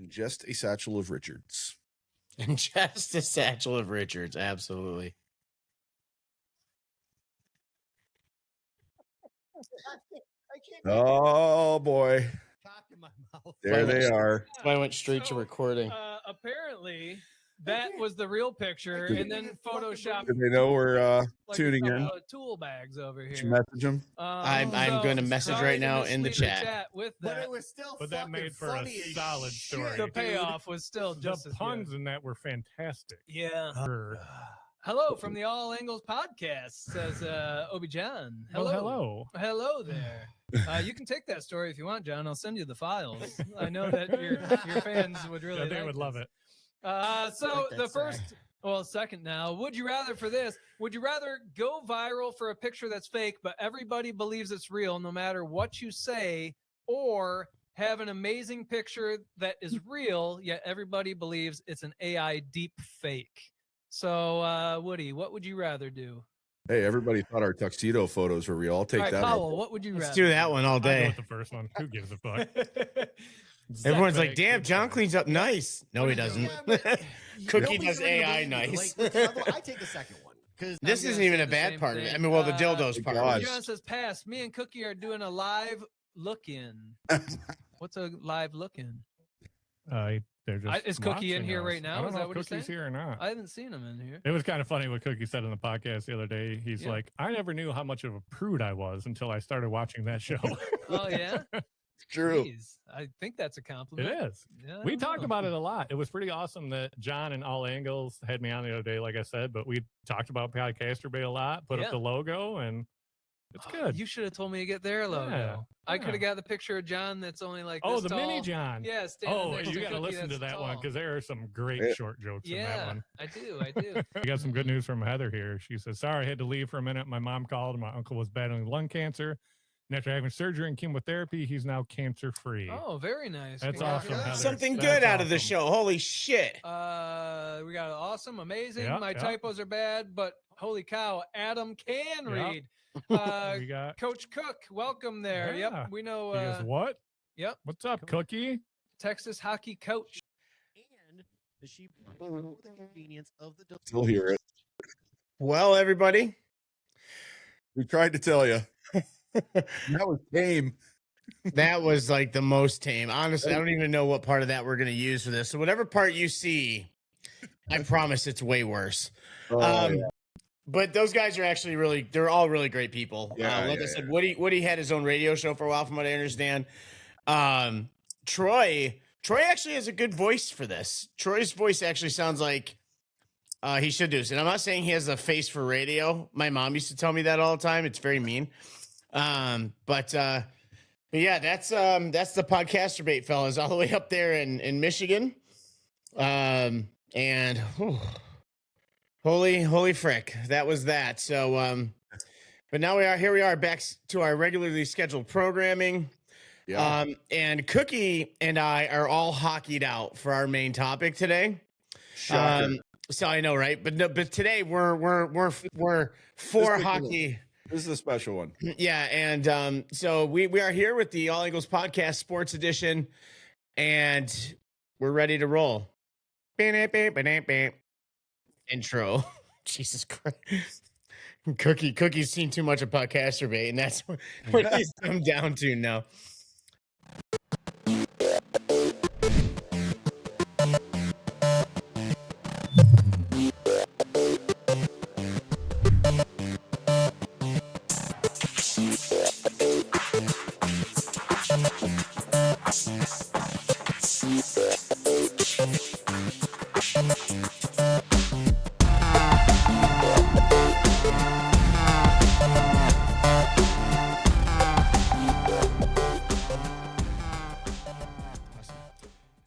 And just a satchel of Richards. And just a satchel of Richards. Absolutely. Oh, boy. There they are. I went straight to recording. Apparently, that was the real picture, and then Photoshop. Did they know we're tuning in? Tool bags over here. Did you message them? I'm going to message right now in the chat. With that. But it was still that made for a solid story. The payoff was still just the as puns good. in that were fantastic. Yeah. Hello from the All Angles podcast, says Obi John. Hello. Hello there. You can take that story if you want, John. I'll send you the files. I know that your fans would really they would love it. So the second now, would you rather for this? Would you rather go viral for a picture that's fake, but everybody believes it's real no matter what you say, or have an amazing picture that is real, yet everybody believes it's an AI deep fake? So, Woody, what would you rather do? Hey, everybody thought our tuxedo photos were real. I'll take that. Powell, what would you rather? Let's do that one all I'll go day. with the first one. Who gives a fuck? Everyone's like, damn, John cleans up nice. No, he doesn't. Cookie does AI nice. I take the second one. This isn't even a bad part of it. I mean, well, the dildos part of it. John says, pass. Me and Cookie are doing a live look-in. What's a live look-in? They're just is Cookie in here right now? I don't Is know that if what he's Cookie's saying? here or not. I haven't seen him in here. It was kind of funny what Cookie said on the podcast the other day. He's like, I never knew how much of a prude I was until I started watching that show. Oh, yeah? It's true. Jeez, I think that's a compliment. It is. Yeah, We talked about it a lot. It was pretty awesome that John and All Angles had me on the other day, like I said, but we talked about Podcasturbate a lot, put up the logo, and it's good. You should have told me to get their logo. Yeah. I could have got the picture of John that's only like Oh, this the tall. mini John. Yeah, you got to listen to that one because there are some great short jokes in that one. I do. We got some good news from Heather here. She says, sorry, I had to leave for a minute. My mom called and my uncle was battling lung cancer. And after having surgery and chemotherapy, he's now cancer-free. Oh, very nice. That's awesome, Heather. Something good out of the show. Holy shit. We got awesome, amazing. Yeah, My typos are bad, but holy cow, Adam can read. We got Coach Cook, welcome there. Yeah. Yep, we know. He goes, what? Yep. What's up, Cookie? Texas hockey coach. And the sheep the convenience of the Still hear it. Well, everybody. We tried to tell you. That was tame. That was like the most tame. Honestly, I don't even know what part of that we're going to use for this. So whatever part you see, I promise it's way worse. But those guys are actually they're all really great people. Like I said, Woody had his own radio show for a while, from what I understand. Troy actually has a good voice for this. Troy's voice actually sounds like he should do this. And I'm not saying he has a face for radio. My mom used to tell me that all the time. It's very mean. But yeah, that's the Podcasturbate fellas all the way up there in Michigan. And holy frick, that was that. So, but now we are back to our regularly scheduled programming. Yeah. And Cookie and I are all hockeyed out for our main topic today. Shocker. So I know, right? But today we're for hockey. This is a special one. Yeah, and so we are here with the All Angles Podcast Sports Edition, and we're ready to roll. Intro. Jesus Christ. Cookie's seen too much of Podcasturbate, and that's what he's come down to now.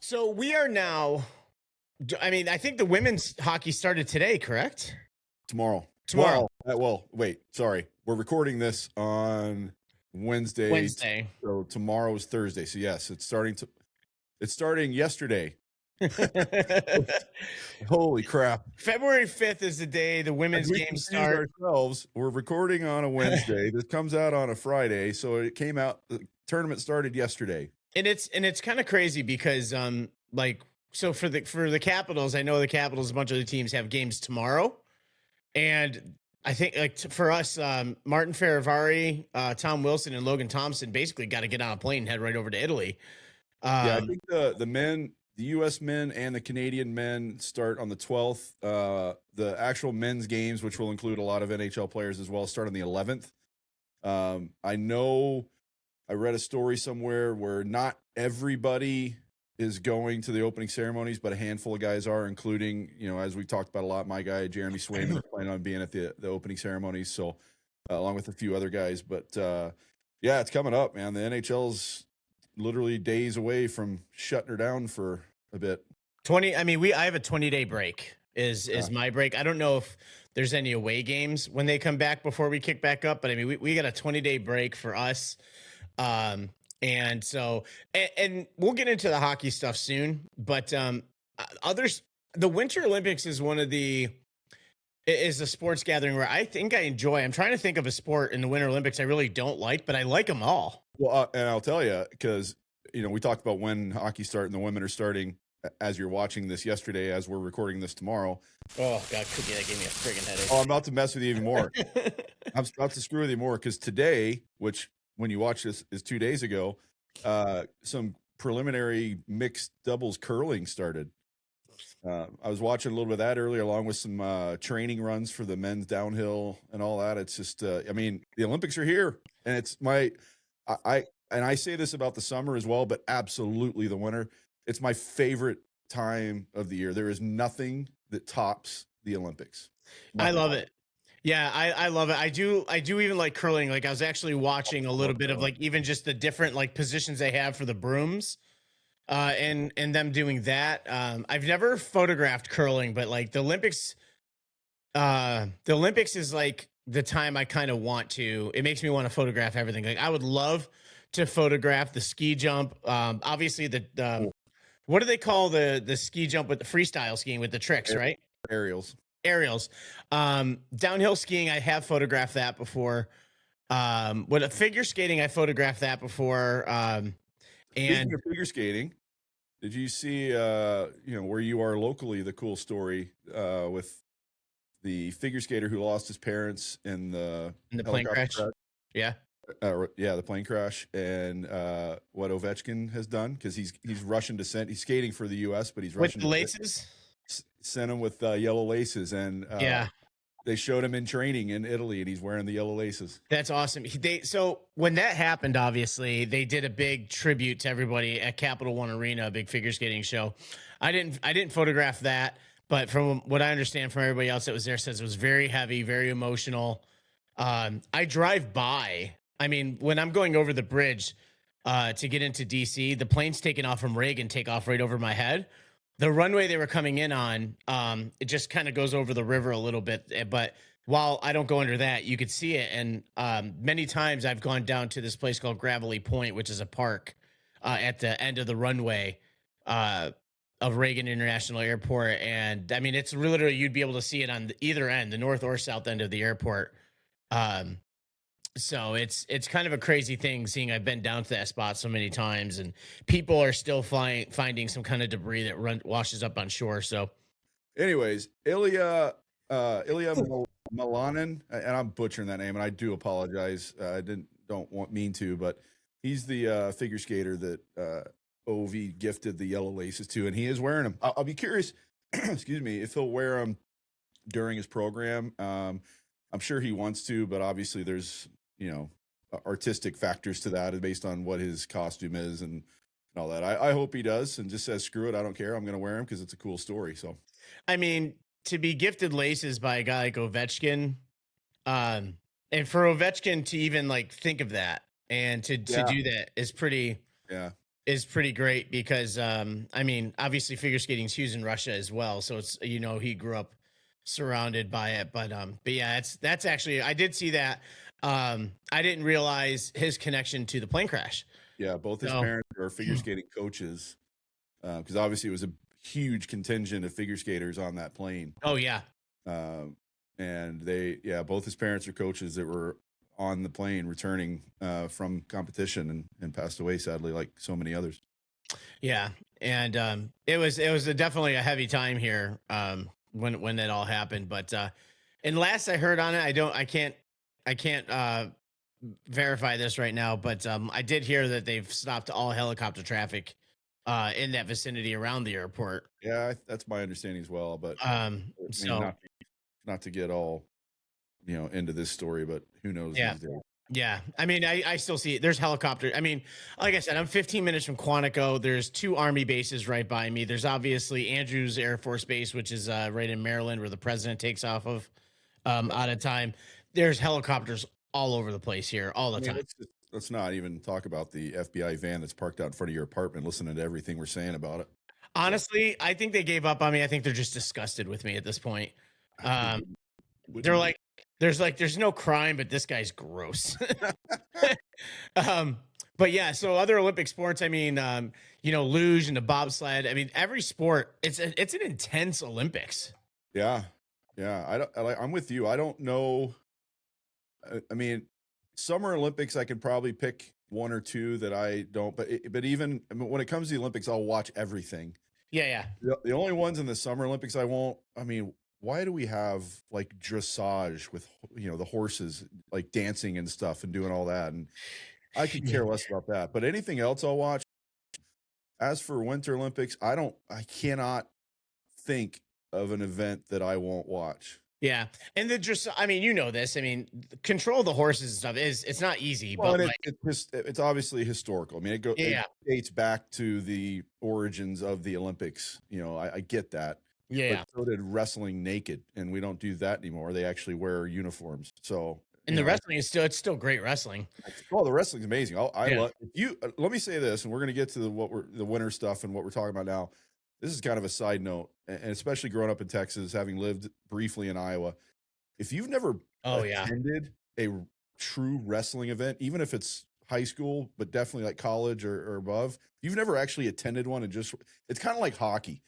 So we are now, I mean, I think the women's hockey started today, correct? Tomorrow. Well, wait, sorry. We're recording this on Wednesday. So tomorrow is Thursday. So yes, it's starting yesterday. Holy crap. February 5th is the day the women's games start. We're recording on a Wednesday. This comes out on a Friday. So it came out, the tournament started yesterday. And it's kind of crazy because like, so for the Capitals, I know the Capitals, a bunch of the teams have games tomorrow, and I think like for us, Martin Ferravari, Tom Wilson, and Logan Thompson basically got to get on a plane and head right over to Italy. Yeah, I think the men, the U.S. men and the Canadian men start on the 12th. The actual men's games, which will include a lot of NHL players as well, start on the 11th. I know I read a story somewhere where not everybody is going to the opening ceremonies, but a handful of guys are, including, as we talked about a lot, my guy, Jeremy Swayman, is planning on being at the opening ceremonies. So along with a few other guys, but yeah, it's coming up, man. The NHL's literally days away from shutting her down for a bit. I have a 20-day break is my break. I don't know if there's any away games when they come back before we kick back up, but I mean, we got a 20-day break for us. And so, and we'll get into the hockey stuff soon, but the Winter Olympics is is a sports gathering where I think I enjoy. I'm trying to think of a sport in the Winter Olympics I really don't like, but I like them all. Well, and I'll tell you, because, we talked about when hockey start and the women are starting as you're watching this yesterday, as we're recording this tomorrow. Oh, God, Cookie, that gave me a friggin' headache. Oh, I'm about to mess with you even more. I'm about to screw with you more because today, which when you watch this is 2 days ago, some preliminary mixed doubles curling started. I was watching a little bit of that earlier, along with some training runs for the men's downhill and all that. It's just, the Olympics are here, and it's I say this about the summer as well, but absolutely the winter. It's my favorite time of the year. There is nothing that tops the Olympics. I love it. Yeah, I love it. I do even like curling. Like I was actually watching a little bit of like even just the different like positions they have for the brooms. And them doing that. I've never photographed curling, but like the Olympics is like the time I kind of want to. It makes me want to photograph everything. Like I would love to photograph the ski jump. Obviously what do they call the ski jump with the freestyle skiing with the tricks, right? Aerials. Downhill skiing, I have photographed that before. With a figure skating, I photographed that before. Speaking of figure skating, did you see, where you are locally, the cool story with the figure skater who lost his parents in the plane crash? Yeah. The plane crash, and what Ovechkin has done, because he's Russian descent. He's skating for the U.S., but he's Russian with the laces. Sent him with yellow laces, and they showed him in training in Italy, and he's wearing the yellow laces. That's awesome. So when that happened, obviously they did a big tribute to everybody at Capital One Arena, a big figure skating show. I didn't photograph that, but from what I understand from everybody else that was there, says it was very heavy, very emotional. I drive by. I mean, when I'm going over the bridge to get into DC, the planes taking off from Reagan take off right over my head. The runway they were coming in on, it just kind of goes over the river a little bit. But while I don't go under that, you could see it. And many times I've gone down to this place called Gravelly Point, which is a park at the end of the runway of Reagan International Airport. And I mean, it's literally, you'd be able to see it on either end, the north or south end of the airport. So it's kind of a crazy thing seeing I've been down to that spot so many times, and people are still finding some kind of debris that washes up on shore. So anyways, Ilia Malinin, and I'm butchering that name, and I do apologize. I don't mean to, but he's the figure skater that OV gifted the yellow laces to, and he is wearing them. I'll be curious, excuse me, if he'll wear them during his program. I'm sure he wants to, but obviously there's, artistic factors to that based on what his costume is and all that. I hope he does and just says, screw it, I don't care. I'm going to wear him because it's a cool story. So, I mean, to be gifted laces by a guy like Ovechkin, and for Ovechkin to even like think of that and to do that is pretty great because, I mean, obviously figure skating is huge in Russia as well. So it's, he grew up surrounded by it, but yeah, that's actually, I did see that. I didn't realize his connection to the plane crash. Yeah, both his parents are figure skating coaches, because obviously it was a huge contingent of figure skaters on that plane. Oh yeah. And both his parents are coaches that were on the plane returning from competition and passed away sadly, like so many others. Yeah. and it was definitely a heavy time here when that all happened. But and last I heard on it, I can't verify this right now, but I did hear that they've stopped all helicopter traffic in that vicinity around the airport. Yeah, that's my understanding as well. But I mean, So not to get all into this story, but who knows yeah. these days. Yeah, I mean, I still see it. There's helicopter. I mean, like I said, I'm 15 minutes from Quantico. There's 2 Army bases right by me. There's obviously Andrews Air Force Base, which is right in Maryland, where the president takes off of out of time. There's helicopters all over the place here, all the time. Let's not even talk about the FBI van that's parked out in front of your apartment, listening to everything we're saying about it. Honestly, I think they gave up on me. I think they're just disgusted with me at this point. They're like, there's no crime, but this guy's gross. But yeah, so other Olympic sports, I mean, luge and the bobsled. I mean, every sport, it's an intense Olympics. Yeah. I'm with you. I don't know. I mean, Summer Olympics, I could probably pick 1 or 2 that I don't. But even when it comes to the Olympics, I'll watch everything. Yeah. The only ones in the Summer Olympics I won't. I mean, why do we have like dressage with the horses like dancing and stuff and doing all that? And I could care less about that. But anything else I'll watch. As for Winter Olympics, I cannot think of an event that I won't watch. Yeah. And I mean, this. I mean, control the horses and stuff it's not easy, well, but it's obviously historical. I mean, it dates back to the origins of the Olympics. I get that. Yeah. But so did wrestling naked, and we don't do that anymore. They actually wear uniforms. So and the wrestling is still great wrestling. Oh, the wrestling's amazing. I love you. Let me say this, and we're going to get to the winter stuff and what we're talking about now. This is kind of a side note, and especially growing up in Texas, having lived briefly in Iowa. If you've never attended a true wrestling event, even if it's high school, but definitely like college or above, you've never actually attended one, and it's kind of like hockey.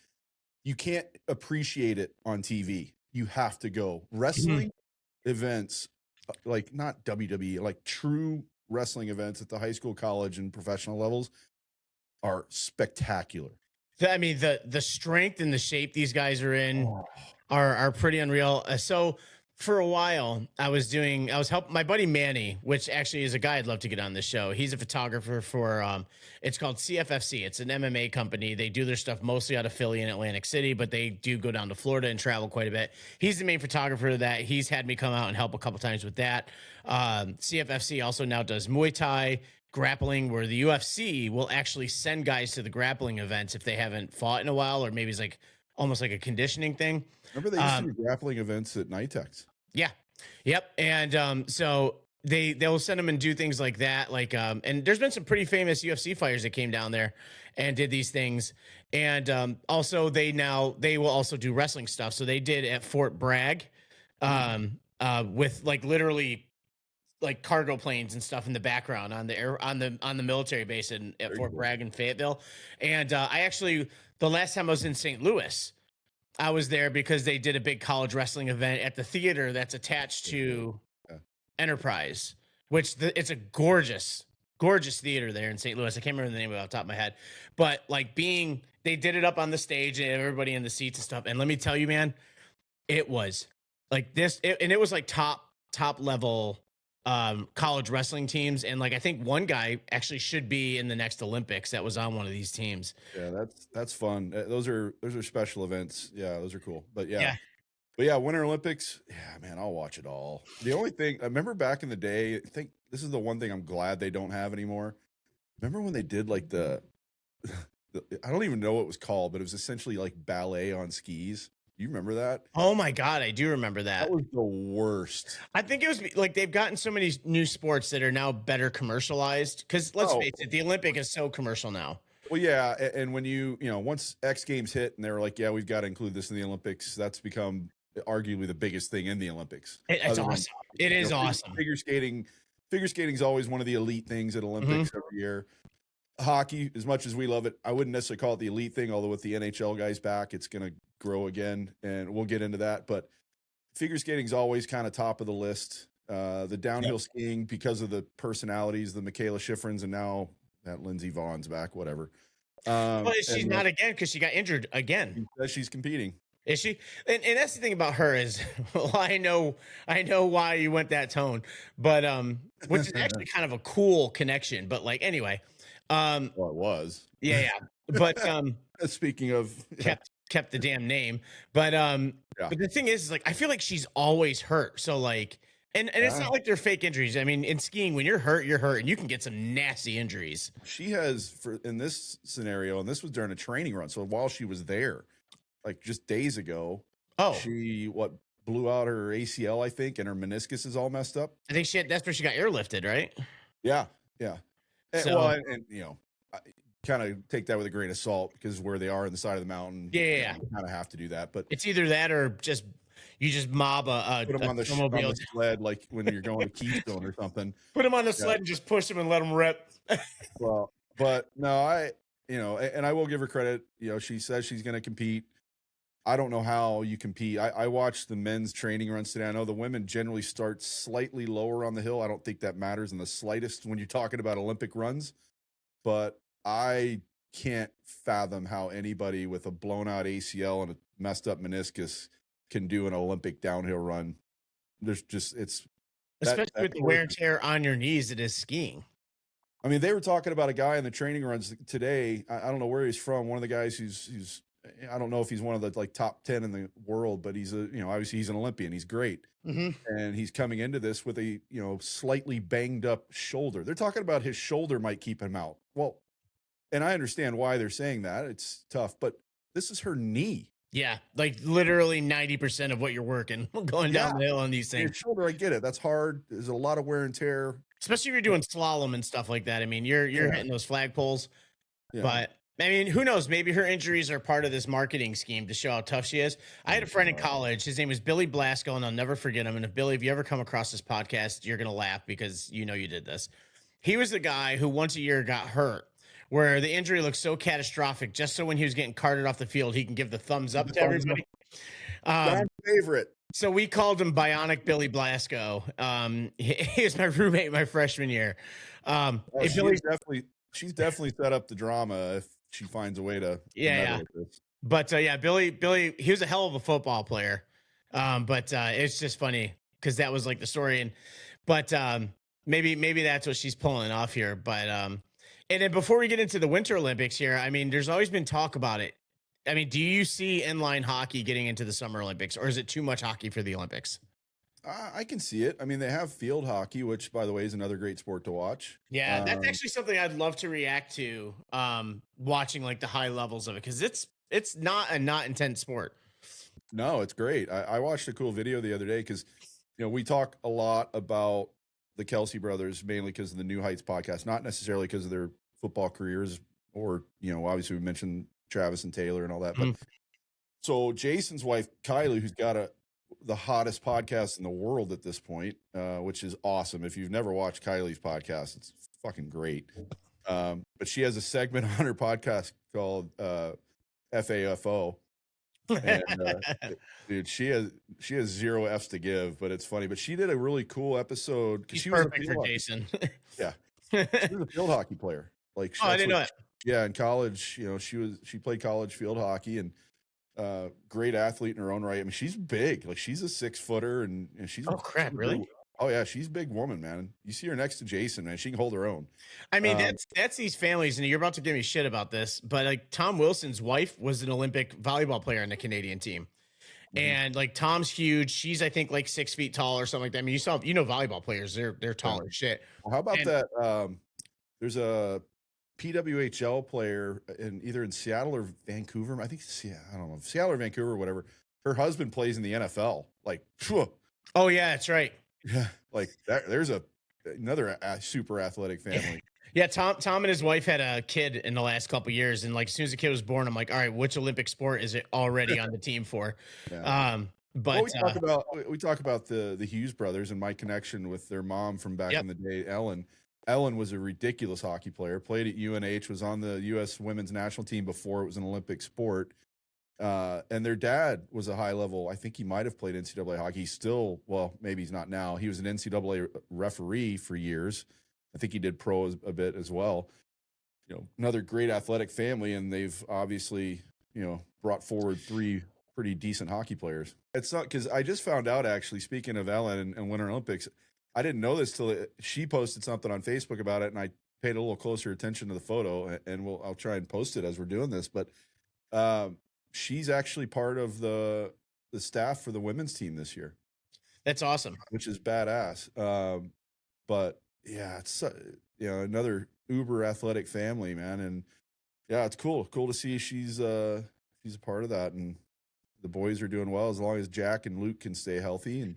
You can't appreciate it on TV. You have to go. Wrestling events, like not WWE, like true wrestling events at the high school, college, and professional levels are spectacular. I mean, the strength and the shape these guys are in are pretty unreal. So for a while, I was helping my buddy Manny, which actually is a guy I'd love to get on this show. He's a photographer for it's called CFFC. It's an MMA company. They do their stuff mostly out of Philly and Atlantic City, but they do go down to Florida and travel quite a bit. He's the main photographer of that. He's had me come out and help a couple times with that. CFFC also now does Muay Thai, grappling, where the UFC will actually send guys to the grappling events if they haven't fought in a while, or maybe it's like almost like a conditioning thing. Remember they used to do grappling events at Nitex? Yeah. Yep. And so they'll send them and do things like that. Like and there's been some pretty famous UFC fighters that came down there and did these things. And also they will also do wrestling stuff. So they did at Fort Bragg with like literally like cargo planes and stuff in the background on the military base at Fort Bragg in Fayetteville. And I actually, the last time I was in St. Louis, I was there because they did a big college wrestling event at the theater that's attached to Enterprise, which it's a gorgeous theater there in St. Louis. I can't remember the name of it off the top of my head, but like they did it up on the stage and everybody in the seats and stuff. And let me tell you, man, it was like this, and it was like top level college wrestling teams, and like I think one guy actually should be in the next Olympics that was on one of these teams. Yeah, that's fun. Those are special events. Yeah, those are cool. But yeah, Winter Olympics. Yeah, man, I'll watch it all. The only thing I remember back in the day, I think this is the one thing I'm glad they don't have anymore. Remember when they did like the I don't even know what it was called, but it was essentially like ballet on skis. You remember that? Oh my God, I do remember that. That was the worst. I think it was like they've gotten so many new sports that are now better commercialized. Because let's face it, the Olympic is so commercial now. Well, yeah, and when once X Games hit and they were like, yeah, we've got to include this in the Olympics, that's become arguably the biggest thing in the Olympics. It's awesome. It is awesome. Figure skating is always one of the elite things at Olympics every year. Hockey, as much as we love it, I wouldn't necessarily call it the elite thing, although with the NHL guys back, it's going to grow again, and we'll get into that. But figure skating is always kind of top of the list. The downhill skiing, because of the personalities, the Michaela Schifrins, and now that Lindsey Vaughn's back, whatever. Well, she's not again because she got injured again. She says she's competing. Is she? And that's the thing about her is, well, I know why you went that tone, but which is actually kind of a cool connection. But like anyway, well, it was. Yeah. But speaking of kept the damn name. But but the thing is like I feel like she's always hurt. So like and it's not like they're fake injuries. I mean, in skiing, when you're hurt, and you can get some nasty injuries. She has in this scenario, and this was during a training run. So while she was there, like just days ago, she blew out her ACL, I think, and her meniscus is all messed up. I think that's where she got airlifted, right? Yeah. And, so, and you know, I kind of take that with a grain of salt because where they are in the side of the mountain, you kind of have to do that. But it's either that or you just mob put them on the sled, like when you're going to Keystone or something. Put them on the sled and just push them and let them rip. Well, but no, and I will give her credit. You know, she says she's going to compete. I don't know how you compete. I watched the men's training runs today. I know the women generally start slightly lower on the hill. I don't think that matters in the slightest when you're talking about Olympic runs, but I can't fathom how anybody with a blown out ACL and a messed up meniscus can do an Olympic downhill run. There's just, especially with the wear and tear on your knees, it is skiing. I mean, they were talking about a guy in the training runs today. I don't know where he's from. One of the guys who's I don't know if he's one of the like top 10 in the world, but he's obviously he's an Olympian. He's great. And he's coming into this with a, slightly banged up shoulder. They're talking about his shoulder might keep him out. Well, and I understand why they're saying that. It's tough, but this is her knee. Yeah. Like literally 90% of what you're working going down the hill on these things. Your shoulder, I get it. That's hard. There's a lot of wear and tear. Especially if you're doing slalom and stuff like that. I mean, you're hitting those flagpoles, but I mean, who knows? Maybe her injuries are part of this marketing scheme to show how tough she is. I had a friend in college. His name was Billy Blasco, and I'll never forget him. And if you ever come across this podcast, you're going to laugh because you did this. He was the guy who once a year got hurt, where the injury looked so catastrophic, just so when he was getting carted off the field, he can give the thumbs up to everybody. My favorite. So we called him Bionic Billy Blasco. He was my roommate my freshman year. She's definitely set up the drama if she finds a way to. But Billy, he was a hell of a football player. But it's just funny because that was like the story. But maybe that's what she's pulling off here. But and then before we get into the Winter Olympics here, I mean, there's always been talk about it. I mean, do you see inline hockey getting into the Summer Olympics, or is it too much hockey for the Olympics? I can see it. I mean, they have field hockey, which, by the way, is another great sport to watch. Yeah, that's actually something I'd love to react to, watching like the high levels of it, because it's not a not intense sport. No, it's great. I watched a cool video the other day because, we talk a lot about the Kelsey brothers, mainly because of the New Heights podcast, not necessarily because of their football careers or, obviously we mentioned Travis and Taylor and all that. But so Jason's wife, Kylie, who's got the hottest podcast in the world at this point, which is awesome. If you've never watched Kylie's podcast, it's fucking great. But she has a segment on her podcast called FAFO. And dude, she has 0 F's to give, but it's funny. But she did a really cool episode because she was perfect for Jason. Yeah, she was a field hockey player. Like, I didn't know that. Yeah, in college, she played college field hockey and great athlete in her own right. I mean, she's big. Like, she's a 6-footer, and she's really? Oh yeah, she's a big woman, man. You see her next to Jason, man. She can hold her own. I mean, that's these families, and you're about to give me shit about this, but like Tom Wilson's wife was an Olympic volleyball player on the Canadian team. And like Tom's huge. She's I think like 6 feet tall or something like that. I mean, volleyball players, they're tall as shit. Well, how about that? There's a PWHL player either in Seattle or Vancouver. I think I don't know, Seattle or Vancouver or whatever. Her husband plays in the NFL. Like, phew. Oh yeah, that's right. Yeah, like that. There's another super athletic family. Yeah, Tom and his wife had a kid in the last couple of years, and like as soon as the kid was born, I'm like, all right, which Olympic sport is it already on the team for? Yeah. But we talk about the Hughes brothers and my connection with their mom from back in the day, Ellen. Ellen was a ridiculous hockey player, played at UNH, was on the U.S. women's national team before it was an Olympic sport. And their dad was a high level. I think he might have played NCAA hockey. He's still, well, maybe he's not now. He was an NCAA referee for years. I think he did pro a bit as well. another great athletic family, and they've obviously, brought forward 3 pretty decent hockey players. It's not because I just found out, actually, speaking of Ellen and Winter Olympics, I didn't know this till she posted something on Facebook about it, and I paid a little closer attention to the photo, and I'll try and post it as we're doing this. But she's actually part of the staff for the women's team this year. That's awesome. Which is badass. But yeah, it's another uber athletic family, man, and yeah, it's cool to see she's a part of that, and the boys are doing well as long as Jack and Luke can stay healthy, and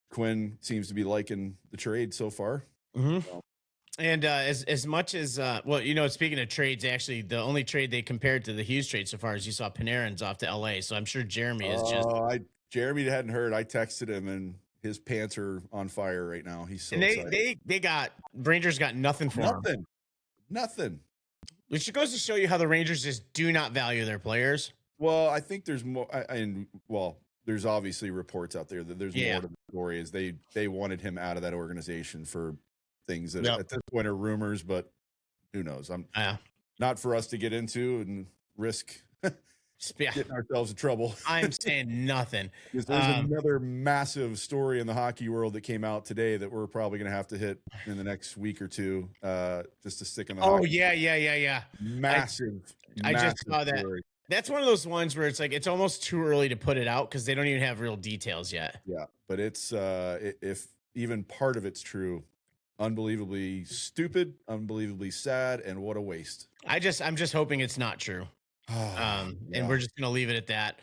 Quinn seems to be liking the trade so far. And as much as speaking of trades, actually the only trade they compared to the Hughes trade so far is you saw Panarin's off to LA, so I'm sure Jeremy is just Jeremy hadn't heard. I texted him, and his pants are on fire right now. He's so excited. They got Rangers got nothing for him. Nothing. Which goes to show you how the Rangers just do not value their players. Well, I think there's more, there's obviously reports out there that there's more to the story. Is they wanted him out of that organization for things that at this point are rumors, but who knows? I'm not for us to get into and risk getting ourselves in trouble. I'm saying nothing. There's another massive story in the hockey world that came out today that we're probably going to have to hit in the next week or two, just to stick in the. Oh yeah. Massive. I just saw that. Story. That's one of those ones where it's like it's almost too early to put it out because they don't even have real details yet. Yeah, but it's if even part of it's true, unbelievably stupid, unbelievably sad, and what a waste. I'm just hoping it's not true. And we're just gonna leave it at that.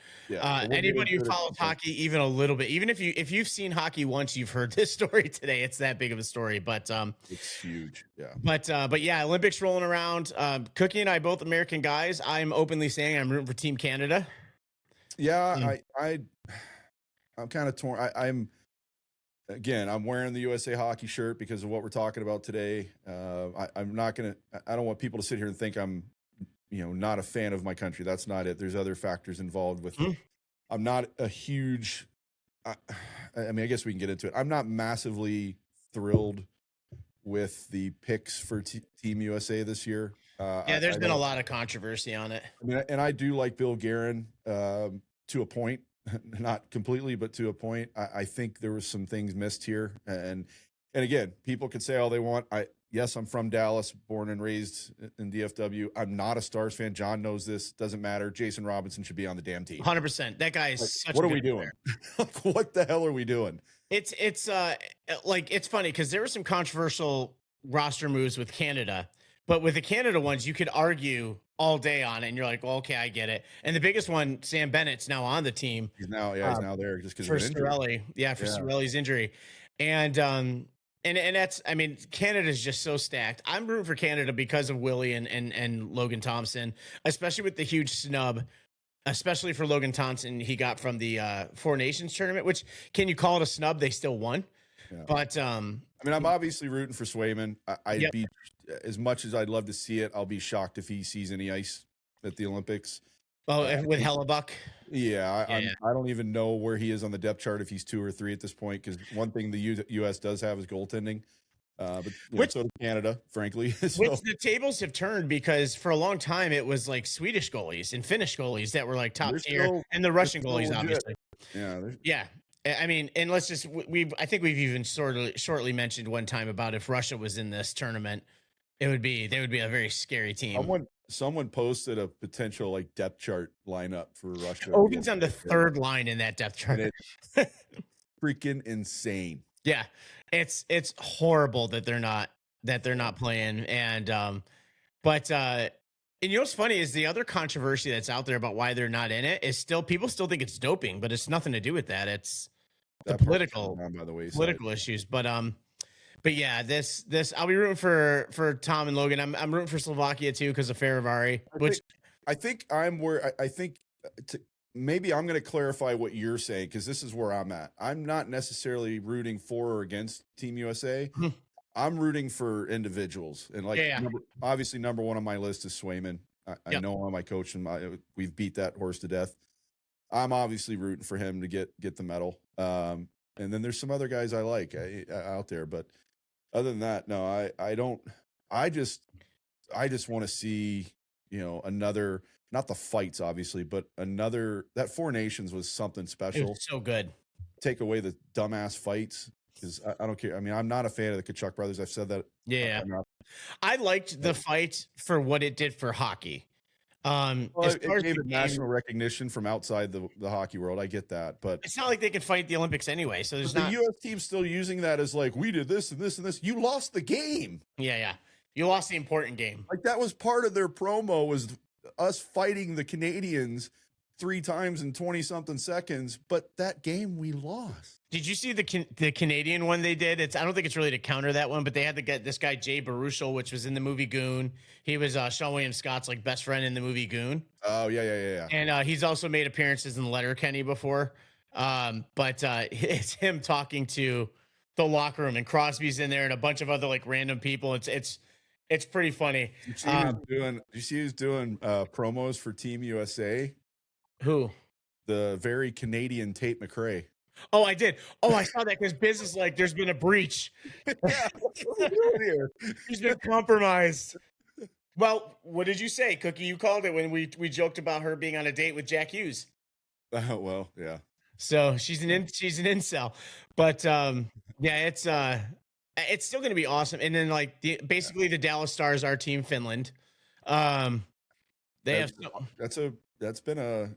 Anybody who follows hockey even a little bit, even if you've seen hockey once, you've heard this story today. It's that big of a story, but it's huge. Yeah. But yeah, Olympics rolling around. Cookie and I both American guys. I'm openly saying I'm rooting for Team Canada. Yeah, I'm kind of torn. I'm wearing the USA hockey shirt because of what we're talking about today. I don't want people to sit here and think I'm not a fan of my country. That's not it. There's other factors involved with it. I'm not a huge, I guess we can get into it. I'm not massively thrilled with the picks for Team USA this year. There's been a lot of controversy on it. I mean, and I do like Bill Guerin to a point, not completely, but to a point. I think there was some things missed here. And again, people can say all they want. Yes, I'm from Dallas, born and raised in DFW. I'm not a Stars fan. John knows this. Doesn't matter. Jason Robinson should be on the damn team. 100%. That guy is such what a are we doing? What the hell are we doing? It's funny because there were some controversial roster moves with Canada, but with the Canada ones, you could argue all day on it, and you're like, well, okay, I get it. And the biggest one, Sam Bennett's now on the team. He's now there just because for Cirelli. Yeah, for Cirelli's injury. And that's, Canada's just so stacked. I'm rooting for Canada because of Willie and Logan Thompson, especially with the huge snub, especially for Logan Thompson he got from the Four Nations tournament, which, can you call it a snub? They still won. Yeah. But I'm obviously rooting for Swayman. I'd be, as much as I'd love to see it, I'll be shocked if he sees any ice at the Olympics. Oh, with Hellebuck? Yeah, I don't even know where he is on the depth chart, if he's 2 or 3 at this point, because one thing the U.S. does have is goaltending. But so does Canada, frankly. Which the tables have turned, because for a long time it was like Swedish goalies and Finnish goalies that were like top tier, and the Russian goalies, obviously. Yeah. And let's just, I think we've even shortly mentioned one time about if Russia was in this tournament, they would be a very scary team. Someone posted a potential like depth chart lineup for Russia. Ovin's on the third line in that depth chart. It's freaking insane. Yeah, it's horrible that they're not playing. And and what's funny is the other controversy that's out there about why they're not in it is people still think it's doping, but it's nothing to do with that. It's the political issues. But yeah, this I'll be rooting for Tom and Logan. I'm rooting for Slovakia too because of Farivari. Maybe I'm going to clarify what you're saying, because this is where I'm at. I'm not necessarily rooting for or against Team USA. I'm rooting for individuals, and obviously number one on my list is Swayman. I know him. I coach him. We've beat that horse to death. I'm obviously rooting for him to get the medal. And then there's some other guys I like out there, but other than that, no, I don't. I just want to see, another, not the fights obviously, but another, that Four Nations was something It special. was so good. Take away the dumbass fights, because I don't care. I mean, I'm not a fan of the Kachuk brothers. I've said that. Yeah. I liked the fight for what it did for hockey. Well, it gave it national recognition from outside the hockey world. I get that, but it's not like they could fight the Olympics anyway. So there's the U.S. team's still using that as like, we did this and this and this. You lost the game. Yeah. You lost the important game. Like, that was part of their promo, was us fighting the Canadians 3 times in 20 something seconds. But that game we lost. Did you see the Canadian one they did? I don't think it's really to counter that one, but they had to get this guy Jay Baruchel, which was in the movie Goon. He was Sean William Scott's like best friend in the movie Goon. Oh yeah. And he's also made appearances in Letterkenny before. But it's him talking to the locker room, and Crosby's in there, and a bunch of other like random people. It's pretty funny. Did you see who's doing promos for Team USA? Who? The very Canadian Tate McRae. Oh, I did. Oh, I saw that because Biz is like, there's been a breach. Yeah, what are we doing here? He's been compromised. Well, what did you say, Cookie? You called it when we joked about her being on a date with Jack Hughes. Well, yeah. So she's an incel, but yeah, it's still going to be awesome. And then like basically the Dallas Stars are Team Finland. That's been a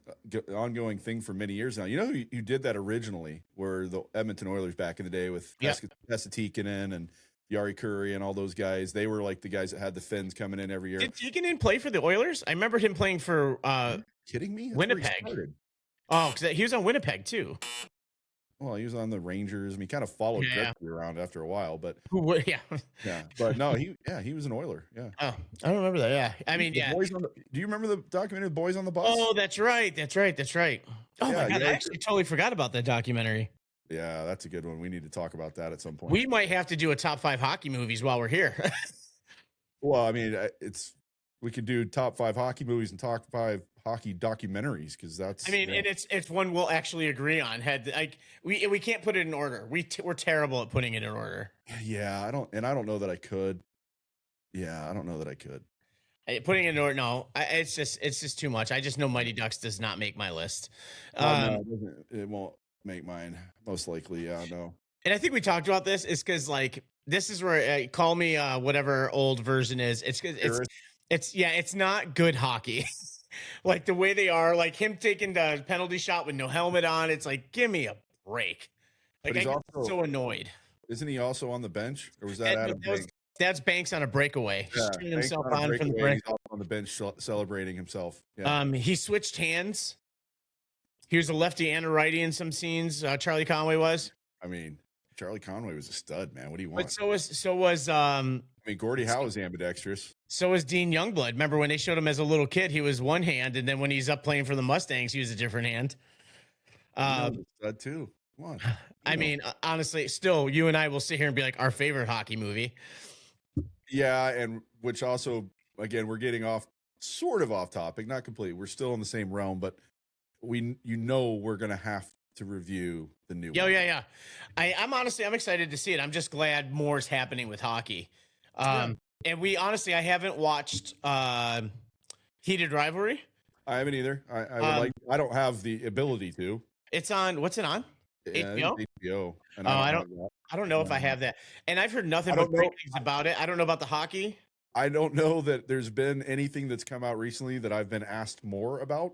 ongoing thing for many years now. You know who did that originally were the Edmonton Oilers back in the day with Esa Tikkanen and Jari Kurri and all those guys. They were like the guys that had the Finns coming in every year. Did Tikkanen play for the Oilers? I remember him playing for kidding me? That's Winnipeg. Oh, because he was on Winnipeg too. Well, he was on the Rangers. I mean, he kind of followed Gretzky around after a while, but yeah. But no, he was an Oiler. Yeah. Oh, I don't remember that. Yeah, I mean, yeah. Do you remember the documentary "Boys on the Bus"? Oh, that's right. Oh my God, I actually totally forgot about that documentary. Yeah, that's a good one. We need to talk about that at some point. We might have to do a top 5 hockey movies while we're here. Well, I mean, we could do top 5 hockey movies and top 5 hockey documentaries, because that's. I mean, and it's one we'll actually agree on. We can't put it in order. We're terrible at putting it in order. Yeah, I don't know that I could. Yeah, I don't know that I could. Putting it in order, no. It's just too much. I just know Mighty Ducks does not make my list. No, it won't make mine, most likely. Yeah, no. And I think we talked about this. Is because like this is where call me whatever old version is. It's not good hockey. Like the way they are, like him taking the penalty shot with no helmet on. It's like, give me a break. Like I get so annoyed. Isn't he also on the bench, or was that Adam Banks? That's Banks on a breakaway. Yeah, Just turning himself on from the break. He's on the bench celebrating himself. Yeah. He switched hands. He was a lefty and a righty in some scenes. Charlie Conway was. I mean, Charlie Conway was a stud, man. What do you want? But so was I mean, Gordie Howe was ambidextrous. So was Dean Youngblood. Remember when they showed him as a little kid, he was one hand, and then when he's up playing for the Mustangs, he was a different hand. Stud too. Come on. I mean, honestly, still, you and I will sit here and be like our favorite hockey movie. Yeah, and which also, again, we're getting sort of off topic, not completely. We're still in the same realm, but we're gonna have to review the new one. Yeah. I'm excited to see it. I'm just glad more's happening with hockey. And I haven't watched Heated Rivalry. I haven't either. I don't have the ability to. It's on. What's it on? HBO. HBO. And I don't know if I have that. And I've heard nothing but great things about it. I don't know about the hockey. I don't know that there's been anything that's come out recently that I've been asked more about.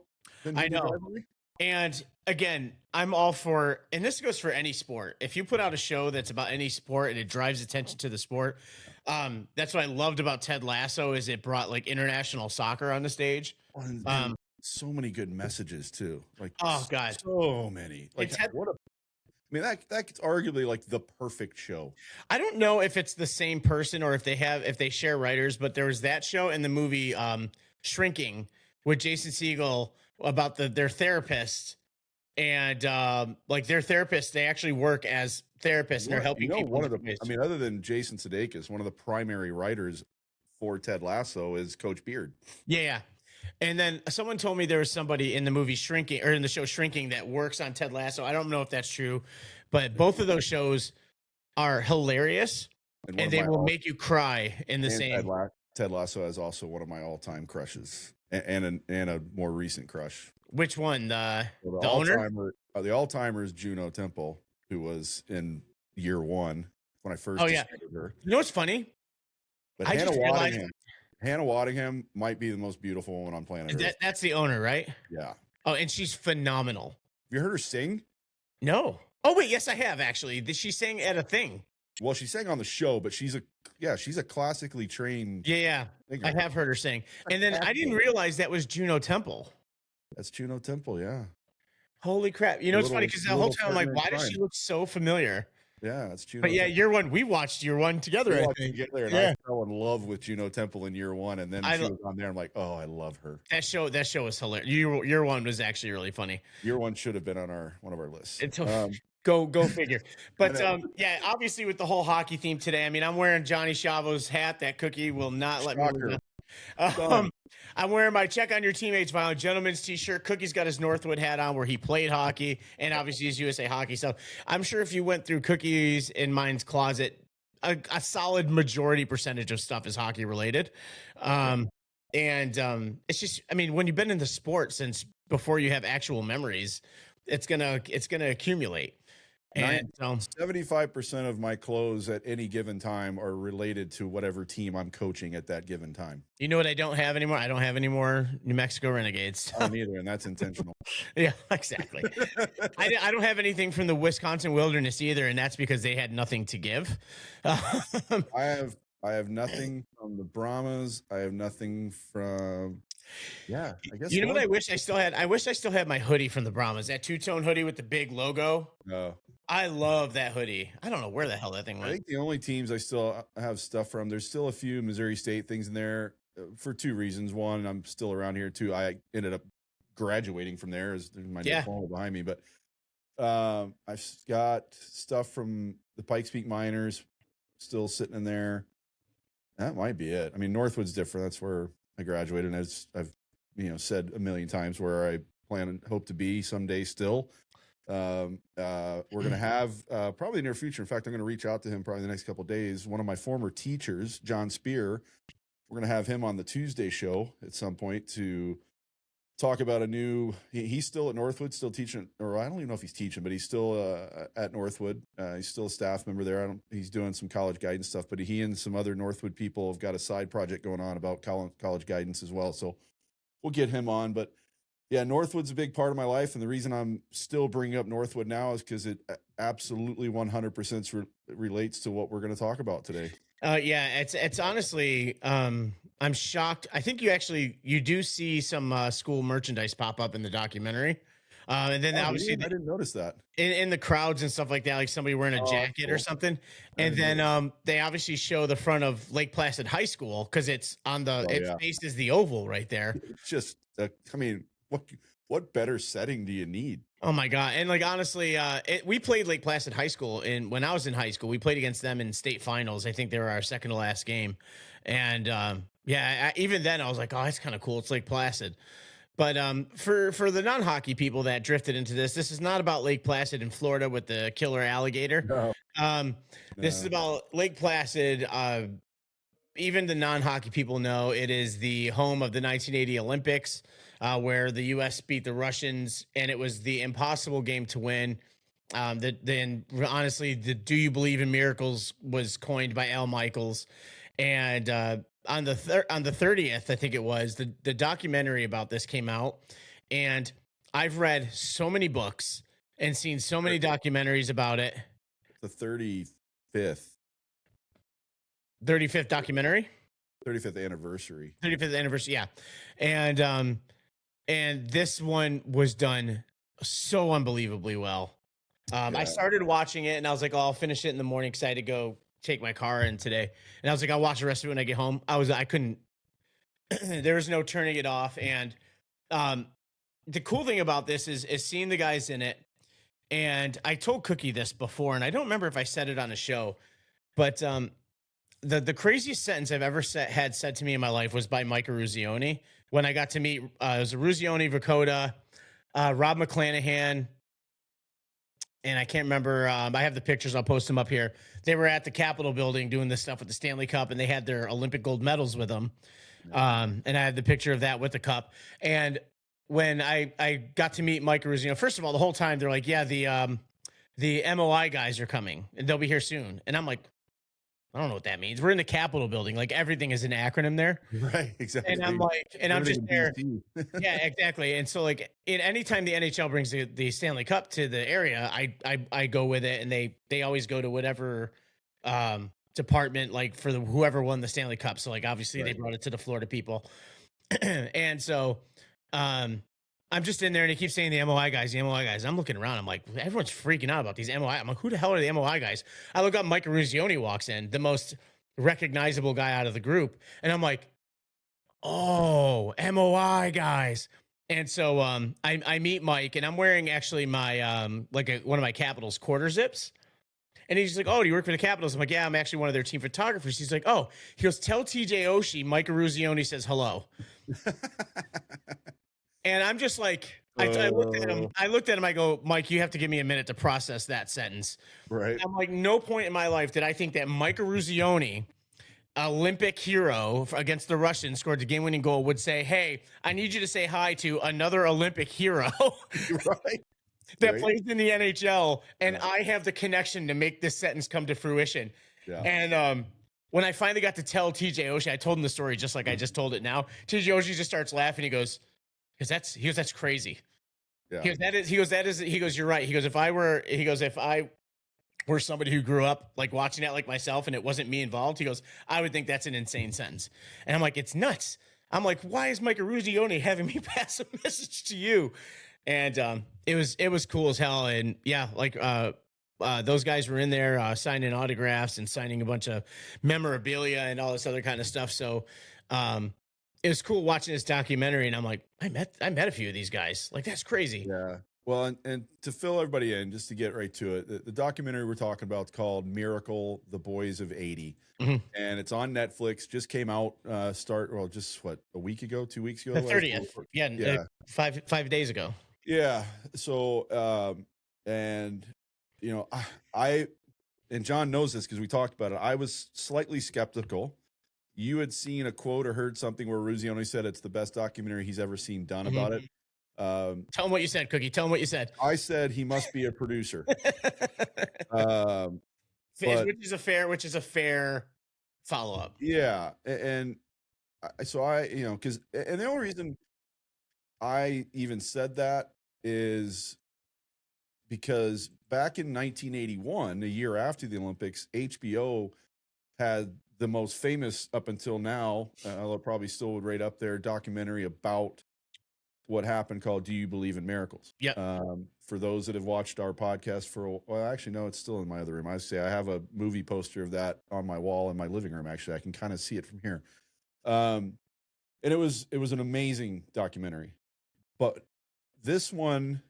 I know. Rivalry. And again, I'm all for, and this goes for any sport. If you put out a show that's about any sport and it drives attention to the sport, that's what I loved about Ted Lasso is it brought like international soccer on the stage. And so many good messages too. Like, oh God, so many. Like, that's arguably like the perfect show. I don't know if it's the same person or if they share writers, but there was that show and the movie Shrinking with Jason Segel about their therapist, and like their therapist, they actually work as therapists and they're helping people. Other than Jason Sudeikis, one of the primary writers for Ted Lasso is Coach Beard. Yeah. And then someone told me there was somebody in the movie Shrinking or in the show Shrinking that works on Ted Lasso. I don't know if that's true, but both of those shows are hilarious and they will make you cry in the same. Ted Lasso is also one of my all-time crushes, and a more recent crush. Which one? The owner? all-timer, the all-timer is Juno Temple, who was in year one when I first discovered her. You know what's funny? But Hannah Waddingham might be the most beautiful woman on planet Earth. That's the owner, right? Yeah. Oh, and she's phenomenal. Have you heard her sing? No. Oh wait, yes, I have actually. She sang at a thing. Well, she sang on the show, but she's a classically trained. Yeah. Singer. I have heard her sing. And then I didn't realize that was Juno Temple. That's Juno Temple, yeah. Holy crap. You know, it's funny because the whole time I'm like, why does she look so familiar? Yeah, that's Juno. But yeah, year one, we watched year one together. I think. And I fell in love with Juno Temple in year one, and then she was on there. I'm like, oh, I love her. That show was hilarious. Year one was actually really funny. Year one should have been on one of our lists. Go figure. But yeah, obviously with the whole hockey theme today, I mean, I'm wearing Johnny Chavo's hat. That Cookie will not let me. I'm wearing my Check on Your Teammates violent gentleman's t-shirt. Cookie's got his Northwood hat on where he played hockey and obviously his USA hockey stuff. I'm sure if you went through Cookie's and mine's closet, a solid majority percentage of stuff is hockey related. It's just, I mean, when you've been in the sport since before you have actual memories, it's gonna accumulate. And 75% of my clothes at any given time are related to whatever team I'm coaching at that given time. You know what I don't have anymore? I don't have any more New Mexico Renegades. I don't either, and that's intentional. Yeah, exactly. I don't have anything from the Wisconsin Wilderness either, and that's because they had nothing to give. I have nothing from the Brahmas. I have nothing from. Yeah, I guess. You know what I wish I still had? I wish I still had my hoodie from the Brahmas. That two-tone hoodie with the big logo. No. I love that hoodie. I don't know where the hell that thing went. I think the only teams I still have stuff from, there's still a few Missouri State things in there for two reasons. One, I'm still around here. Two, I ended up graduating from there. As my diploma behind me. But I've got stuff from the Pikes Peak Miners still sitting in there. That might be it. I mean, Northwood's different. That's where I graduated. And as I've said a million times, where I plan and hope to be someday still. We're going to have probably in the near future. In fact, I'm going to reach out to him probably the next couple of days. One of my former teachers, John Spear, we're going to have him on the Tuesday show at some point to talk about a new. He's still at Northwood, still teaching, or I don't even know if he's teaching, but he's still at Northwood. He's still a staff member there. He's doing some college guidance stuff, but he and some other Northwood people have got a side project going on about college guidance as well. So we'll get him on, but. Yeah, Northwood's a big part of my life, and the reason I'm still bringing up Northwood now is because it absolutely 100% relates to what we're going to talk about today. Yeah, it's honestly, I'm shocked. I think you do see some school merchandise pop up in the documentary, and then obviously I didn't notice that in the crowds and stuff like that, like somebody wearing a jacket or something, and then they obviously show the front of Lake Placid High School because it's on the faces the oval right there. It's just, I mean. What better setting do you need? Oh my God. And like, honestly, we played Lake Placid High School when I was in high school. We played against them in state finals. I think they were our second to last game. And even then I was like, oh, that's kind of cool. It's Lake Placid. But for the non-hockey people that drifted into this is not about Lake Placid in Florida with the killer alligator. No. This is about Lake Placid. Even the non-hockey people know it is the home of the 1980 Olympics. Where the U.S. beat the Russians, and it was the impossible game to win. Then, honestly, the "Do You Believe in Miracles" was coined by Al Michaels, and on the 30th, I think it was the documentary about this came out, and I've read so many books and seen so many documentaries about it. The 35th documentary. 35th anniversary. 35th anniversary, yeah, and this one was done so unbelievably well. I started watching it and I was like, oh, I'll finish it in the morning because I had to go take my car in today. And I was like, I'll watch the rest of it when I get home. I couldn't, there was no turning it off. And the cool thing about this is seeing the guys in it. And I told Cookie this before, and I don't remember if I said it on a show, but the craziest sentence I've ever had said to me in my life was by Mike Ruzioni. When I got to meet, it was Ruzioni, Vakota, Rob McClanahan, and I can't remember. I have the pictures. I'll post them up here. They were at the Capitol building doing this stuff with the Stanley Cup, and they had their Olympic gold medals with them. And I had the picture of that with the cup. And when I got to meet Mike Aruzzi, first of all, the whole time they're like, yeah, the MOI guys are coming and they'll be here soon. And I'm like, I don't know what that means. We're in the Capitol building. Like everything is an acronym there. Right. Exactly. And I'm like, and I'm just there. Yeah, exactly. And so like anytime the NHL brings the Stanley Cup to the area, I go with it, and they always go to whatever department, like for whoever won the Stanley Cup. So like obviously they brought it to the Florida people. And so I'm just in there, and he keeps saying the MOI guys, the MOI guys. I'm looking around. I'm like, everyone's freaking out about these MOI. I'm like, who the hell are the MOI guys? I look up, Mike Aruzzi walks in, the most recognizable guy out of the group. And I'm like, oh, MOI guys. And so I meet Mike, and I'm wearing actually my one of my Capitals quarter zips. And he's like, oh, do you work for the Capitals? I'm like, yeah, I'm actually one of their team photographers. He's like, oh, he goes, tell TJ Oshie, Mike Aruzzi says hello. And I'm just like, I looked at him. I go, Mike, you have to give me a minute to process that sentence. Right. And I'm like, no point in my life did I think that Mike Aruzzi, Olympic hero against the Russians, scored the game-winning goal, would say, hey, I need you to say hi to another Olympic hero Right. that plays in the NHL, and I have the connection to make this sentence come to fruition. Yeah. And when I finally got to tell TJ Oshie, I told him the story just like I just told it now. TJ Oshie just starts laughing. He goes, that's crazy. Yeah. He goes, you're right. He goes, if I were somebody who grew up like watching that like myself and it wasn't me involved, he goes, I would think that's an insane sentence. And I'm like, it's nuts. I'm like, why is Mike Aruzzi having me pass a message to you? And it was cool as hell. And yeah, like those guys were in there signing autographs and signing a bunch of memorabilia and all this other kind of stuff. So it was cool watching this documentary, and I'm like, I met a few of these guys. Like, that's crazy. Yeah. Well, and to fill everybody in, just to get right to it, the documentary we're talking about is called Miracle, the Boys of 80. Mm-hmm. And it's on Netflix. Just came out, just a week ago, 2 weeks ago? The 30th. Yeah. 5 days ago. Yeah. So, and, I and John knows this because we talked about it. I was slightly skeptical. You had seen a quote or heard something where Aruzzi said it's the best documentary he's ever seen done about it. Tell him what you said, Cookie. Tell him what you said. I said he must be a producer. Which is a fair follow-up. Yeah. And so because the only reason I even said that is because back in 1981, a year after the Olympics, HBO had the most famous up until now, although probably still would rate up there, documentary about what happened called Do You Believe in Miracles? Yeah. For those that have watched our podcast actually, no, it's still in my other room. I have a movie poster of that on my wall in my living room. Actually, I can kind of see it from here. And it was an amazing documentary. But this one,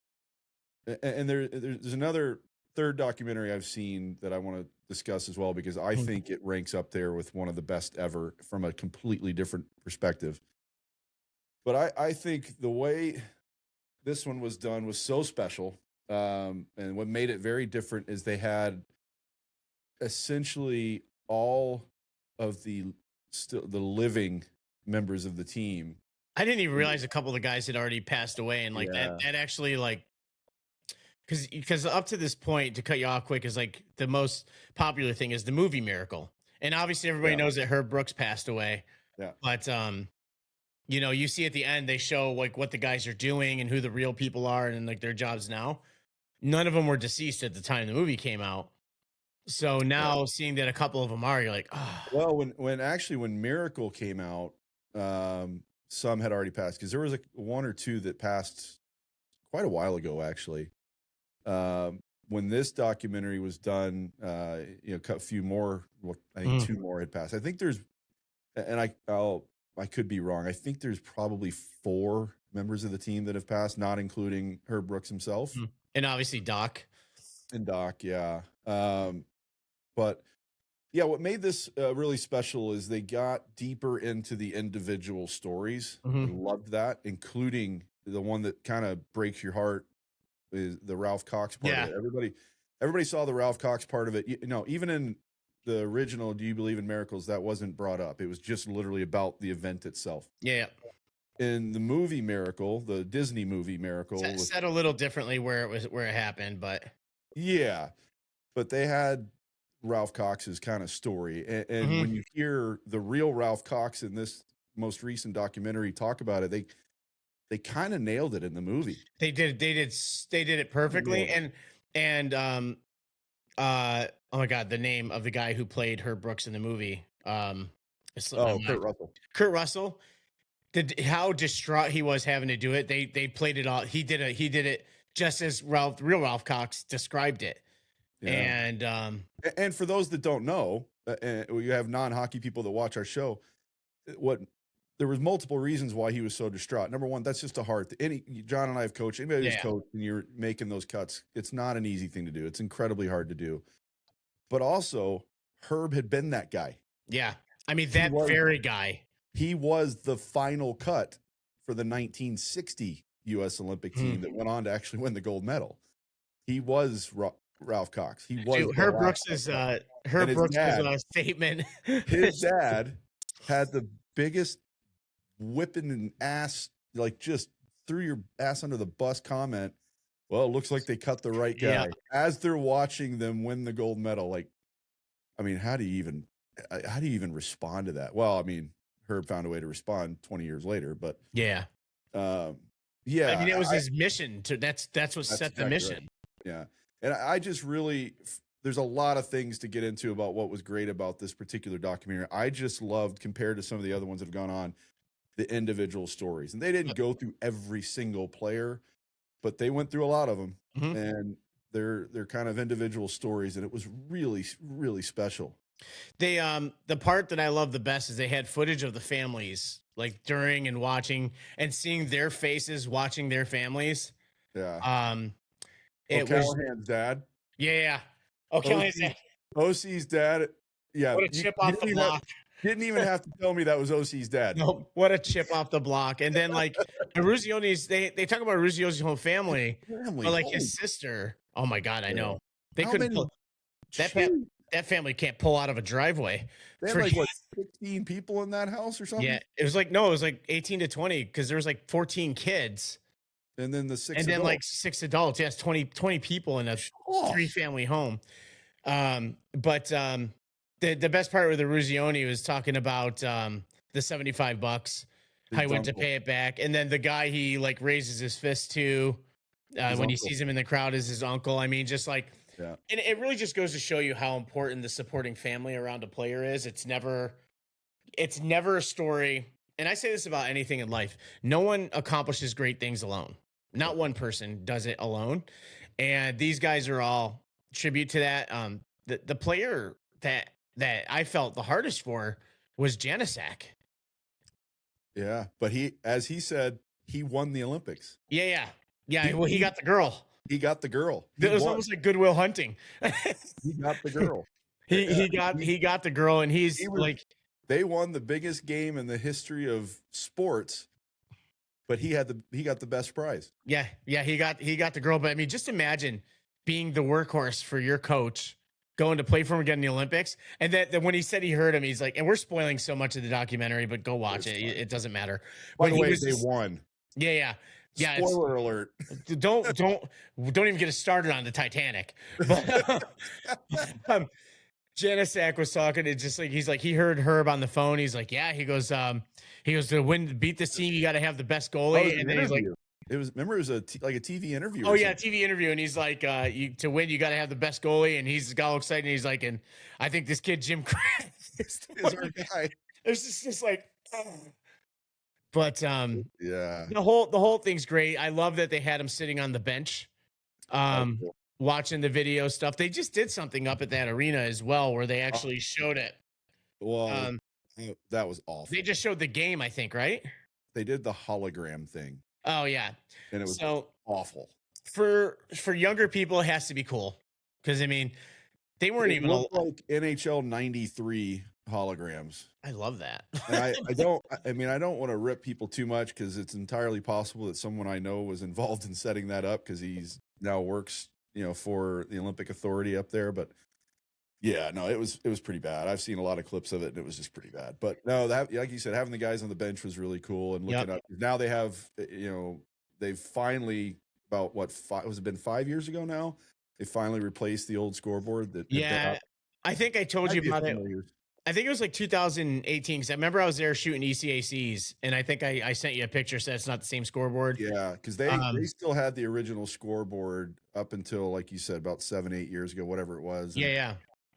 and there's another third documentary I've seen that I want to discuss as well, because I think it ranks up there with one of the best ever from a completely different perspective. But I think the way this one was done was so special. And what made it very different is they had essentially all of the living members of the team. I didn't even realize a couple of the guys had already passed away. And like that actually, like, because up to this point, to cut you off quick, is like the most popular thing is the movie Miracle. And obviously everybody knows that Herb Brooks passed away. Yeah. But, you see at the end, they show like what the guys are doing and who the real people are and like their jobs now. None of them were deceased at the time the movie came out. So now seeing that a couple of them are, you're like, oh. Well, when Miracle came out, some had already passed, because there was one or two that passed quite a while ago, actually. When this documentary was done, a few more, I think 2 more had passed. I think there's, and I could be wrong, I think there's probably 4 members of the team that have passed, not including Herb Brooks himself. And obviously Doc. Yeah. But yeah, what made this really special is they got deeper into the individual stories. I loved that, including the one that kind of breaks your heart is the Ralph Cox part Yeah. of it. Everybody saw the Ralph Cox part of it. Even in the original Do You Believe in Miracles, that wasn't brought up. It was just literally about the event itself. Yeah. In the movie Miracle, the Disney movie Miracle, Said a little differently where it happened, but yeah, but they had Ralph Cox's kind of story, and when you hear the real Ralph Cox in this most recent documentary talk about it, they kind of nailed it in the movie. They did it perfectly, and oh my God, the name of the guy who played Herb Brooks in the movie, Kurt Russell. Kurt Russell. How distraught he was having to do it. They played it all. He did it just as real Ralph Cox described it. Yeah. And for those that don't know, you have non-hockey people that watch our show. There was multiple reasons why he was so distraught. Number one, that's just a hard thing. John and I have coached. Anybody who's coached and you're making those cuts, it's not an easy thing to do. It's incredibly hard to do. But also, Herb had been that guy. Yeah. I mean, that very guy. He was the final cut for the 1960 U.S. Olympic team that went on to actually win the gold medal. He was Ralph Cox. He was Herb Brooks' statement. His dad had the biggest whipping an ass, like just threw your ass under the bus comment. Well, it looks like they cut the right guy as they're watching them win the gold medal. Like, I mean, how do you even respond to that? Well, I mean, Herb found a way to respond 20 years later, but yeah. I mean, it was his mission that's what set the mission. Right. Yeah. And I just really, there's a lot of things to get into about what was great about this particular documentary. I just loved, compared to some of the other ones that have gone on, the individual stories. And they didn't go through every single player, but they went through a lot of them, and they're kind of individual stories. And it was really, really special. They the part that I love the best is they had footage of the families, like during and watching and seeing their faces, watching their families. Yeah. It Callahan's dad. Yeah. Okay. OC's dad. Yeah. What a chip off the block. Didn't even have to tell me that was OC's dad. No, what a chip off the block. And then like the Ruzioni's, they talk about Ruzioni's whole family, but like his sister. Oh my God, I know. They couldn't pull that family can't pull out of a driveway. They had like what, 16 people in that house or something? Yeah, it was like 18 to 20 because there was like 14 kids. And then the 6 and adults. Then like 6 adults. Yes, 20 people in a 3-family home. But the best part with the Ruzioni was talking about the $75, how he went to pay it back. And then the guy he like raises his fist to when he sees him in the crowd is his uncle. I mean, just like, and it really just goes to show you how important the supporting family around a player is. It's never a story. And I say this about anything in life. No one accomplishes great things alone. Not one person does it alone. And these guys are all tribute to that. The player that I felt the hardest for was Janicek. Yeah. But as he said, he won the Olympics. Yeah. Well, he got the girl. He got the girl. It was almost like Goodwill Hunting. He got the girl. He got the girl, and they won the biggest game in the history of sports, but he got the best prize. Yeah, he got the girl. But I mean, just imagine being the workhorse for your coach, going to play for him again in the Olympics, and that when he said he heard him, he's like, and we're spoiling so much of the documentary, but go watch it. It doesn't matter. By the way, they won. Yeah. Spoiler alert. Don't even get us started on the Titanic. But Janicek was talking. It's just like he heard Herb on the phone. He's like, yeah. He goes to beat this team, you got to have the best goalie. And then he's like, it was a TV interview. Oh yeah, TV interview. And he's like, to win, you got to have the best goalie. And he's got all excited. And he's like, and I think this kid Jim Craig is our guy. There's just like. But the whole thing's great. I love that they had him sitting on the bench, watching the video stuff. They just did something up at that arena as well, where they actually showed it. Well, that was awful. They just showed the game, I think, right? They did the hologram thing. Oh yeah, and it was awful. For younger people, it has to be cool because I mean, they weren't even like NHL '93 holograms. I love that. And I don't want to rip people too much because it's entirely possible that someone I know was involved in setting that up because he's now works, for the Olympic Authority up there. But yeah, no, it was pretty bad. I've seen a lot of clips of it and it was just pretty bad. But no, that, like you said, having the guys on the bench was really cool. And looking up now they have, they've finally about has it been 5 years ago now? They finally replaced the old scoreboard that. Yeah. I think I told you about it. I think it was like 2018 because I remember I was there shooting ECACs, and I think I sent you a picture so it's not the same scoreboard. Yeah, because they still had the original scoreboard up until, like you said, about 7-8 years ago, whatever it was.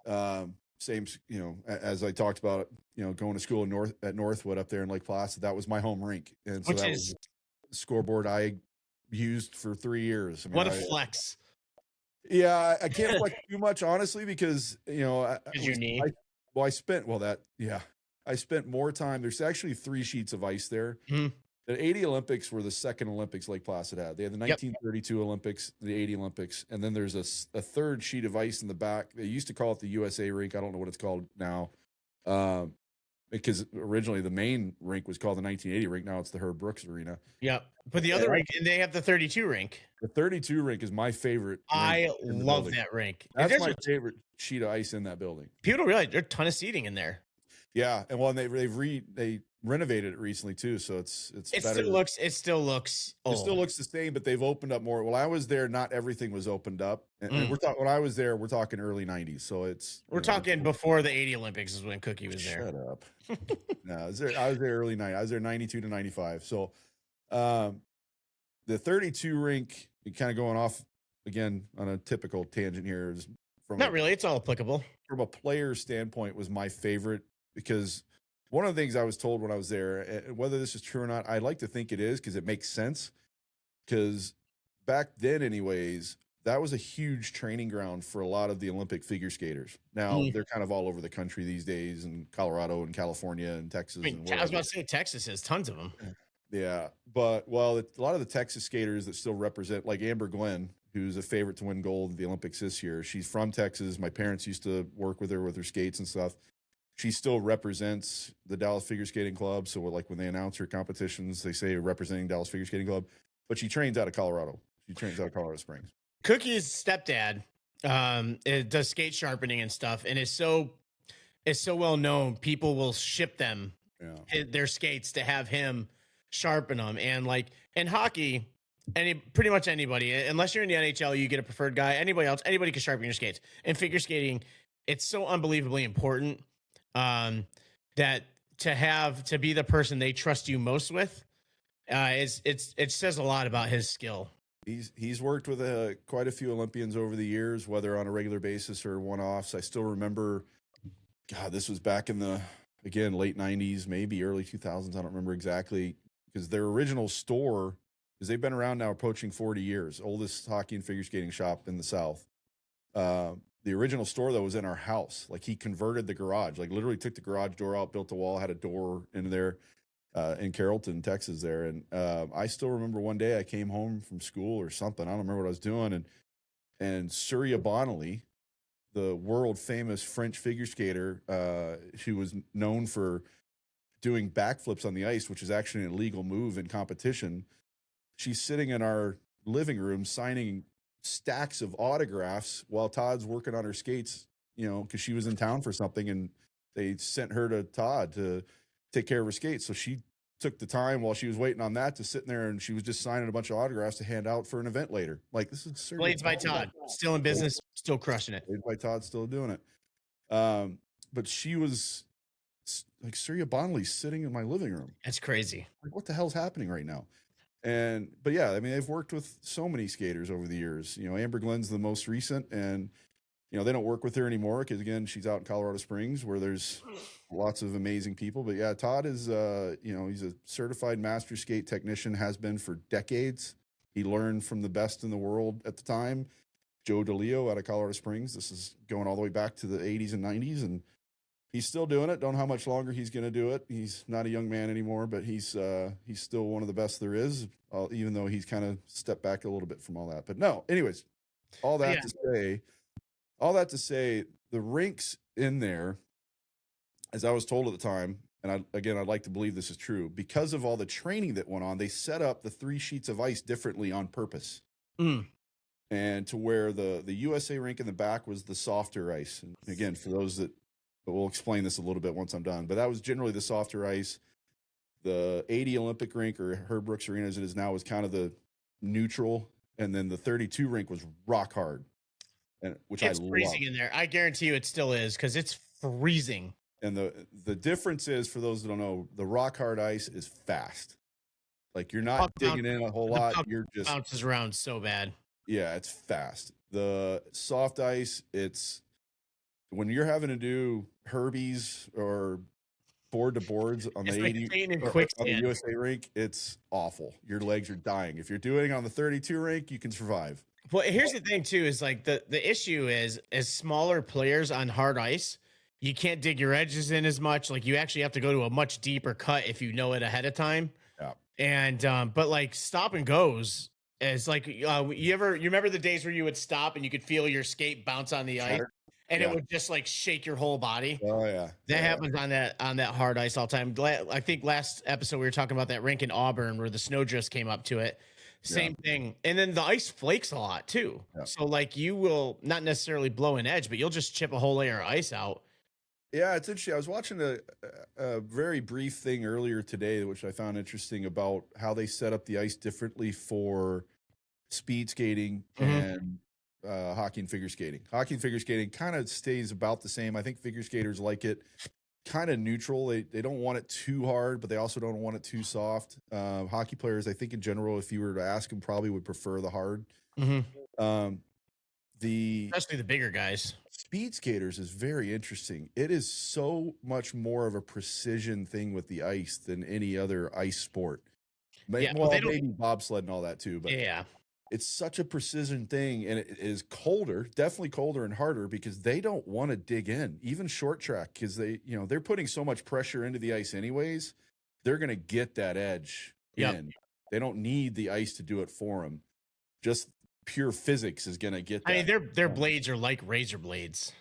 And, same, as I talked about, going to school at Northwood up there in Lake Placid. That was my home rink, and so that was the scoreboard I used for 3 years. What a flex! Yeah, I can't flex too much, honestly, because your knee. I spent more time. There's actually 3 sheets of ice there. Mm-hmm. The 80 Olympics were the second Olympics Lake Placid had. They had the 1932 Olympics, the 80 Olympics, and then there's a third sheet of ice in the back. They used to call it the USA rink. I don't know what it's called now, because originally the main rink was called the 1980 rink. Now it's the Herb Brooks Arena. Yeah, but the other rink, and they have the 32 rink. The 32 rink is my favorite. I love that rink. That's my favorite sheet of ice in that building. People don't realize there's a ton of seating in there. Yeah, and well, they renovated it recently too, so it's better. It still looks the same, but they've opened up more. Well, I was there, not everything was opened up, and when I was there, we're talking early 90s, so we're talking before the 80 Olympics is when Cookie was there. Shut up. No, I was there early 90s. I was there 92 to 95. So the 32 rink, kind of going off again on a typical tangent here, is not really, it's all applicable. From a player standpoint, was my favorite. Because one of the things I was told when I was there, whether this is true or not, I like to think it is because it makes sense. Because back then, anyways, that was a huge training ground for a lot of the Olympic figure skaters. Now they're kind of all over the country these days, in Colorado and California and Texas. I was about to say Texas has tons of them. Yeah, but a lot of the Texas skaters that still represent, like Amber Glenn, who's a favorite to win gold at the Olympics this year. She's from Texas. My parents used to work with her skates and stuff. She still represents the Dallas Figure Skating Club. So like when they announce her competitions, they say representing Dallas Figure Skating Club, but she trains out of Colorado. She trains out of Colorado Springs. Cookie's stepdad it does skate sharpening and stuff. And it's so well known. People will ship them their skates to have him sharpen them. And like in hockey, pretty much anybody, unless you're in the NHL, you get a preferred guy. Anybody can sharpen your skates. In figure skating, it's so unbelievably important. That to be the person they trust you most with, it says a lot about his skill. He's worked with quite a few Olympians over the years, whether on a regular basis or one-offs. I still remember, God, this was back in the late 90s, maybe early 2000s. I don't remember exactly, because their original store, because they've been around now approaching 40 years, oldest hockey and figure skating shop in the South. The original store, though, was in our house. Like, he converted the garage, like literally took the garage door out, built a wall, had a door in there in Carrollton, Texas there. And I still remember one day I came home from school or something. I don't remember what I was doing. And Surya Bonali, the world famous French figure skater, who was known for doing backflips on the ice, which is actually an illegal move in competition. She's sitting in our living room signing stacks of autographs while Todd's working on her skates, because she was in town for something and they sent her to Todd to take care of her skates. So she took the time while she was waiting on that to sit in there, and she was just signing a bunch of autographs to hand out for an event later. Like, this is Blades by Todd, still in business, still crushing it. Blades by Todd, still doing it. But she was like Surya Bonali sitting in my living room. That's crazy. Like, what the hell's happening right now? But yeah, I mean, they've worked with so many skaters over the years. Amber Glenn's the most recent, and they don't work with her anymore because, again, she's out in Colorado Springs where there's lots of amazing people. But yeah, Todd is he's a certified master skate technician, has been for decades. He learned from the best in the world at the time, Joe DeLeo out of Colorado Springs. This is going all the way back to the 80s and 90s, and he's still doing it. Don't know how much longer he's going to do it. He's not a young man anymore, but he's still one of the best there is, even though he's kind of stepped back a little bit from all that. But no, anyways, all that to say, the rinks in there as I was told at the time, and I'd like to believe this is true, because of all the training that went on, they set up the 3 sheets of ice differently on purpose. And to where the USA rink in the back was the softer ice. And again, for those that, we'll explain this a little bit once I'm done, but that was generally the softer ice. The 80 Olympic rink, or Herb Brooks Arena as it is now, was kind of the neutral. And then the 32 rink was rock hard, and which it's I love. freezing in there. I guarantee you it still is, because it's freezing. And the difference is, for those that don't know, the rock hard ice is fast. Like, you're not digging in a whole lot. You're just bounces around so bad. Yeah, it's fast. The soft ice, it's when you're having to do Herbies or board to boards on the 80 on the USA rink, it's awful. Your legs are dying. If you're doing it on the 32 rink, you can survive. Well, here's the thing too, is like the issue is, as smaller players on hard ice, you can't dig your edges in as much. Like, you actually have to go to a much deeper cut if you know it ahead of time. Yeah. And but like stop and goes is like, you remember the days where you would stop and you could feel your skate bounce on the ice, and it would just like shake your whole body. Oh yeah, that happens on that hard ice all the time. I think last episode we were talking about that rink in Auburn where the snowdrifts came up to it. Same thing. And then the ice flakes a lot too. Yeah. So like, you will not necessarily blow an edge, but you'll just chip a whole layer of ice out. Yeah, it's interesting. I was watching a very brief thing earlier today, which I found interesting, about how they set up the ice differently for speed skating and hockey and figure skating. Hockey and figure skating kind of stays about the same. I think figure skaters like it kind of neutral. They don't want it too hard, but they also don't want it too soft. Hockey players, I think in general, if you were to ask them, probably would prefer the hard. Especially the bigger guys. Speed skaters is very interesting. It is so much more of a precision thing with the ice than any other ice sport. Yeah, well, maybe bobsled and all that too, but yeah, it's such a precision thing, and it is colder, definitely colder and harder, because they don't want to dig in, even short track, because they're putting so much pressure into the ice anyways. They're going to get that edge in. They don't need the ice to do it for them. Just pure physics is going to get that. I mean, their blades are like razor blades.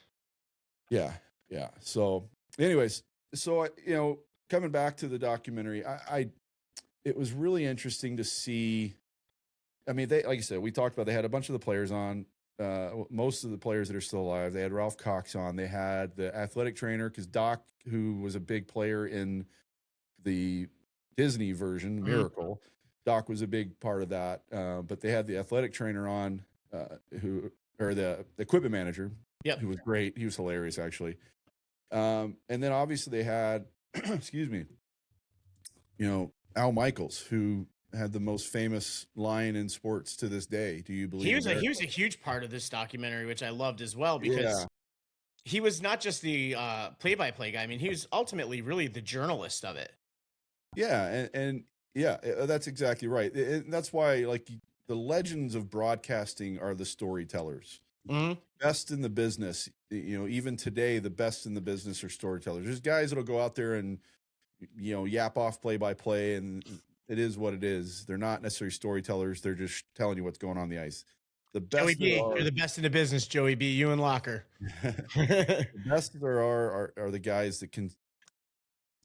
Yeah. So anyways, coming back to the documentary, it was really interesting to see. I mean, like I said, we talked about, they had a bunch of the players on, most of the players that are still alive. They had Ralph Cox on. They had the athletic trainer, because Doc, who was a big player in the Disney version, Miracle, Doc was a big part of that. But they had the athletic trainer on, or the equipment manager, who was great. He was hilarious, actually. And then obviously they had, excuse me, Al Michaels, who had the most famous line in sports to this day. Do you believe he was a huge part of this documentary, which I loved as well, because he was not just the play-by-play guy. I mean, he was ultimately really the journalist of it. Yeah, and that's exactly right. And that's why, like, the legends of broadcasting are the storytellers. Best in the business. Even today, the best in the business are storytellers. There's guys that'll go out there and yap off play-by-play, and it is what it is. They're not necessarily storytellers. They're just telling you what's going on in the ice. The best Joey B, you're the best in the business, Joey B. You and Locker. The best there are the guys that can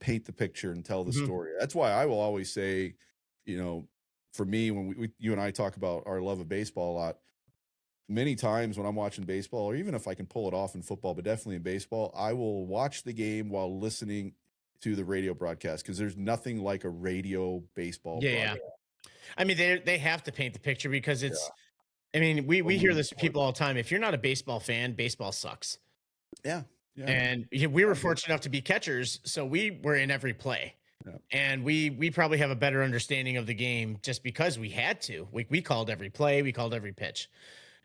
paint the picture and tell the story. That's why I will always say, for me, when you and I talk about our love of baseball a lot, many times when I'm watching baseball, or even if I can pull it off in football, but definitely in baseball, I will watch the game while listening to the radio broadcast, because there's nothing like a radio baseball broadcast. I mean, they have to paint the picture, because it's I mean, we hear this from people all the time. If you're not a baseball fan, baseball sucks. Yeah. And we were fortunate enough to be catchers, so we were in every play. And we probably have a better understanding of the game just because we had to. We called every play, we called every pitch.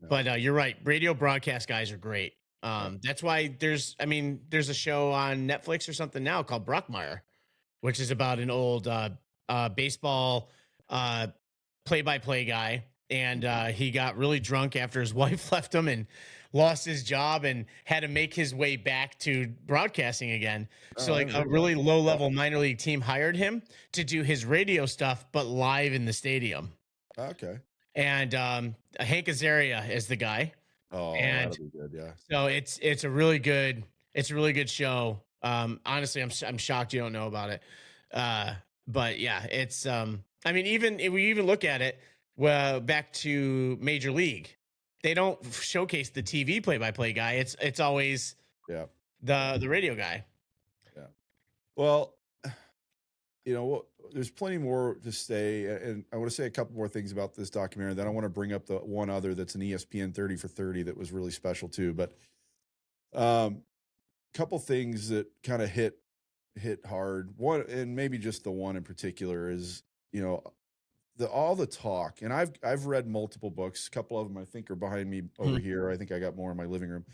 But you're right, radio broadcast guys are great. That's why there's a show on Netflix or something now called Brockmeyer, which is about an old baseball play-by-play guy, and he got really drunk after his wife left him and lost his job and had to make his way back to broadcasting again. So a really low-level minor league team hired him to do his radio stuff, but live in the stadium. Okay. And Hank Azaria is the guy. Oh, and that'll be good, yeah. So it's a really good show. Honestly, I'm shocked you don't know about it. But yeah, it's I mean, even if we even look at it, well, back to Major League, they don't showcase the TV play-by-play guy. It's always Yeah. the radio guy. Yeah. Well, there's plenty more to say, and I want to say a couple more things about this documentary. Then I want to bring up the one other that's an ESPN 30 for 30 that was really special too. But couple things that kind of hit hard. One, and maybe just the one in particular, is all the talk. And I've read multiple books. A couple of them I think are behind me over here. I think I got more in my living room.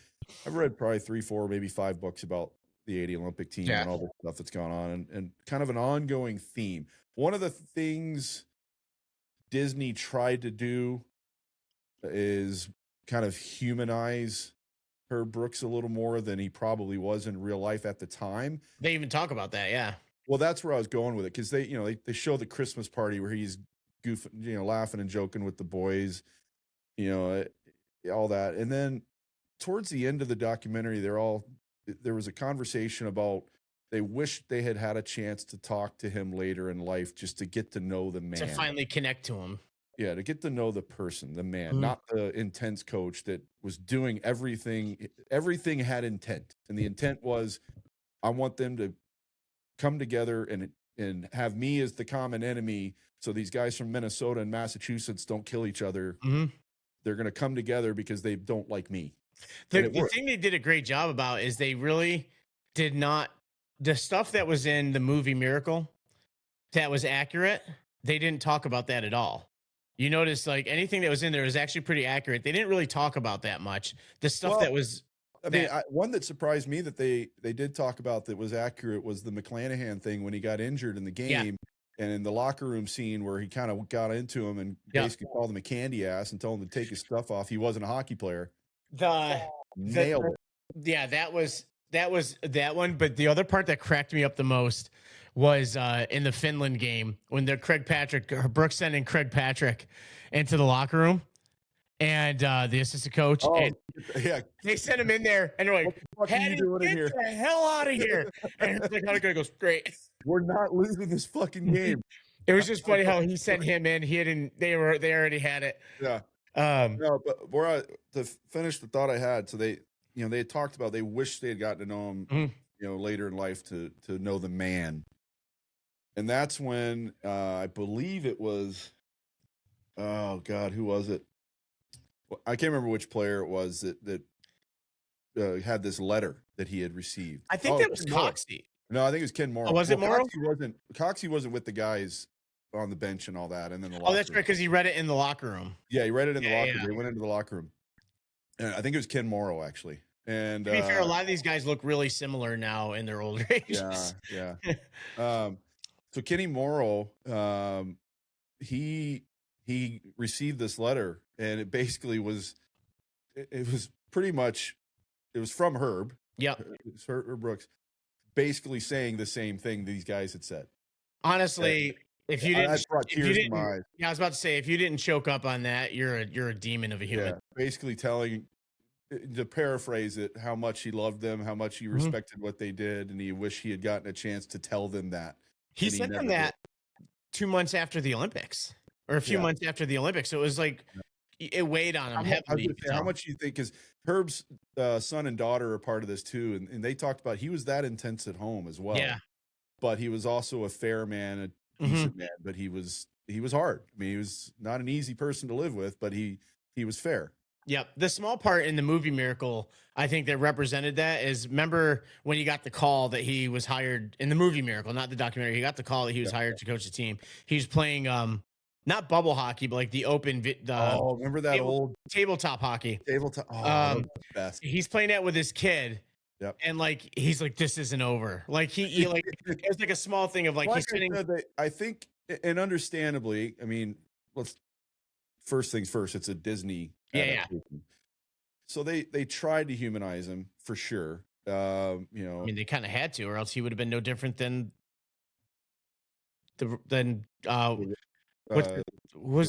I've read probably 3, 4, maybe 5 books about the 80 Olympic team and all the stuff that's gone on, and kind of an ongoing theme. One of the things Disney tried to do is kind of humanize Herb Brooks a little more than he probably was in real life at the time. They even talk about that, yeah. Well, that's where I was going with it, because they show the Christmas party where he's goofing, laughing and joking with the boys, all that, and then towards the end of the documentary, there was a conversation about they wished they had a chance to talk to him later in life, just to get to know the man, to finally connect to him. Yeah, to get to know the person, the man, not the intense coach that was doing everything. Everything had intent, and the intent was, I want them to come together and have me as the common enemy, so these guys from Minnesota and Massachusetts don't kill each other. They're going to come together because they don't like me. The thing they did a great job about is they really did not, the stuff that was in the movie Miracle that was accurate, they didn't talk about that at all. You notice, like, anything that was in there was actually pretty accurate. They didn't really talk about that much. The stuff that was, one that surprised me that they did talk about that was accurate was the McClanahan thing when he got injured in the game, and in the locker room scene where he kind of got into him and basically called him a candy ass and told him to take his stuff off. He wasn't a hockey player. Nailed it. Yeah, that was that one. But the other part that cracked me up the most was in the Finland game when Brooks sent in Craig Patrick into the locker room, and the assistant coach, and they sent him in there, and they're like, "What are you doing in here? Get the hell out of here!" And the guy goes, "Great, we're not losing this fucking game." It was just funny how he sent him in. They already had it. Yeah. No, but to finish the thought I had, so they had talked about, they wish they had gotten to know him, later in life to know the man. And that's when I believe it was, oh God, who was it? I can't remember which player it was that had this letter that he had received. I think that was Coxie. No, I think it was Ken Morrow. Oh, was it Morrow? Coxie wasn't with the guys on the bench and all that, and then the that's right, because he read it in the locker room. Yeah, he read it in the locker room. He went into the locker room, and I think it was Ken Morrow actually. And to be fair, a lot of these guys look really similar now in their older ages. Yeah. So Kenny Morrow, he received this letter, and it basically was, it was pretty much, it was from Herb. Yep. It was Herb Brooks, basically saying the same thing these guys had said. Honestly, if you didn't, I was about to say, if you didn't choke up on that, you're a demon of a human. Yeah, basically telling, to paraphrase it, how much he loved them, how much he respected what they did, and he wished he had gotten a chance to tell them that. He sent them that 2 months after the Olympics, or a few months after the Olympics. So it was like, it weighed on him heavily. How much do you think? Because Herb's son and daughter are part of this too, and they talked about he was that intense at home as well. Yeah, but he was also a fair man, a decent man. But he was hard. I mean, he was not an easy person to live with, but he was fair. Yep. The small part in the movie Miracle, I think, that represented that is, remember when you got the call that he was hired in the movie Miracle, not the documentary. He got the call that he was hired to coach the team. He was playing not bubble hockey, but like the open. Remember that old tabletop hockey? Tabletop. Oh, best. He's playing that with his kid. Yep. And like he's like, this isn't over. Like he like it's like a small thing of like, he's sitting. I think, and understandably, I mean, first things first. It's a Disney. Yeah. So they tried to humanize him for sure. I mean, they kind of had to, or else he would have been no different than who's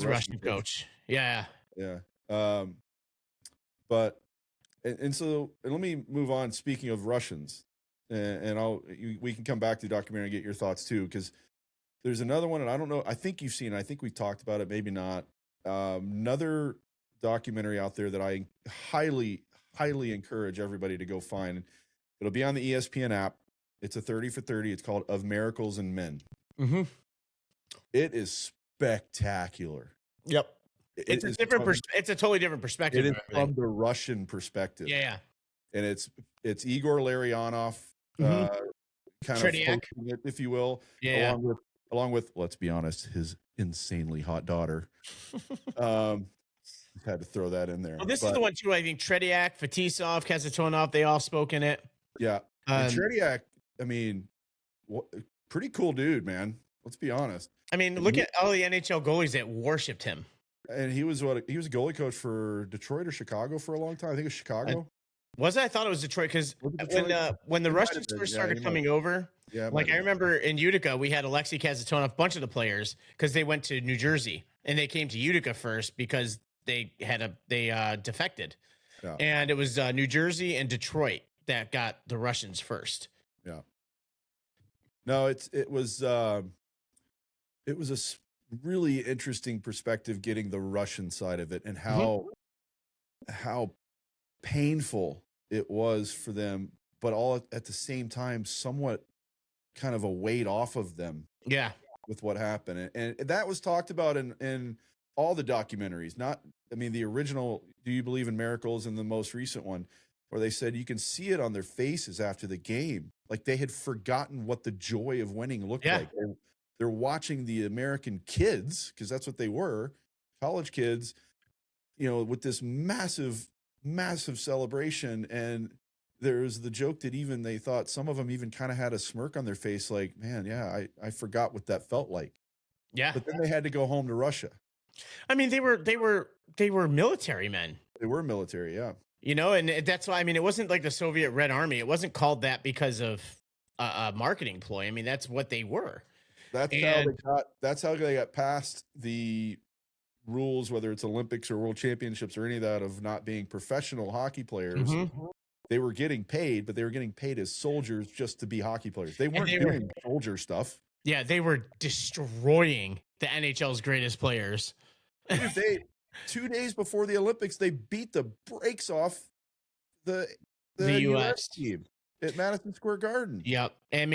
the Russian coach? Yeah. But and so let me move on. Speaking of Russians, and we can come back to the documentary and get your thoughts too, because there's another one, and I don't know. I think you've seen it. I think we talked about it, maybe not. Another documentary out there that I highly encourage everybody to go find. It'll be on the ESPN app. It's a 30 for 30. It's called Of Miracles in Men. Mm-hmm. It is spectacular. Yep. It's a totally different perspective. It is from the Russian perspective. Yeah. And it's Igor Larionov, kind of hosting it, if you will. Yeah. Along with, let's be honest, his insanely hot daughter. Had to throw that in there. Well, this is the one too. I think Tretiak, Fetisov, Kasatonov, they all spoke in it. Yeah. And Tretiak, I mean, pretty cool dude, man. Let's be honest. I mean, look at all the NHL goalies that worshipped him. And he was a goalie coach for Detroit or Chicago for a long time. I think it was Chicago. Was it? I thought it was Detroit, because when the Russians first started coming over, like I remember in Utica, we had Alexei Kasatonov, a bunch of the players, because they went to New Jersey and they came to Utica first because they defected. Yeah. And it was New Jersey and Detroit that got the Russians first. Yeah. No, it was a really interesting perspective, getting the Russian side of it and how painful it was for them, but all at the same time, somewhat kind of a weight off of them. Yeah. With what happened. And that was talked about in all the documentaries, the original Do You Believe in Miracles and the most recent one, where they said you can see it on their faces after the game. Like they had forgotten what the joy of winning looked like. They're watching the American kids, because that's what they were, college kids, with this massive celebration. And there's the joke that even they thought some of them even kind of had a smirk on their face, like, man, yeah, I forgot what that felt like. Yeah. But then they had to go home to Russia. I mean, they were military men. They were military, yeah. And that's why, it wasn't like the Soviet Red Army. It wasn't called that because of a marketing ploy. That's what they were. That's how they got past the rules, whether it's Olympics or World Championships or any of that, of not being professional hockey players. Mm-hmm. They were getting paid, but they were getting paid as soldiers just to be hockey players. They weren't doing soldier stuff. Yeah, they were destroying the NHL's greatest players. Dude, 2 days before the Olympics, they beat the brakes off the U.S. team at Madison Square Garden. Yep. And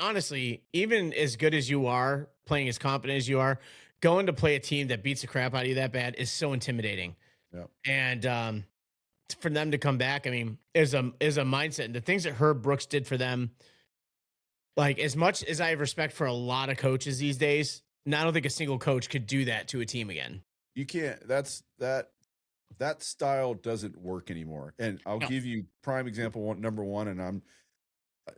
honestly, even as good as you are, playing as competent as you are, going to play a team that beats the crap out of you that bad is so intimidating. Yep. And for them to come back, is a mindset. And the things that Herb Brooks did for them, like, as much as I have respect for a lot of coaches these days, I don't think a single coach could do that to a team again. You can't. That style doesn't work anymore. And I'll give you prime example number one. And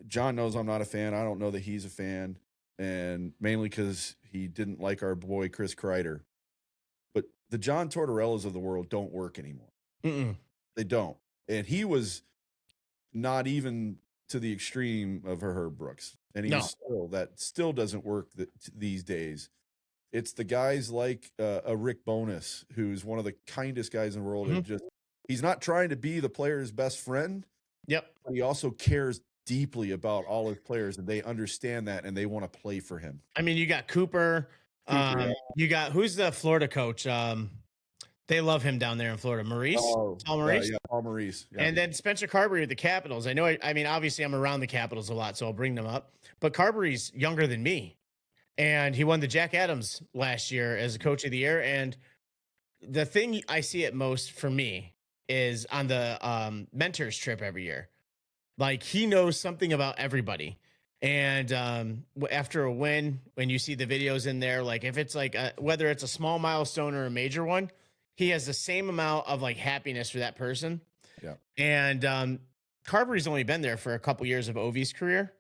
John knows I'm not a fan. I don't know that he's a fan, and mainly because he didn't like our boy Chris Kreider. But the John Tortorellas of the world don't work anymore. Mm-mm. They don't. And he was not even to the extreme of Herb Brooks. And that still doesn't work these days. It's the guys like a Rick Bowness, who's one of the kindest guys in the world. Mm-hmm. And he's not trying to be the player's best friend. Yep. But he also cares deeply about all his players, and they understand that, and they want to play for him. You got Cooper. You got, who's the Florida coach? They love him down there in Florida. Maurice? Paul Maurice? Yeah, Paul Maurice. Yeah. And then Spencer Carbery with the Capitals. I know, obviously I'm around the Capitals a lot, so I'll bring them up. But Carbery's younger than me. And he won the Jack Adams last year as a coach of the year. And the thing I see it most for me is on the mentors trip every year. Like, he knows something about everybody. And after a win, when you see the videos in there, like if it's like whether it's a small milestone or a major one, he has the same amount of like happiness for that person. Yeah. And Carbery's only been there for a couple years of Ovi's career.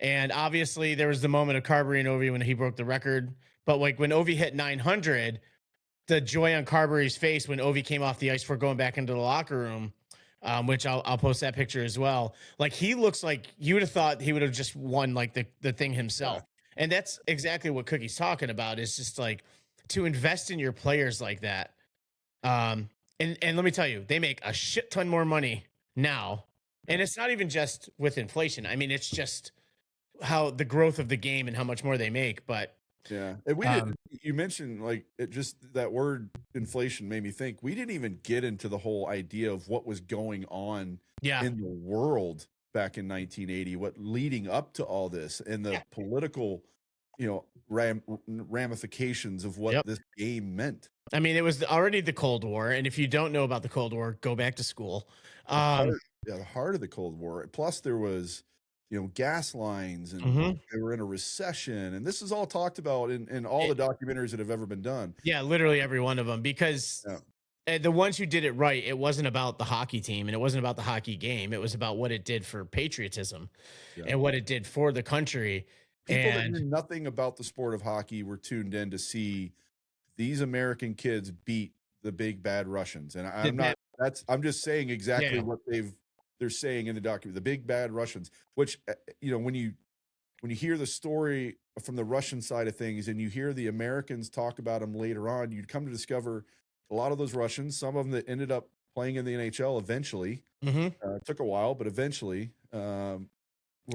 And obviously there was the moment of Carbery and Ovi when he broke the record. But like when Ovi hit 900, the joy on Carbery's face when Ovi came off the ice for going back into the locker room, which I'll post that picture as well. Like, he looks like you would have thought he would have just won like the thing himself. Yeah. And that's exactly what Cookie's talking about, is just like to invest in your players like that. And let me tell you, they make a shit ton more money now And it's not even just with inflation. I mean, it's just how the growth of the game and how much more they make. But yeah, and we didn't. You mentioned like it just that word inflation made me think we didn't even get into the whole idea of what was going on in the world back in 1980, what leading up to all this and the political, ramifications of what this game meant. I mean, it was already the Cold War, and if you don't know about the Cold War, go back to school. The heart of the Cold War. Plus, there was, gas lines, and they were in a recession, and this is all talked about in all the documentaries that have ever been done. Yeah, literally every one of them, because the ones who did it right, it wasn't about the hockey team, and it wasn't about the hockey game. It was about what it did for patriotism and what it did for the country. People that knew nothing about the sport of hockey were tuned in to see these American kids beat the big bad Russians. And I'm just saying exactly what they're saying in the document, the big bad Russians, which, when you hear the story from the Russian side of things and you hear the Americans talk about them later on, you'd come to discover a lot of those Russians, some of them that ended up playing in the NHL eventually, took a while, but eventually,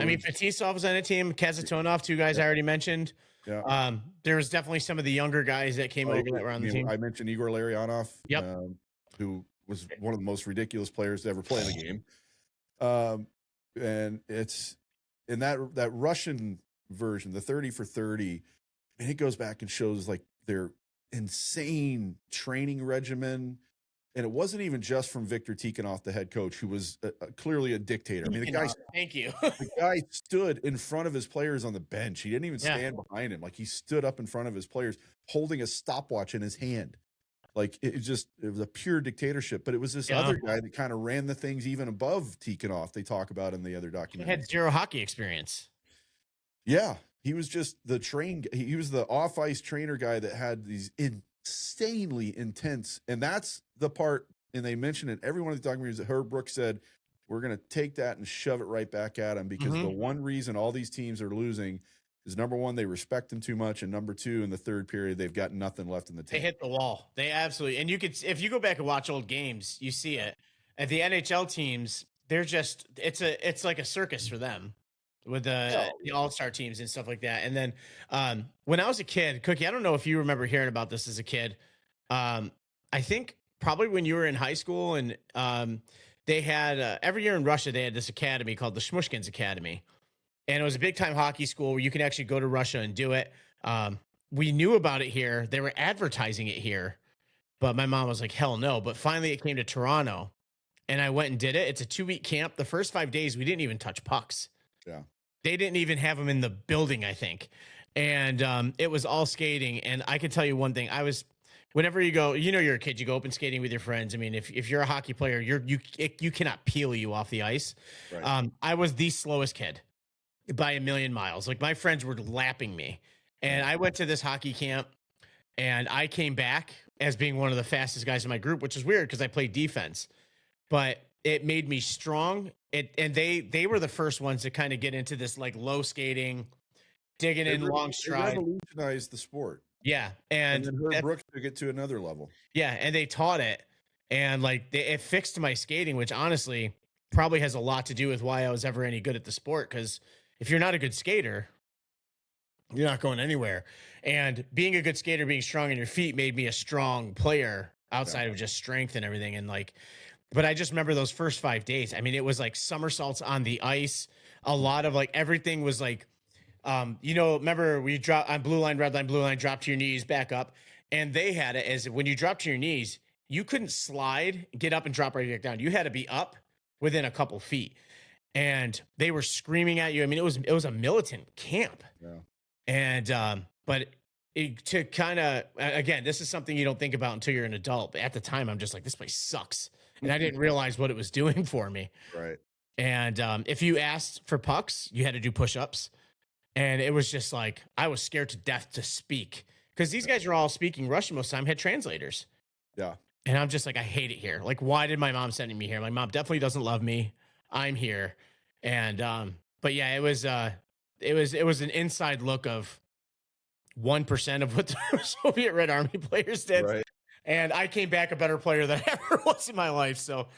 I mean, Fetisov was on a team, Kazatonov, two guys I already mentioned. Yeah. There was definitely some of the younger guys that came over that were on the team. I mentioned Igor Larionov, who was one of the most ridiculous players to ever play in the game. And it's in that Russian version, the 30 for 30, and it goes back and shows like their insane training regimen. And it wasn't even just from Viktor Tikhonov, the head coach, who was clearly a dictator. I mean, the guy stood in front of his players on the bench. He didn't even stand behind him. Like, he stood up in front of his players holding a stopwatch in his hand. Like, it was a pure dictatorship. But it was this other guy that kind of ran the things even above Tikhonov. They talk about in the other documentary. He had zero hockey experience. Yeah. He was just he was the off-ice trainer guy that had these insanely intense, and that's the part, and they mentioned it every one of the documentaries that Herb Brooks said, we're going to take that and shove it right back at him, because the one reason all these teams are losing is, number one, they respect him too much, and number two, in the third period, they've got nothing left in the tank. They hit the wall. They absolutely, and you could, if you go back and watch old games, you see it. At the NHL teams, they're just, it's like a circus for them with the all-star teams and stuff like that. And then when I was a kid, Cookie, I don't know if you remember hearing about this as a kid. I think probably when you were in high school, and they had every year in Russia, they had this academy called the Shmushkins Academy. And it was a big time hockey school where you could actually go to Russia and do it. We knew about it here. They were advertising it here, but my mom was like, hell no. But finally it came to Toronto, and I went and did it. It's a 2-week camp. The first 5 days, we didn't even touch pucks. Yeah. They didn't even have them in the building, I think. And it was all skating. And I can tell you one thing. Whenever you go, you're a kid, you go open skating with your friends. I mean, if you're a hockey player, you cannot peel you off the ice. Right. I was the slowest kid by a million miles. Like, my friends were lapping me. And I went to this hockey camp, and I came back as being one of the fastest guys in my group, which is weird because I played defense. But it made me strong. And they were the first ones to kind of get into this like low skating, digging in long stride. They revolutionized the sport. Yeah. And then Herb Brooks took it to another level. Yeah. And they taught it. And like it fixed my skating, which honestly probably has a lot to do with why I was ever any good at the sport. Because if you're not a good skater, you're not going anywhere. And being a good skater, being strong in your feet made me a strong player outside of just strength and everything. And like, but I just remember those first 5 days. I mean, it was like somersaults on the ice. A lot of like everything was like, remember we drop on blue line, red line, blue line, drop to your knees, back up. And they had it as when you drop to your knees, you couldn't slide, get up and drop right back down. You had to be up within a couple feet. And they were screaming at you. I mean, it was a militant camp. Yeah. And, but to kind of, again, this is something you don't think about until you're an adult. But at the time, I'm just like, this place sucks. And I didn't realize what it was doing for me. Right. And if you asked for pucks, you had to do push-ups. And it was just like, I was scared to death to speak. Because these guys are all speaking Russian most of the time, had translators. Yeah. And I'm just like, I hate it here. Like, why did my mom send me here? My mom definitely doesn't love me. I'm here. And, but yeah, it was an inside look of 1% of what the Soviet Red Army players did. Right. And I came back a better player than I ever was in my life. So,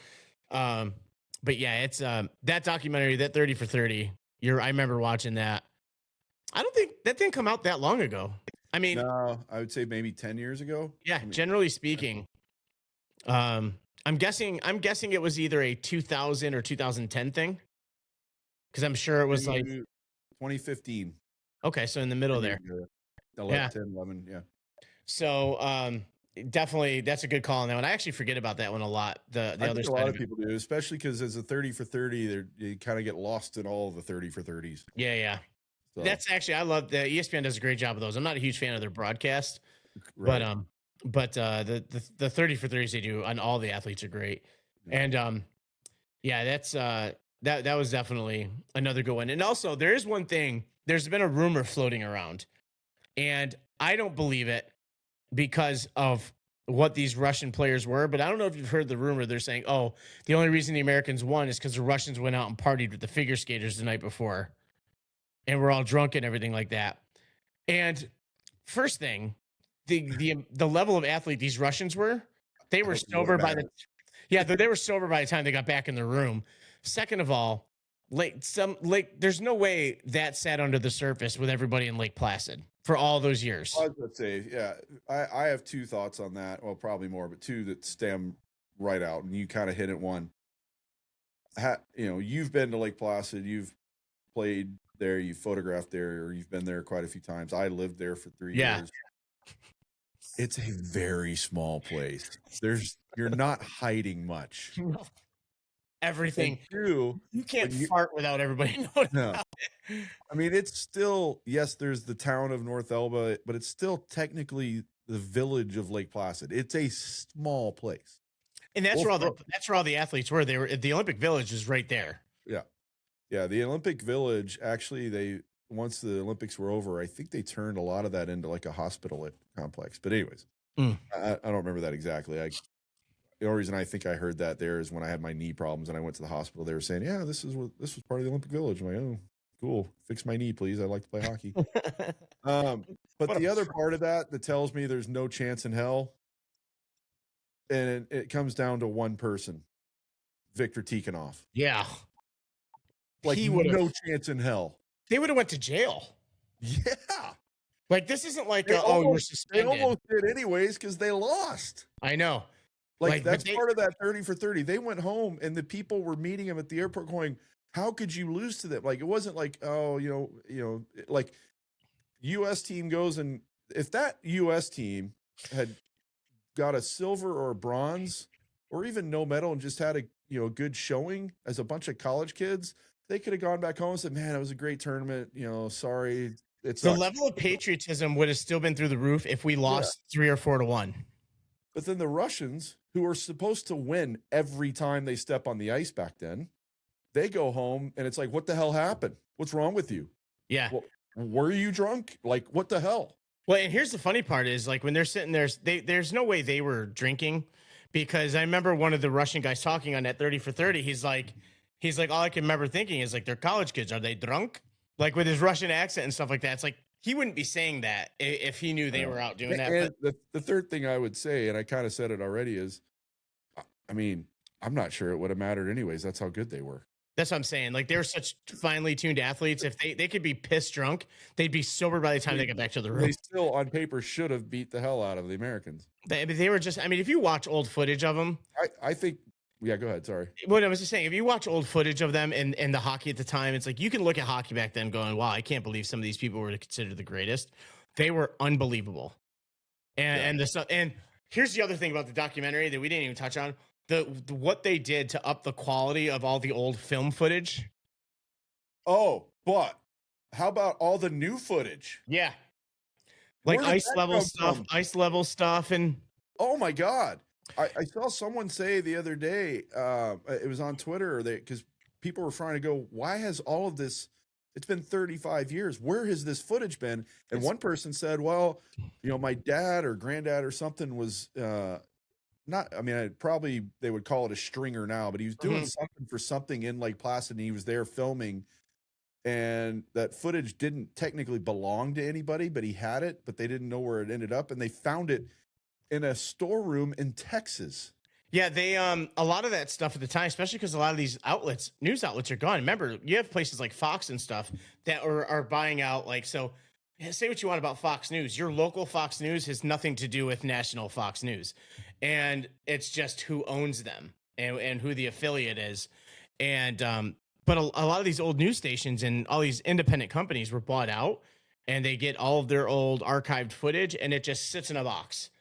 but but yeah, it's that documentary, that 30 for 30. I remember watching that. I don't think that didn't come out that long ago. I mean, no, I would say maybe 10 years ago. yeah, I mean, generally speaking. I'm guessing it was either a 2000 or 2010 thing. Because I'm sure it was like 2015. okay, so in the middle 10 there. years ago. 11, Yeah. 10, 11, yeah. So definitely that's a good call on that one. I actually forget about that one a lot. The I other think a side lot of of it. people do, especially because as a 30 for 30, you kind of get lost in all of the 30 for 30s. Yeah. So, That's actually I love the ESPN does a great job of those. I'm not a huge fan of their broadcast, right. but the 30 for 30s they do on all the athletes are great. Yeah. And yeah, that's that was definitely another good one. And also there is one thing, there's been a rumor floating around, and I don't believe it because of what these Russian players were, but I don't know if you've heard the rumor. They're saying, oh, the only reason the Americans won is because the Russians went out and partied with the figure skaters the night before, and we're all drunk and everything like that. And first thing, the level of athlete these Russians were, they were sober by they were sober by the time they got back in the room. Second of all, there's no way that sat under the surface with everybody in Lake Placid for all those years. I was going to say, yeah, I have two thoughts on that. Well, probably more, but two that stem right out, and you kind of hit it one. You've been to Lake Placid, you've played there, you've photographed there, or you've been there quite a few times. I lived there for 3 years. It's a very small place. You're not hiding much. Everything. You can't fart without everybody knowing. No. I mean, it's still, yes, there's the town of North Elba, but it's still technically the village of Lake Placid. It's a small place. And that's where all the athletes were. They were the Olympic Village is right there. Yeah. Yeah. The Olympic Village, actually, once the Olympics were over, I think they turned a lot of that into like a hospital complex. But anyways, I don't remember that exactly. The only reason I think I heard that there is when I had my knee problems and I went to the hospital. They were saying, "Yeah, this was part of the Olympic Village." I'm like, "Oh, cool. Fix my knee, please. I'd like to play hockey." But the other part of that tells me there's no chance in hell, and it comes down to one person, Victor Tikhonov. Yeah, like no chance in hell. They would have went to jail. Yeah, like this isn't like we're suspended. They almost did anyways because they lost. I know. Like that's part of that 30 for 30. They went home and the people were meeting him at the airport going, how could you lose to them? Like, it wasn't like, oh, like U.S. team goes, and if that U.S. team had got a silver or a bronze or even no medal and just had a good showing as a bunch of college kids, they could have gone back home and said, man, it was a great tournament. Sorry. The level of patriotism would have still been through the roof if we lost 3 or 4-1. But then the Russians, who are supposed to win every time they step on the ice back then, they go home and it's like, what the hell happened? What's wrong with you? Yeah. Well, were you drunk? Like, what the hell? Well, and here's the funny part is like when they're sitting there, there's no way they were drinking, because I remember one of the Russian guys talking on that 30 for 30. He's like, all I can remember thinking is like, they're college kids. Are they drunk? Like with his Russian accent and stuff like that. It's like, he wouldn't be saying that if he knew they were out doing that. And the third thing I would say, and I kind of said it already, is, I mean, I'm not sure it would have mattered anyways. That's how good they were. That's what I'm saying. Like, they're such finely tuned athletes. If they could be pissed drunk, they'd be sober by the time they get back to the room. They still, on paper, should have beat the hell out of the Americans. They were just, I mean, if you watch old footage of them. I think, yeah, go ahead. Sorry. What I was just saying, if you watch old footage of them and the hockey at the time, it's like you can look at hockey back then going, wow, I can't believe some of these people were considered the greatest. They were unbelievable. And here's the other thing about the documentary that we didn't even touch on. What they did to up the quality of all the old film footage. Oh, but how about all the new footage? Yeah. Like ice level stuff. And oh my God. I saw someone say the other day, it was on Twitter, because people were trying to go, why has all of this, it's been 35 years. Where has this footage been? And one person said, well, my dad or granddad or something was, they would call it a stringer now, but he was doing something for something in Lake Placid, and he was there filming, and that footage didn't technically belong to anybody, but he had it, but they didn't know where it ended up, and they found it in a storeroom in Texas. Yeah, they a lot of that stuff at the time, especially because a lot of these news outlets are gone. Remember, you have places like Fox and stuff that are buying out. Like, so say what you want about Fox News. Your local Fox News has nothing to do with national Fox News, and it's just who owns them and who the affiliate is. And but a lot of these old news stations and all these independent companies were bought out, and they get all of their old archived footage, and it just sits in a box.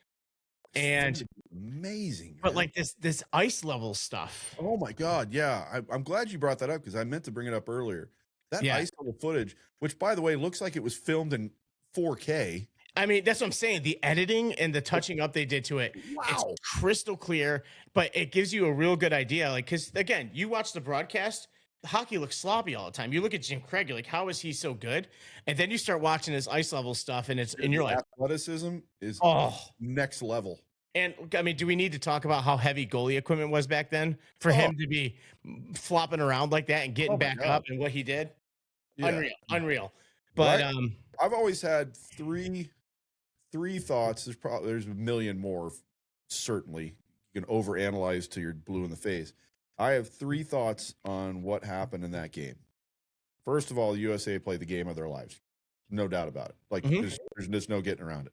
And amazing, but man. like this ice level stuff. Oh my God, yeah. I'm glad you brought that up because I meant to bring it up earlier. That ice level footage, which by the way looks like it was filmed in 4K. I mean, that's what I'm saying. The editing and the touching up they did to it, it's crystal clear, but it gives you a real good idea. Like, because again, you watch the broadcast, the hockey looks sloppy all the time. You look at Jim Craig, you're like, how is he so good? And then you start watching his ice level stuff, and you're like, athleticism is next level. And I mean, do we need to talk about how heavy goalie equipment was back then for him to be flopping around like that and getting back up and what he did? Yeah. Unreal. But I've always had three thoughts. There's a million more. Certainly, you can overanalyze till you're blue in the face. I have three thoughts on what happened in that game. First of all, the USA played the game of their lives, no doubt about it. Like there's just no getting around it.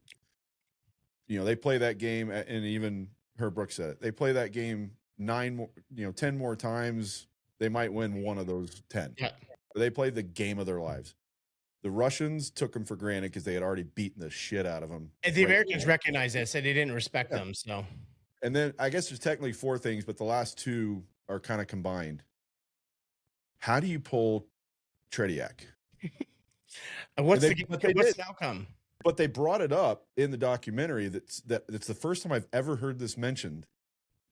You know, they play that game, and even Herb Brooks said it. They play that game 10 more times. They might win one of those 10. Yeah. They played the game of their lives. The Russians took them for granted because they had already beaten the shit out of them. And the Americans recognized that, said they didn't respect them. So, and then I guess there's technically four things, but the last two are kind of combined. How do you pull Tretiak? What's the outcome? But they brought it up in the documentary. That's the first time I've ever heard this mentioned.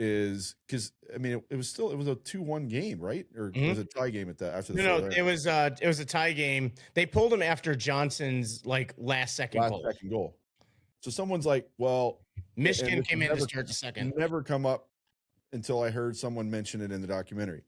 Is because I mean it was a 2-1 game, right? Or it was a tie game at that after the no, it was a tie game. They pulled him after Johnson's like last second goal. So someone's like, well, Michigan came in to start the second. Never come up until I heard someone mention it in the documentary,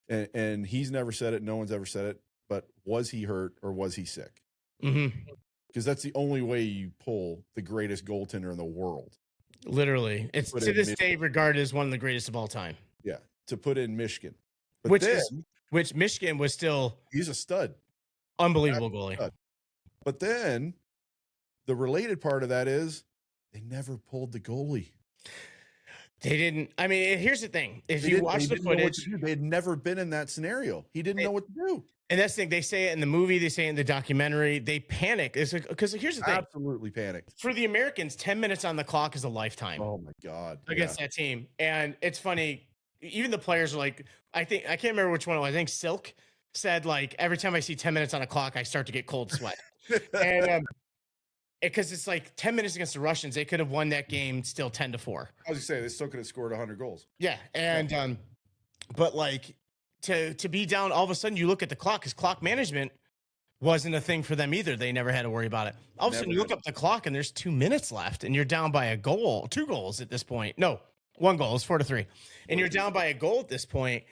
and he's never said it. No one's ever said it. But was he hurt or was he sick? Because that's the only way you pull the greatest goaltender in the world. Literally. It's to this day regarded as one of the greatest of all time. Yeah. To put in Michigan. But which Michigan was still... He's a stud. Unbelievable goalie. Stud. But then the related part of that is they never pulled the goalie. They didn't. I mean, here's the thing. If you watch the footage... They had never been in that scenario. He didn't know what to do. And that's the thing. They say it in the movie. They say it in the documentary. They panic. Because here's the thing. Absolutely panicked. For the Americans, 10 minutes on the clock is a lifetime. Oh, my God. Against that team. And it's funny. Even the players are like, I can't remember which one it was. I think Silk said, like, every time I see 10 minutes on a clock, I start to get cold sweat. And because it's like 10 minutes against the Russians, they could have won that game still 10-4. I was going to say, they still could have scored 100 goals. Yeah. And, but like, to be down, all of a sudden you look at the clock, because clock management wasn't a thing for them either. They never had to worry about it. All of a sudden you look up the clock and there's 2 minutes left and you're down by a goal, 2 goals at this point. No, 1 goal. It's 4-3. And you're down by a goal at this point.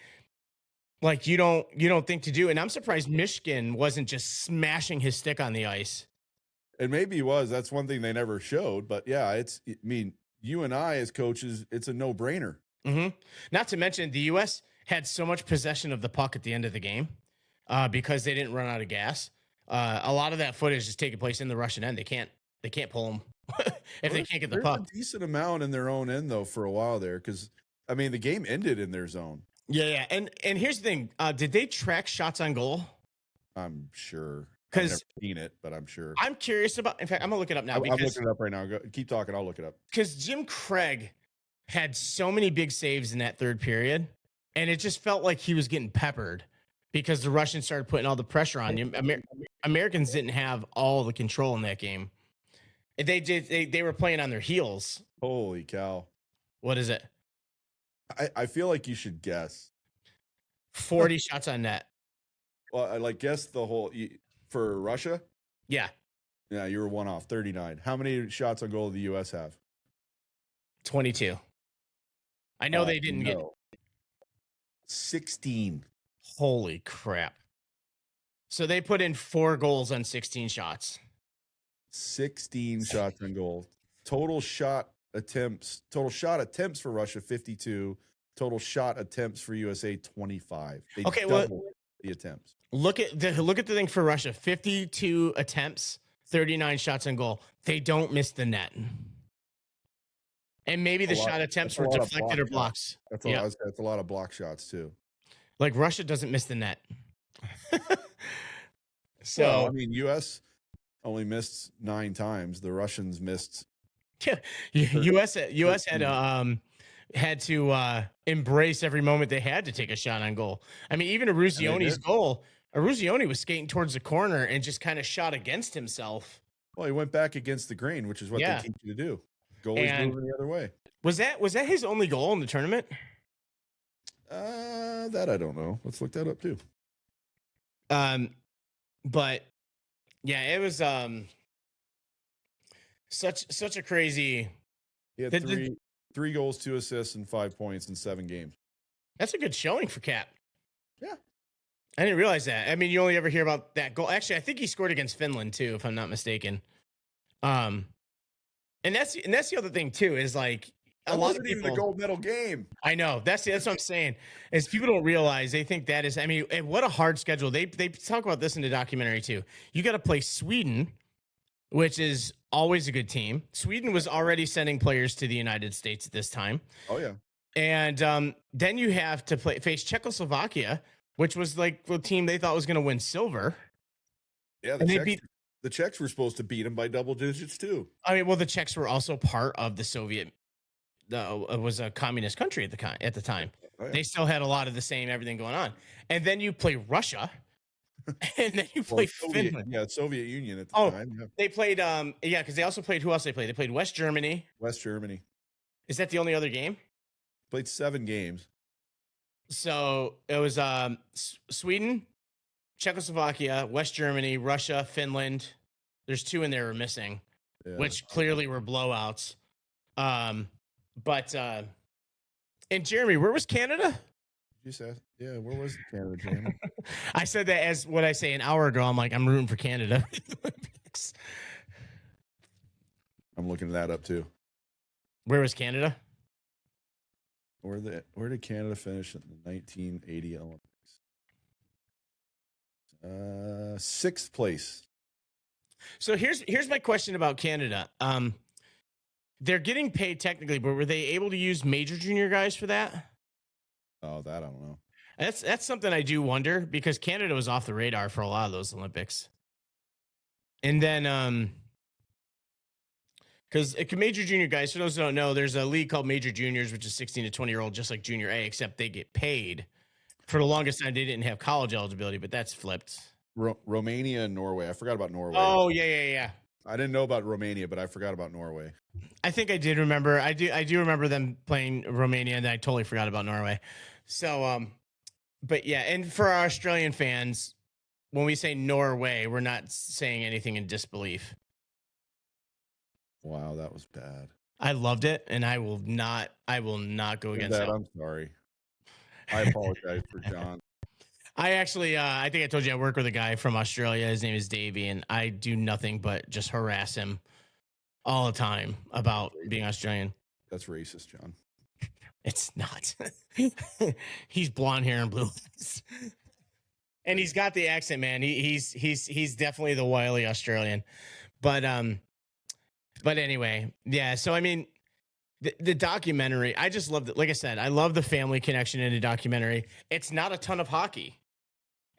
Like you don't think to do. And I'm surprised Michigan wasn't just smashing his stick on the ice. And maybe he was. That's one thing they never showed. But yeah, I mean, you and I as coaches, it's a no-brainer. Not to mention the U.S. had so much possession of the puck at the end of the game because they didn't run out of gas. A lot of that footage is taking place in the Russian end. They can't pull them if they can't get the puck. A decent amount in their own end though for a while there, because I mean the game ended in their zone. Yeah. And here's the thing: did they track shots on goal? I'm sure. I've never seen it, but I'm sure. I'm curious about. In fact, I'm gonna look it up now. I'm looking it up right now. Keep talking. I'll look it up. Because Jim Craig had so many big saves in that third period. And it just felt like he was getting peppered because the Russians started putting all the pressure on you. Americans didn't have all the control in that game. They were playing on their heels. Holy cow. What is it? I feel like you should guess. 40 shots on net. Well, I like guess the whole for Russia? Yeah. Yeah, you were one off, 39. How many shots on goal did the U.S. have? 22. I know they didn't get 16. Holy crap. So they put in 4 goals on 16 shots. 16 shots on goal. Total shot attempts, total shot attempts for Russia 52, total shot attempts for USA 25. They doubled the attempts. Look at the thing for Russia: 52 attempts, 39 shots on goal. They don't miss the net, and maybe the shot attempts were deflected or blocks. That's a lot of block shots too. Like Russia doesn't miss the net. So well, I mean, U.S. only missed 9 times. The Russians missed. Yeah, U.S. had to embrace every moment they had to take a shot on goal. I mean, even Aruzione's goal. Aruzione was skating towards the corner and just kind of shot against himself. Well, he went back against the grain, which is what they teach you to do. Goalie's moving the other way. Was that his only goal in the tournament? That I don't know. Let's look that up too. But yeah, it was such a crazy. He had three goals, 2 assists, and 5 points in 7 games. That's a good showing for Cap. Yeah. I didn't realize that. I mean, you only ever hear about that goal. Actually, I think he scored against Finland too, if I'm not mistaken. And that's the other thing too, is like a lot of people, the gold medal game. I know that's what I'm saying. Is people don't realize, they think that is. I mean, what a hard schedule. They talk about this in the documentary too. You got to play Sweden, which is always a good team. Sweden was already sending players to the United States at this time. Oh yeah. And then you have to face Czechoslovakia, which was like the team they thought was going to win silver. Yeah, the Czechs were supposed to beat them by double digits too. I mean, well, the Czechs were also part of the Soviet. It was a communist country at the time. Oh, yeah. They still had a lot of the same everything going on. And then you play Russia, and then you play Finland. Yeah, Soviet Union at the time. Yeah. They played. Because they also played. Who else they played? They played West Germany. West Germany. Is that the only other game? Played 7 games. So it was Sweden, Czechoslovakia, West Germany, Russia, Finland. There's 2 in there we're missing, which clearly were blowouts. But and Jeremy, where was Canada? You said, where was Canada, Jeremy? I said that as what I say an hour ago. I'm like, I'm rooting for Canada. I'm looking that up too. Where was Canada? Where did Canada finish in the 1980 Olympics? 6th place. So here's my question about Canada. They're getting paid technically, but were they able to use major junior guys for that? Oh, that I don't know. That's something I do wonder, because Canada was off the radar for a lot of those Olympics. And then because major junior guys, for those who don't know, there's a league called Major Juniors, which is 16 to 20-year-old, just like Junior A, except they get paid. For the longest time, they didn't have college eligibility, but that's flipped. Romania and Norway. I forgot about Norway. Oh, yeah. I didn't know about Romania, but I forgot about Norway. I think I did remember. I do remember them playing Romania, and I totally forgot about Norway. So, but yeah, and for our Australian fans, when we say Norway, we're not saying anything in disbelief. Wow, that was bad. I loved it, and I will not go against that. I'm sorry. I apologize for John. I actually, I think I told you I work with a guy from Australia. His name is Davey, and I do nothing but just harass him all the time about being Australian. That's racist, John. It's not. He's blonde hair and blue eyes. And he's got the accent, man. He's definitely the wily Australian. But anyway, yeah. So I mean, the documentary, I just loved it. Like I said, I love the family connection in the documentary. It's not a ton of hockey.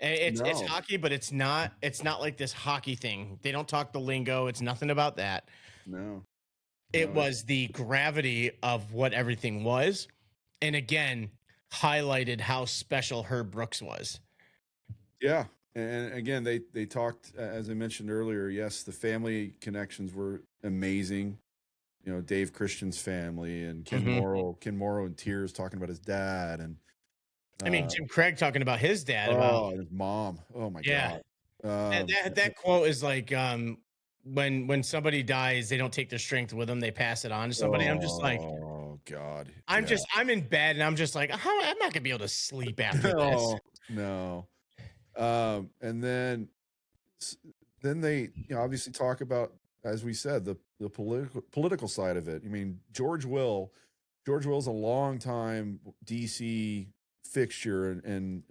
It's hockey, but it's not like this hockey thing. They don't talk the lingo. It's nothing about that. No. It was the gravity of what everything was. And again, highlighted how special Herb Brooks was. Yeah. And again, they talked, as I mentioned earlier, yes, the family connections were amazing. You know, Dave Christian's family and Ken Morrow in tears talking about his dad. And I mean, Jim Craig talking about his dad. His mom. Oh my God. That quote is like, when somebody dies, they don't take their strength with them. They pass it on to somebody. I'm just like, oh God. I'm in bed and I'm just like, I'm not gonna be able to sleep after this. No. And then they obviously talk about as we said, the political side of it. I mean, George Will's a long time DC fixture and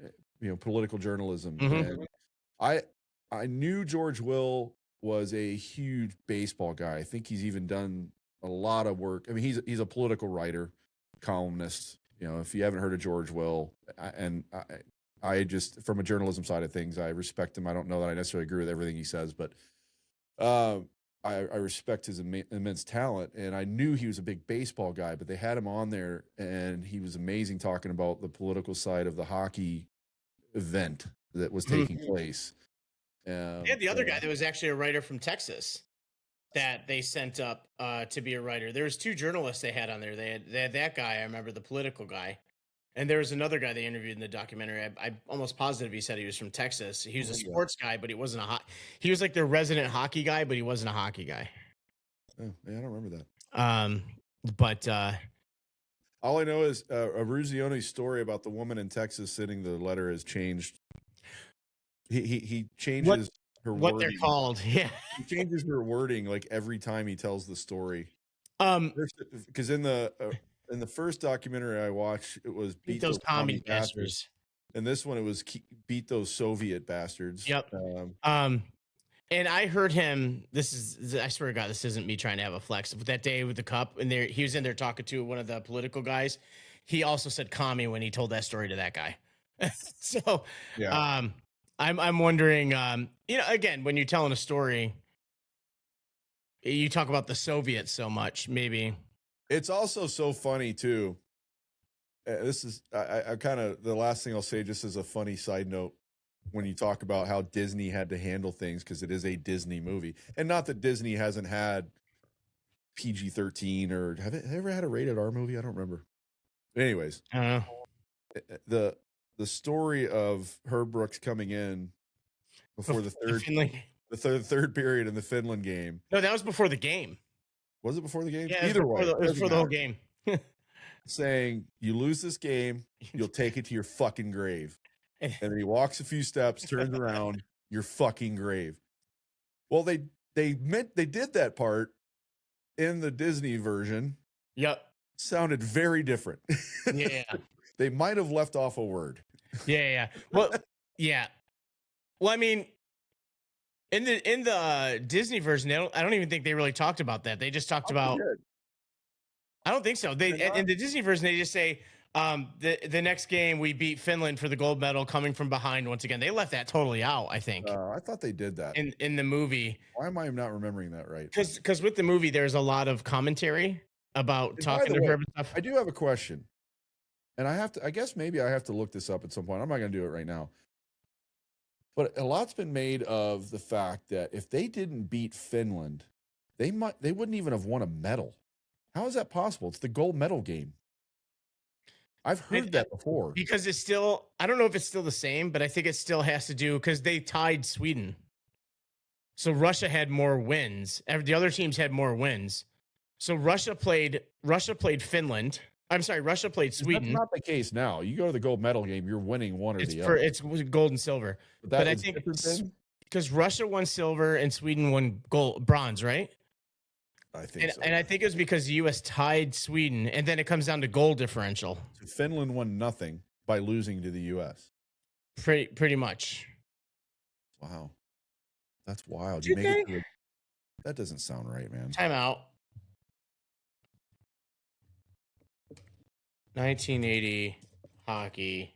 political journalism. Mhm. And I knew George Will was a huge baseball guy. I think he's even done a lot of work. I mean, he's a political writer, columnist. If you haven't heard of George Will, I just, from a journalism side of things, I respect him. I don't know that I necessarily agree with everything he says, but I respect his immense talent. And I knew he was a big baseball guy, but they had him on there, and he was amazing talking about the political side of the hockey event that was taking place. Yeah, the other guy that was actually a writer from Texas that they sent up to be a writer. There was 2 journalists they had on there. They had that guy, I remember, the political guy. And there was another guy they interviewed in the documentary. I'm almost positive he said he was from Texas. He was a sports guy, but he wasn't he was like their resident hockey guy, but he wasn't a hockey guy. Oh, yeah, I don't remember that. But all I know is Aruzione's story about the woman in Texas sending the letter has changed. He changes her what wording. They're called. Yeah. He changes her wording like every time he tells the story. Because in the first documentary I watched, it was beat those commie bastards. And this one, it was beat those Soviet bastards. Yep. And I heard him. I swear to God, this isn't me trying to have a flex. But that day with the cup, and he was in there talking to one of the political guys. He also said "commie" when he told that story to that guy. So, yeah. I'm wondering. Again, when you're telling a story, you talk about the Soviets so much. Maybe it's also so funny too. This is I kind of, the last thing I'll say, just as a funny side note, when you talk about how Disney had to handle things, because it is a Disney movie, and not that Disney hasn't had PG-13 or have they ever had a rated R movie? I don't remember. But anyways, the story of Herb Brooks coming in before the third period in the Finland game. No, that was before the game. Was it before the game? Yeah, either way, it was for the whole game. Saying, you lose this game, you'll take it to your fucking grave. And then he walks a few steps, turns around, your fucking grave. Well, they did that part in the Disney version. Yep. Sounded very different. Yeah. They might have left off a word. Yeah. Well, yeah. Well, I mean, in the Disney version, I don't even think they really talked about that. They just talked about. I don't think so. In the Disney version, they just say the next game we beat Finland for the gold medal, coming from behind once again. They left that totally out, I think. I thought they did that in the movie. Why am I not remembering that right? Because with the movie, there's a lot of commentary about talking to Herb and stuff. I do have a question, and I guess maybe I have to look this up at some point. I'm not going to do it right now. But a lot's been made of the fact that if they didn't beat Finland, they wouldn't even have won a medal. How is that possible? It's the gold medal game. I've heard that before. Because it's still, I don't know if it's still the same, but I think it still has to do because they tied Sweden. So Russia had more wins. The other teams had more wins. So Russia played Finland. I'm sorry, Russia played Sweden. That's not the case now. You go to the gold medal game, you're winning one or the other. It's gold and silver. But I think because Russia won silver and Sweden won bronze, right? I think so. And I think it was because the U.S. tied Sweden, and then it comes down to goal differential. So Finland won nothing by losing to the U.S. Pretty much. Wow, that's wild. That doesn't sound right, man. Time out. 1980 hockey.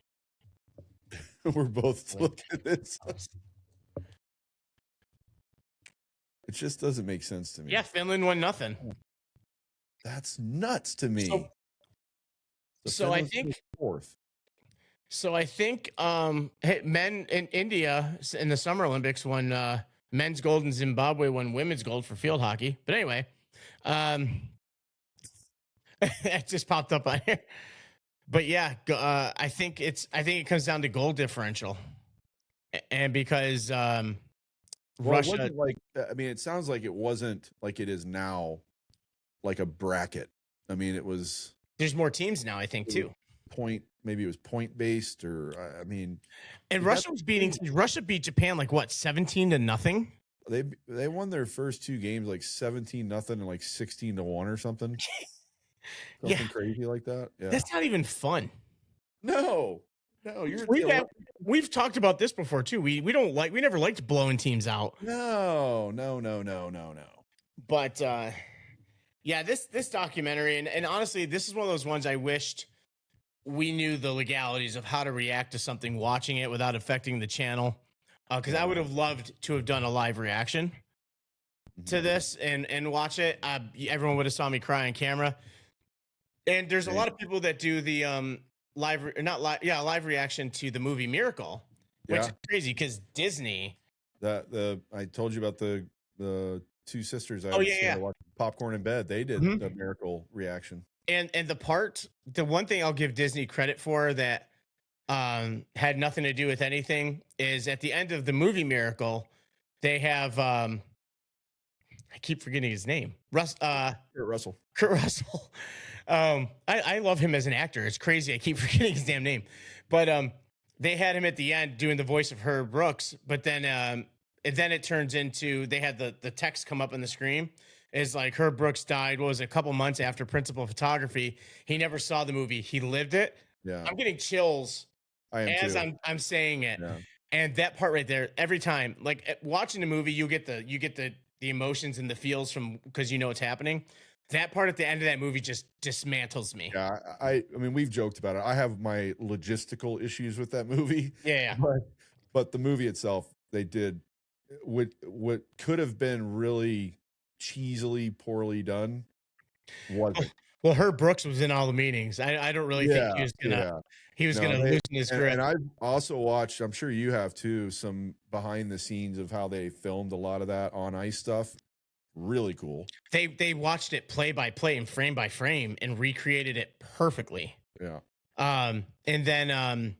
We're both looking at this. It just doesn't make sense to me. Yeah, Finland won nothing. That's nuts to me. So I think fourth. So I think men in India in the Summer Olympics won men's gold, and Zimbabwe won women's gold for field hockey. But anyway, it just popped up on here. But yeah, I think it comes down to goal differential, and because Russia, it sounds like it wasn't like it is now, like a bracket. I mean, it was. There's more teams now, I think, too. Maybe it was point based, or I mean. And Russia beat Japan like what, 17-0? they won their first 2 games like 17-0 and like 16-1 or something. Something crazy like that. Yeah. That's not even fun. No, we've talked about this before too. We never liked blowing teams out. No. But yeah, this documentary, and honestly, this is one of those ones I wished we knew the legalities of how to react to something watching it without affecting the channel. Because I would have loved to have done a live reaction to this and watch it. Everyone would have saw me cry on camera. And there's a lot of people that do the live reaction to the movie Miracle, which is crazy because Disney. I told you about the 2 sisters. Watched Popcorn in Bed. They did the Miracle reaction. And the one thing I'll give Disney credit for that had nothing to do with anything is at the end of the movie Miracle, they have I keep forgetting his name. Kurt Russell. I love him as an actor. It's crazy. I keep forgetting his damn name. But they had him at the end doing the voice of Herb Brooks, but then it turns into they had the text come up on the screen. Is like Herb Brooks died, what was it, a couple months after principal photography. He never saw the movie. He lived it. Yeah. I'm getting chills as too. I'm saying it. Yeah. And that part right there, every time, like watching the movie, you get the emotions and the feels from because you know what's happening. That part at the end of that movie just dismantles me. Yeah, I mean, we've joked about it. I have my logistical issues with that movie. Yeah. But the movie itself, they did what could have been really cheesily poorly done wasn't. Well, Herb Brooks was in all the meetings. I don't really think he was gonna loosen his grip. And I've also watched, I'm sure you have too, some behind the scenes of how they filmed a lot of that on ice stuff. Really cool. They watched it play by play and frame by frame and recreated it perfectly. Yeah. And then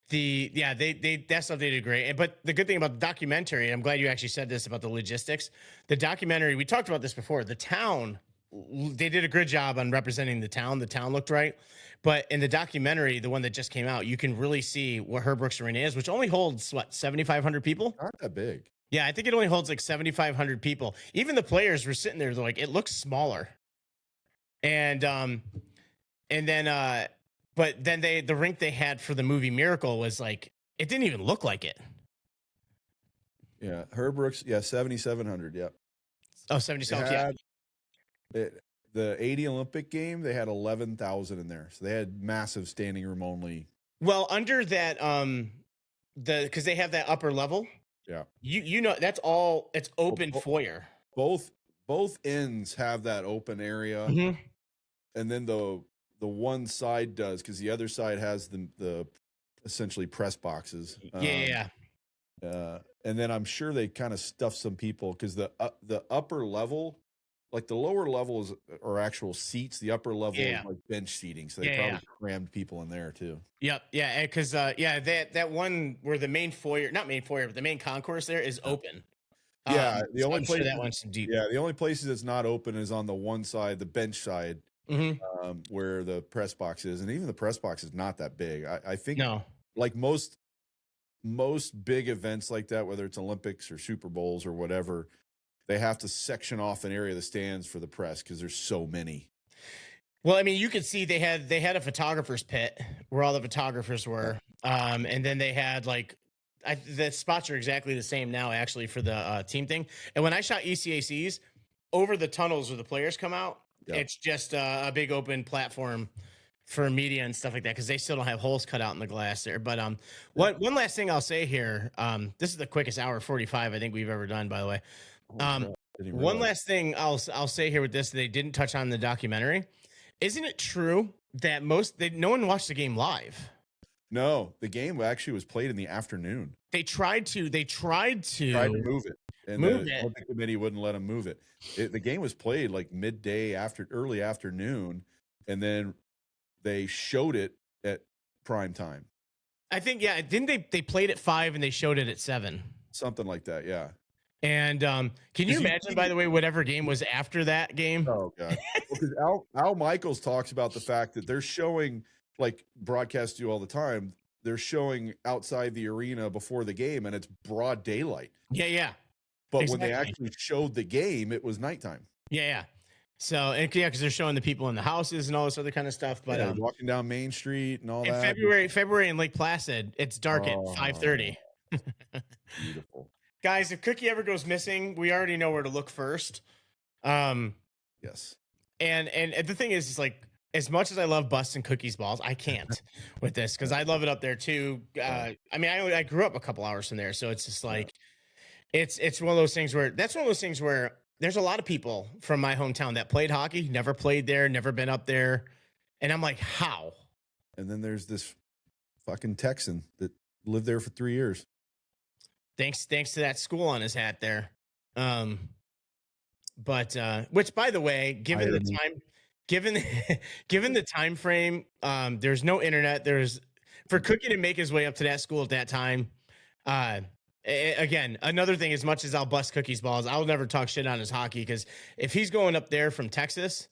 that stuff they did great. But the good thing about the documentary, I'm glad you actually said this about the logistics. The documentary, we talked about this before. The town, they did a good job on representing the town. The town looked right. But in the documentary, the one that just came out, you can really see what Herb Brooks Arena is, which only holds 7,500 people. Not that big. Yeah, I think it only holds like 7,500 people. Even the players were sitting there, they're like, it looks smaller. And then but then the rink they had for the movie Miracle was like, it didn't even look like it. Yeah, Herb Brooks, 7,700, yeah. Oh, 77, yeah. The 80 Olympic game, they had 11,000 in there. So they had massive standing room only. Well, under that, because they have that upper level. Yeah. You know, that's all, it's open foyer. Both ends have that open area. Mm-hmm. And then the one side does, because the other side has the essentially press boxes. Yeah. And then I'm sure they kind of stuffed some people because the upper level, like the lower levels are actual seats. The upper level is like bench seating. So they probably crammed people in there too. Yep. Yeah. Because that one where the main foyer, not main foyer, but the main concourse there is open. Yeah. The only place that one's deep. Yeah. The only places that's not open is on the one side, the bench side, where the press box is. And even the press box is not that big. I think like most big events like that, whether it's Olympics or Super Bowls or whatever, they have to section off an area of the stands for the press because there's so many. Well, I mean, you could see they had a photographer's pit where all the photographers were, and then they had like the spots are exactly the same now, actually, for the team thing. And when I shot ECACs, over the tunnels where the players come out, it's just a big open platform for media and stuff like that because they still don't have holes cut out in the glass there. But one last thing I'll say here, this is the quickest hour 45 I think we've ever done, by the way. One last thing I'll say here with this, they didn't touch on the documentary. Isn't it true that no one watched the game live? No, the game actually was played in the afternoon. They tried to move it, and the Olympic Committee wouldn't let them move it. The game was played like midday early afternoon, and then they showed it at prime time. I think, didn't they played at 5 and they showed it at 7? Something like that, yeah. And can you imagine, by the way, whatever game was after that game? Oh, God. Because Al Michaels talks about the fact that they're showing, like broadcasts do all the time, they're showing outside the arena before the game, and it's broad daylight. Yeah. But when they actually showed the game, it was nighttime. Yeah. So, and yeah, because they're showing the people in the houses and all this other kind of stuff. But walking down Main Street and all in that. February in Lake Placid, it's dark at 5:30. Beautiful. Guys, if Cookie ever goes missing, we already know where to look first. Yes. And the thing is like, as much as I love busting Cookie's balls, I can't with this because I love it up there too. I mean, I grew up a couple hours from there, so it's just like it's one of those things where there's a lot of people from my hometown that played hockey, never played there, never been up there, and I'm like, how? And then there's this fucking Texan that lived there for 3 years. Thanks to that school on his hat there. But which, by the way, given the time frame, there's no internet. For Cookie to make his way up to that school at that time. Again, another thing, as much as I'll bust Cookie's balls, I'll never talk shit on his hockey because if he's going up there from Texas,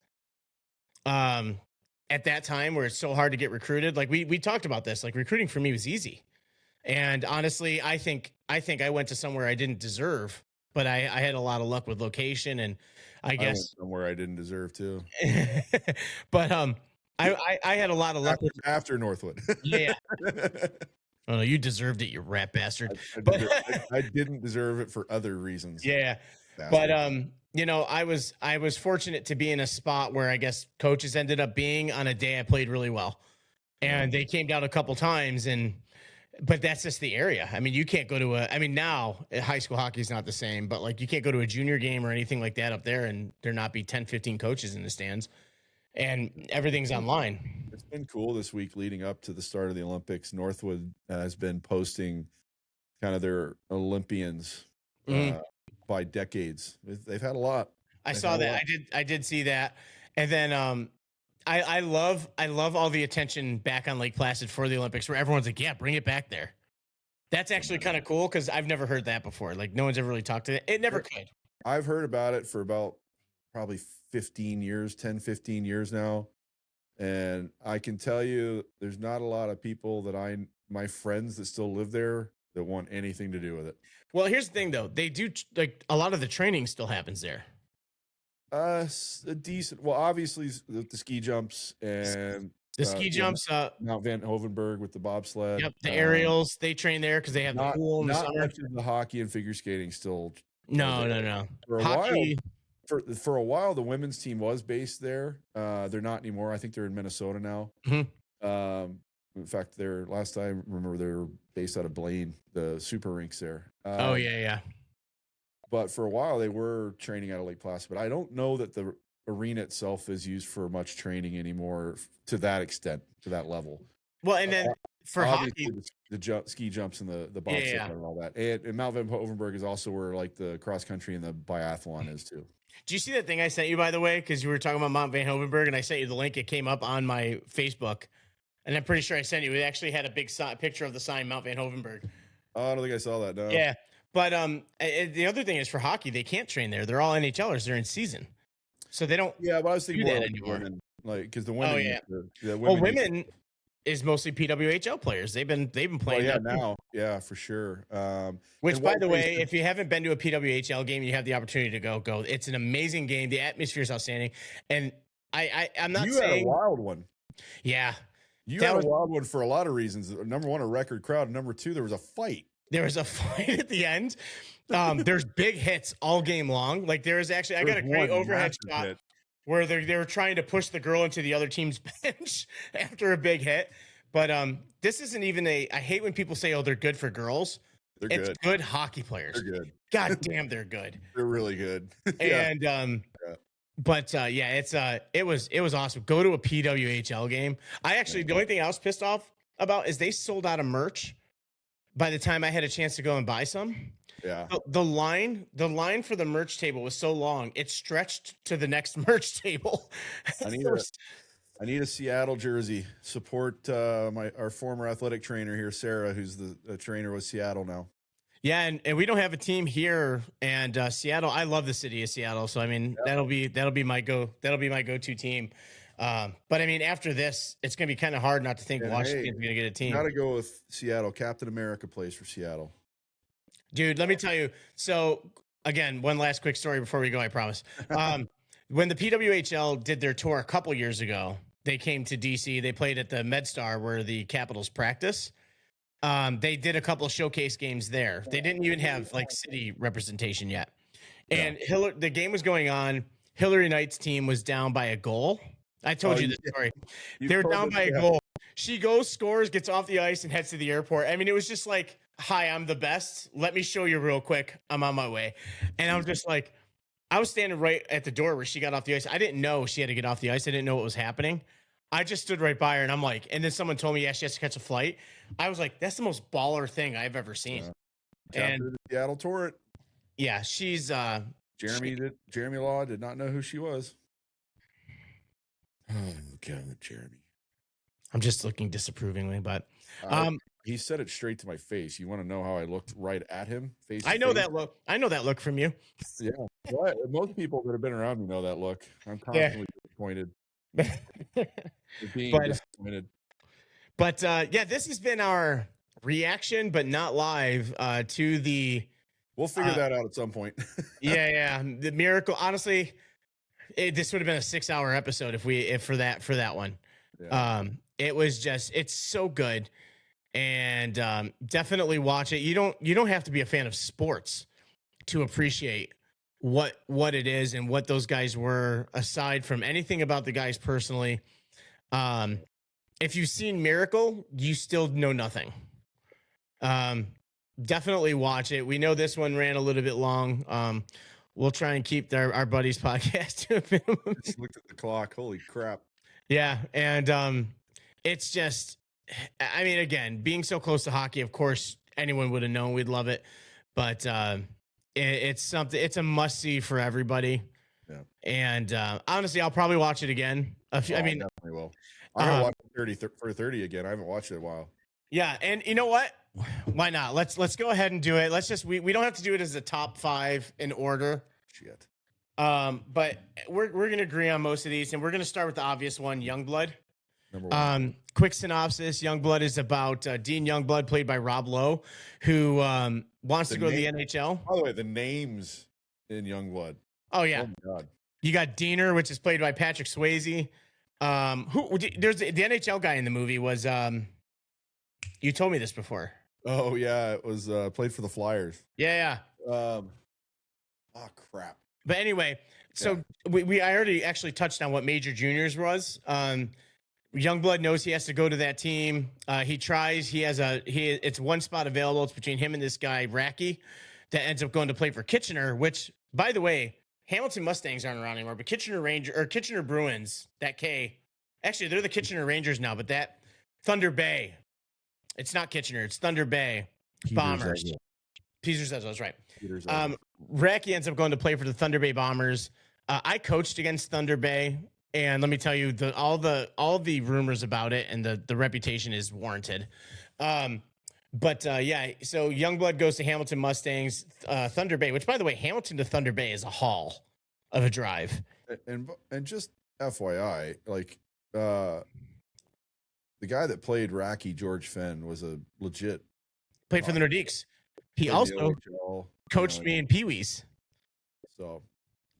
at that time where it's so hard to get recruited, like we talked about this, like recruiting for me was easy. And honestly, I think I went to somewhere I didn't deserve, but I had a lot of luck with location and I guess went somewhere I didn't deserve to. But I had a lot of luck after Northwood. Yeah. Oh, no, you deserved it, you rat bastard. I didn't deserve it for other reasons. Yeah. Bastard. But you know, I was fortunate to be in a spot where I guess coaches ended up being on a day I played really well. And they came down a couple times but that's just the area. I mean, you can't go to now high school hockey is not the same, but like you can't go to a junior game or anything like that up there and there not be 10, 15 coaches in the stands and everything's online. It's been cool this week leading up to the start of the Olympics. Northwood has been posting kind of their Olympians by decades. They've had a lot. I saw that. I did see that. And then, I love all the attention back on Lake Placid for the Olympics where everyone's like, yeah, bring it back there. That's actually kind of cool because I've never heard that before. Like no one's ever really talked to it. It never could. I've heard about it for about probably 10, 15 years now. And I can tell you there's not a lot of people that my friends that still live there that want anything to do with it. Well, here's the thing though. They do like a lot of the training still happens there. A decent. Well, obviously the ski jumps and the ski jumps. Mount Van Hovenberg with the bobsled. Yep, the aerials. They train there because they have the pool in the summer. Much of the hockey and figure skating still. No. For a hockey. For a while, the women's team was based there. They're not anymore. I think they're in Minnesota now. Mm-hmm. In fact, last time I remember they were based out of Blaine, the super rinks there. Oh yeah. But for a while, they were training out of Lake Placid. But I don't know that the arena itself is used for much training anymore to that extent, to that level. Well, and then for hockey, the ski jumps and the bobsled and all that. And Mount Van Hovenberg is also where like the cross country and the biathlon is too. Do you see that thing I sent you, by the way? Because you were talking about Mount Van Hovenberg, and I sent you the link. It came up on my Facebook, and I'm pretty sure I sent you. It actually had a big picture of the sign Mount Van Hovenberg. Oh, I don't think I saw that. No. Yeah. But the other thing is for hockey, they can't train there. They're all NHLers. They're in season, so they don't. Yeah, but I was thinking do more that like anymore. women, like because the women. Oh yeah. The women. Women is mostly PWHL players. They've been playing. Yeah, now, yeah, for sure. Which, by the way, if you haven't been to a PWHL game, you have the opportunity to go. It's an amazing game. The atmosphere is outstanding, and I'm not saying had a wild one. Yeah, you had a wild one for a lot of reasons. Number one, a record crowd. Number two, there was a fight. There was a fight at the end. There's big hits all game long. Like there is actually, I got a great overhead shot where they were trying to push the girl into the other team's bench after a big hit. But this isn't even I hate when people say, oh, they're good for girls. It's good hockey players. They're good. God damn, they're good. They're really good. And but it was awesome. Go to a PWHL game. The only thing I was pissed off about is they sold out of merch by the time I had a chance to go and buy some. Yeah. The line for the merch table was so long, it stretched to the next merch table. I need a Seattle jersey. Support our former athletic trainer here, Sarah, who's the trainer with Seattle now. Yeah, and we don't have a team here, and Seattle. I love the city of Seattle, so I mean that'll be my go-to team. But I mean after this, it's gonna be kind of hard not to think Washington's gonna get a team. Got to go with Seattle. Captain America plays for Seattle. Dude, let me tell you. So again, one last quick story before we go, I promise. When the PWHL did their tour a couple years ago, they came to DC. They played at the MedStar where the Capitals practice. They did a couple of showcase games there. They didn't even have like city representation yet. And the game was going on. Hillary Knight's team was down by a goal. I told you this story. They were down by a goal. She goes, scores, gets off the ice, and heads to the airport. I mean, it was just like, hi, I'm the best. Let me show you real quick. I'm on my way. And I'm just like, I was standing right at the door where she got off the ice. I didn't know she had to get off the ice. I didn't know what was happening. I just stood right by her, and I'm like, and then someone told me, yeah, she has to catch a flight. I was like, that's the most baller thing I've ever seen. And the Seattle Torrent. Yeah, she's Jeremy Law did not know who she was. Oh God, Jeremy. I'm just looking disapprovingly, but he said it straight to my face. You want to know how I looked right at him? Face. I know that look. I know that look from you. Yeah, well, most people that have been around me know that look. I'm constantly disappointed. Disappointed. But yeah, this has been our reaction, but not live to the. We'll figure that out at some point. yeah, the miracle. Honestly, this would have been a 6-hour episode if for that one. Yeah. It was just, it's so good, and definitely watch it. You don't have to be a fan of sports to appreciate what it is and what those guys were, aside from anything about the guys personally. If you've seen Miracle, you still know nothing. Definitely watch it. We know this one ran a little bit long. We'll try and keep our buddy's podcast to a minimum. Just looked at the clock. Holy crap. Yeah. And it's just, I mean, again, being so close to hockey, of course, anyone would have known we'd love it. But it's something, it's a must see for everybody. Yeah. And honestly, I'll probably watch it again. I mean, definitely will. I'm going to watch 30 for 30 again. I haven't watched it in a while. Yeah. And you know what? Why not? Let's go ahead and do it. Let's just, we don't have to do it as a top 5 in order. Shit. But we're going to agree on most of these, and we're going to start with the obvious one, Youngblood. Number 1. Quick synopsis. Youngblood is about Dean Youngblood, played by Rob Lowe, who wants to go to the NHL. By the way, the names in Youngblood. Oh yeah. Oh my God. You got Diener, which is played by Patrick Swayze. There's the NHL guy in the movie was you told me this before. Oh yeah, it was played for the Flyers. Yeah. Oh crap. But anyway, so I already actually touched on what Major Juniors was. Youngblood knows he has to go to that team. He tries. It's one spot available. It's between him and this guy Racky, that ends up going to play for Kitchener. Which, by the way, Hamilton Mustangs aren't around anymore. But Kitchener Bruins. Actually, they're the Kitchener Rangers now. But that Thunder Bay. It's not Kitchener. It's Thunder Bay Bombers. Peters, that's right. Racky ends up going to play for the Thunder Bay Bombers. I coached against Thunder Bay, and let me tell you, all the rumors about it and the reputation is warranted. But yeah, so Youngblood goes to Hamilton Mustangs, Thunder Bay, which, by the way, Hamilton to Thunder Bay is a haul of a drive. And just FYI, like the guy that played Racky, George Fenn, was a legit played for the Nordiques. He also coached me in Pee Wees. So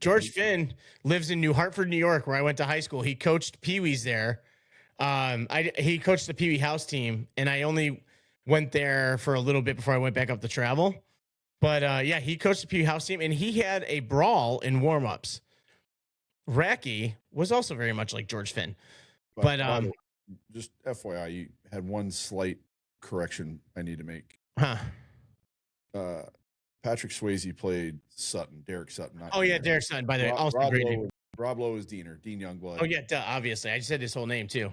George Finn lives in New Hartford, New York, where I went to high school. He coached Pee Wees there. He coached the Pee Wee house team, and I only went there for a little bit before I went back up to travel. But yeah, he coached the Pee Wee house team, and he had a brawl in warmups. Racky was also very much like George Finn. But just FYI, you had one slight correction I need to make. Patrick Swayze played Sutton, Derek Sutton. Oh yeah, Derek Sutton. By the way, also great. Rob Lowe is Dean Youngblood. Oh yeah, obviously. I just said his whole name too.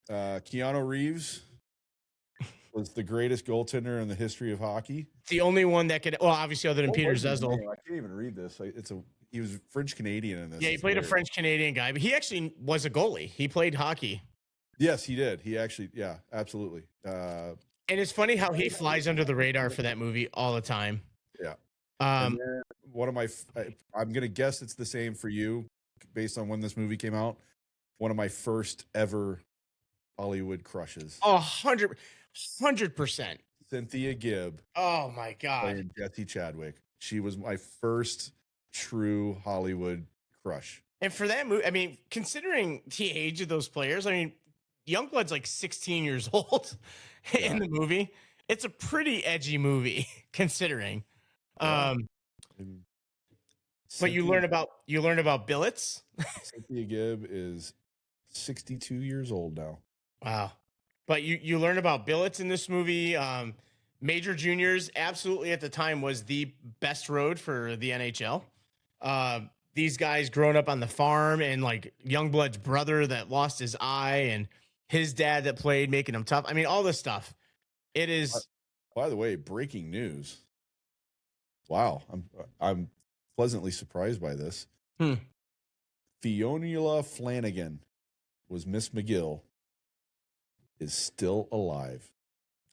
Yeah. Keanu Reeves was the greatest goaltender in the history of hockey. The only one that could, well, obviously, other than Peter Zezel. I can't even read this. He was French Canadian in this. Yeah, he played a French Canadian guy, but he actually was a goalie. He played hockey. Yes, he did. He actually, yeah, absolutely. And it's funny how he flies under the radar for that movie all the time. Yeah. One of my, I'm going to guess it's the same for you based on when this movie came out. One of my first ever Hollywood crushes. 100%. Cynthia Gibb. Oh my God. Playing Jesse Chadwick. She was my first true Hollywood crush. And for that movie, I mean, considering the age of those players, I mean, Youngblood's like 16 years old in the movie. It's a pretty edgy movie considering. Yeah. But you learn about billets. Cynthia Gibb is 62 years old now. Wow. But you learn about billets in this movie. Major juniors absolutely at the time was the best road for the NHL. These guys growing up on the farm, and like Youngblood's brother that lost his eye, and his dad that played, making him tough. I mean, all this stuff. It is. By the way, breaking news. Wow, I'm pleasantly surprised by this. Fionnuala Flanagan was Miss McGill. Is still alive.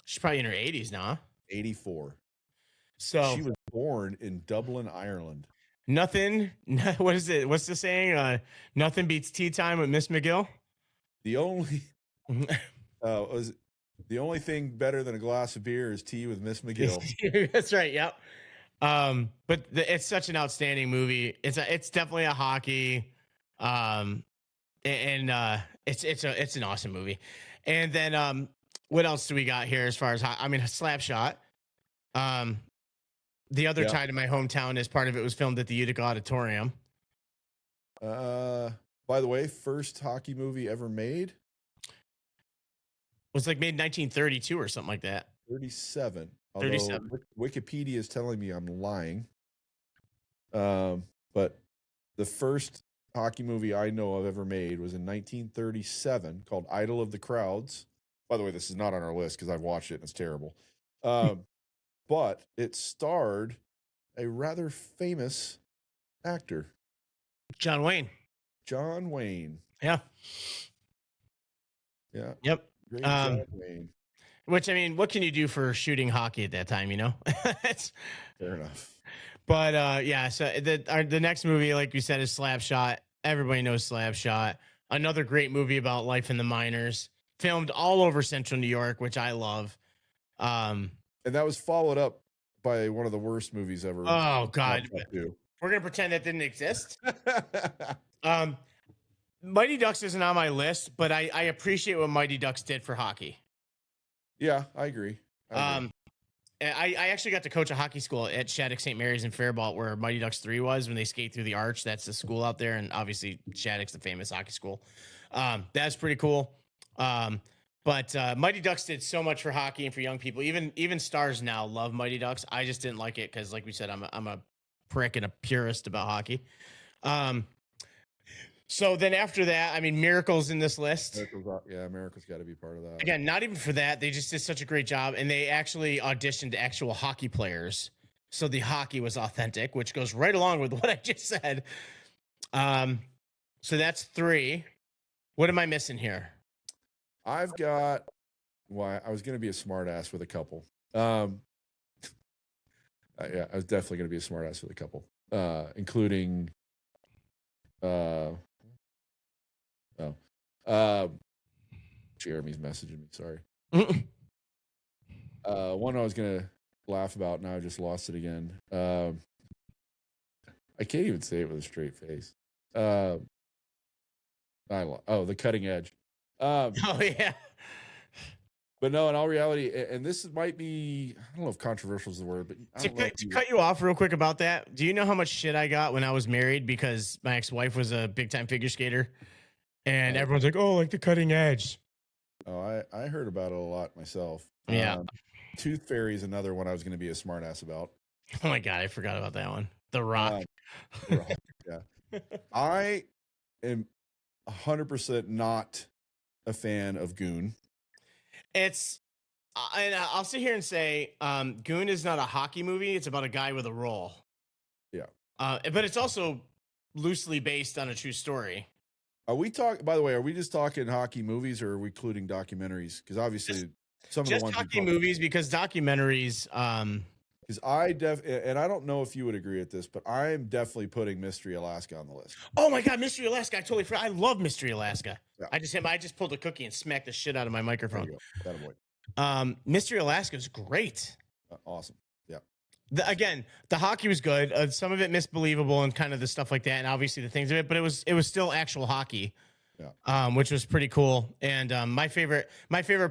She's probably in her 80s now. 84. So she was born in Dublin, Ireland. Nothing. What is it? What's the saying? Nothing beats tea time with Miss McGill. The only thing better than a glass of beer is tea with Miss McGill. That's right. Yep. But it's such an outstanding movie. It's definitely a hockey. It's an awesome movie. And then what else do we got here as far as Slapshot. The other tie to my hometown is part of it was filmed at the Utica Auditorium. By the way, first hockey movie ever made. It was like made in 1932 or something like that. 37. 37. Wikipedia is telling me I'm lying. But the first hockey movie I know of ever made was in 1937 called Idol of the Crowds. By the way, this is not on our list because I've watched it and it's terrible. But it starred a rather famous actor. John Wayne. Yeah. Yep. Great John Wayne. Which, I mean, what can you do for shooting hockey at that time, you know? Fair enough. But so the next movie, like you said, is Slapshot. Everybody knows Slapshot. Another great movie about life in the minors, filmed all over Central New York, which I love. And that was followed up by one of the worst movies ever. Oh God, we're gonna pretend that didn't exist. Mighty Ducks isn't on my list, but I appreciate what Mighty Ducks did for hockey. Yeah, I agree. I actually got to coach a hockey school at Shattuck St. Mary's in Faribault, where Mighty Ducks 3 was when they skate through the arch. That's the school out there, and obviously Shattuck's the famous hockey school. That's pretty cool. But Mighty Ducks did so much for hockey and for young people. Even stars now love Mighty Ducks. I just didn't like it because, like we said, I'm a prick and a purist about hockey. So then after that, I mean, Miracle's in this list. Miracle's got to be part of that. Again, not even for that. They just did such a great job, and they actually auditioned actual hockey players. So the hockey was authentic, which goes right along with what I just said. So that's 3. What am I missing here? I've got. I was going to be a smartass with a couple. I was definitely going to be a smartass with a couple, including. Jeremy's messaging me. Sorry. One I was going to laugh about, now I just lost it again. I can't even say it with a straight face. The Cutting Edge. Oh yeah. But no, in all reality, and this might be, I don't know if controversial is the word, but to cut you off real quick about that, do you know how much shit I got when I was married because my ex-wife was a big-time figure skater? And everyone's like, oh, like the Cutting Edge. Oh, I heard about it a lot myself. Yeah. Tooth Fairy is another one I was going to be a smartass about. Oh my God, I forgot about that one. The Rock. Yeah. I am 100% not a fan of Goon. And I'll sit here and say, Goon is not a hockey movie. It's about a guy with a role. Yeah. But it's also loosely based on a true story. Are we by the way, are we just talking hockey movies, or are we including documentaries? Because obviously some of the ones hockey movies, because documentaries, because and I don't know if you would agree with this, but I'm definitely putting Mystery Alaska on the list. Oh my God, Mystery Alaska! I totally forgot. I love Mystery Alaska. Yeah. I just pulled a cookie and smacked the shit out of my microphone. That boy. Mystery Alaska is great. Awesome. Yeah. Again, the hockey was good. Some of it misbelievable and kind of the stuff like that, and obviously the things of it. But it was still actual hockey, which was pretty cool. And my favorite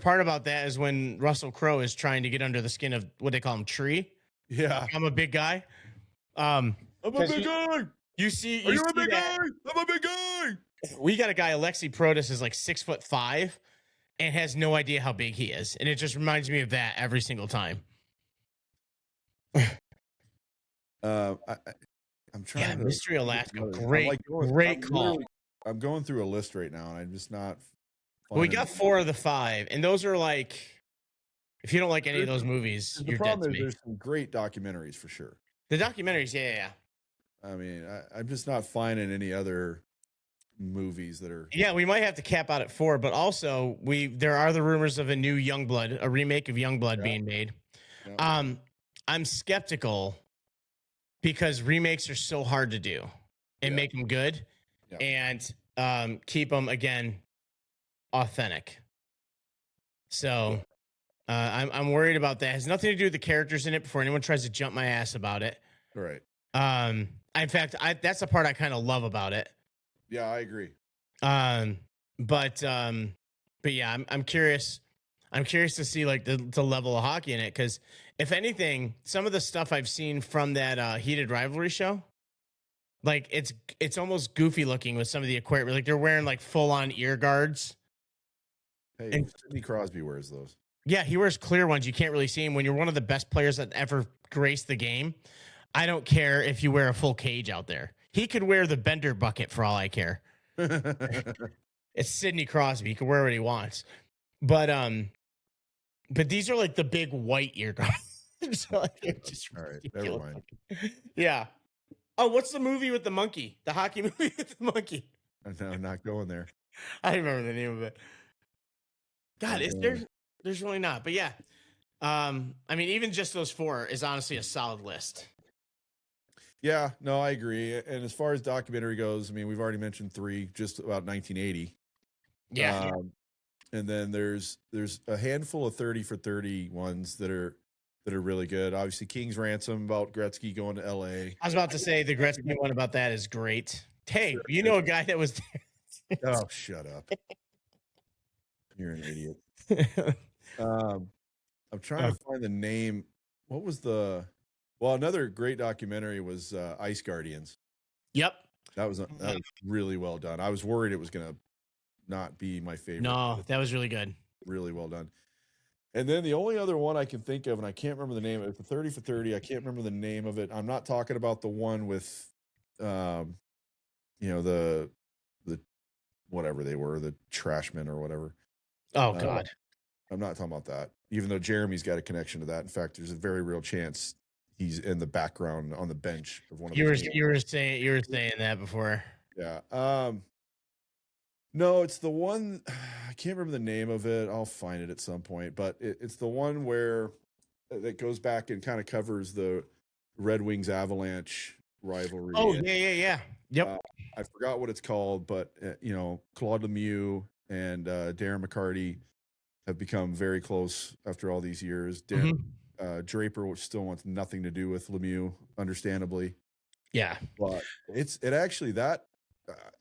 part about that is when Russell Crowe is trying to get under the skin of what they call him, Tree. Yeah, I'm a big guy. I'm a big guy. You see, Are you a big guy? I'm a big guy. We got a guy, Alexi Protas, is like 6'5" and has no idea how big he is, and it just reminds me of that every single time. I'm trying. Yeah, to, Mystery Alaska, great call. I'm going through a list right now, and I'm just not. Well, we got 4 of the 5, and those are like, if you don't like any of those movies, you're dead to me. There's some great documentaries for sure. The documentaries, yeah. I mean, I'm just not finding any other movies that are. Yeah, we might have to cap out at 4, but also there are the rumors of a new Youngblood, a remake of Youngblood being made. Yeah. I'm skeptical because remakes are so hard to do and make them good and keep them, again, authentic. So I'm worried about that. It has nothing to do with the characters in it before anyone tries to jump my ass about it. Right. In fact, that's the part I kind of love about it. Yeah, I agree. But yeah, I'm curious. I'm curious to see like the level of hockey in it, because if anything, some of the stuff I've seen from that heated rivalry show, like it's almost goofy looking with some of the equipment. Like they're wearing like full on ear guards. Hey, and Sidney Crosby wears those. Yeah, he wears clear ones. You can't really see him. When you're one of the best players that ever graced the game, I don't care if you wear a full cage out there. He could wear the Bender bucket for all I care. It's Sidney Crosby. He can wear what he wants. But these are like the big white ear guards. So like, just all right, never mind. Yeah. Oh, what's the movie with the monkey? The hockey movie with the monkey. No, I'm not going there. I don't remember the name of it. God, there's really not. But yeah. I mean, even just those 4 is honestly a solid list. Yeah, no, I agree. And as far as documentary goes, I mean, we've already mentioned 3 just about 1980. Yeah. And then there's a handful of 30 for 30 ones that are really good. Obviously, King's Ransom about Gretzky going to LA. I was about to say the Gretzky one about that is great. Hey, you know a guy that was there. Oh, shut up. You're an idiot. I'm trying to find the name. What was another great documentary was Ice Guardians. Yep. That was really well done. I was worried it was going to not be my favorite. No, that was really good. Really well done. And then the only other one I can think of, and I can't remember the name of it, the 30 for 30, I can't remember the name of it. I'm not talking about the one with, the whatever they were, the Trashmen or whatever. Oh, God. I'm not talking about that, even though Jeremy's got a connection to that. In fact, there's a very real chance he's in the background on the bench of one of you were saying that before. Yeah. No, it's the one. I can't remember the name of it. I'll find it at some point, but it's the one where that goes back and kind of covers the Red Wings Avalanche rivalry. Oh, yeah. Yep. I forgot what it's called, but Claude Lemieux and Darren McCarty have become very close after all these years. Draper, which still wants nothing to do with Lemieux, understandably. Yeah, but it actually that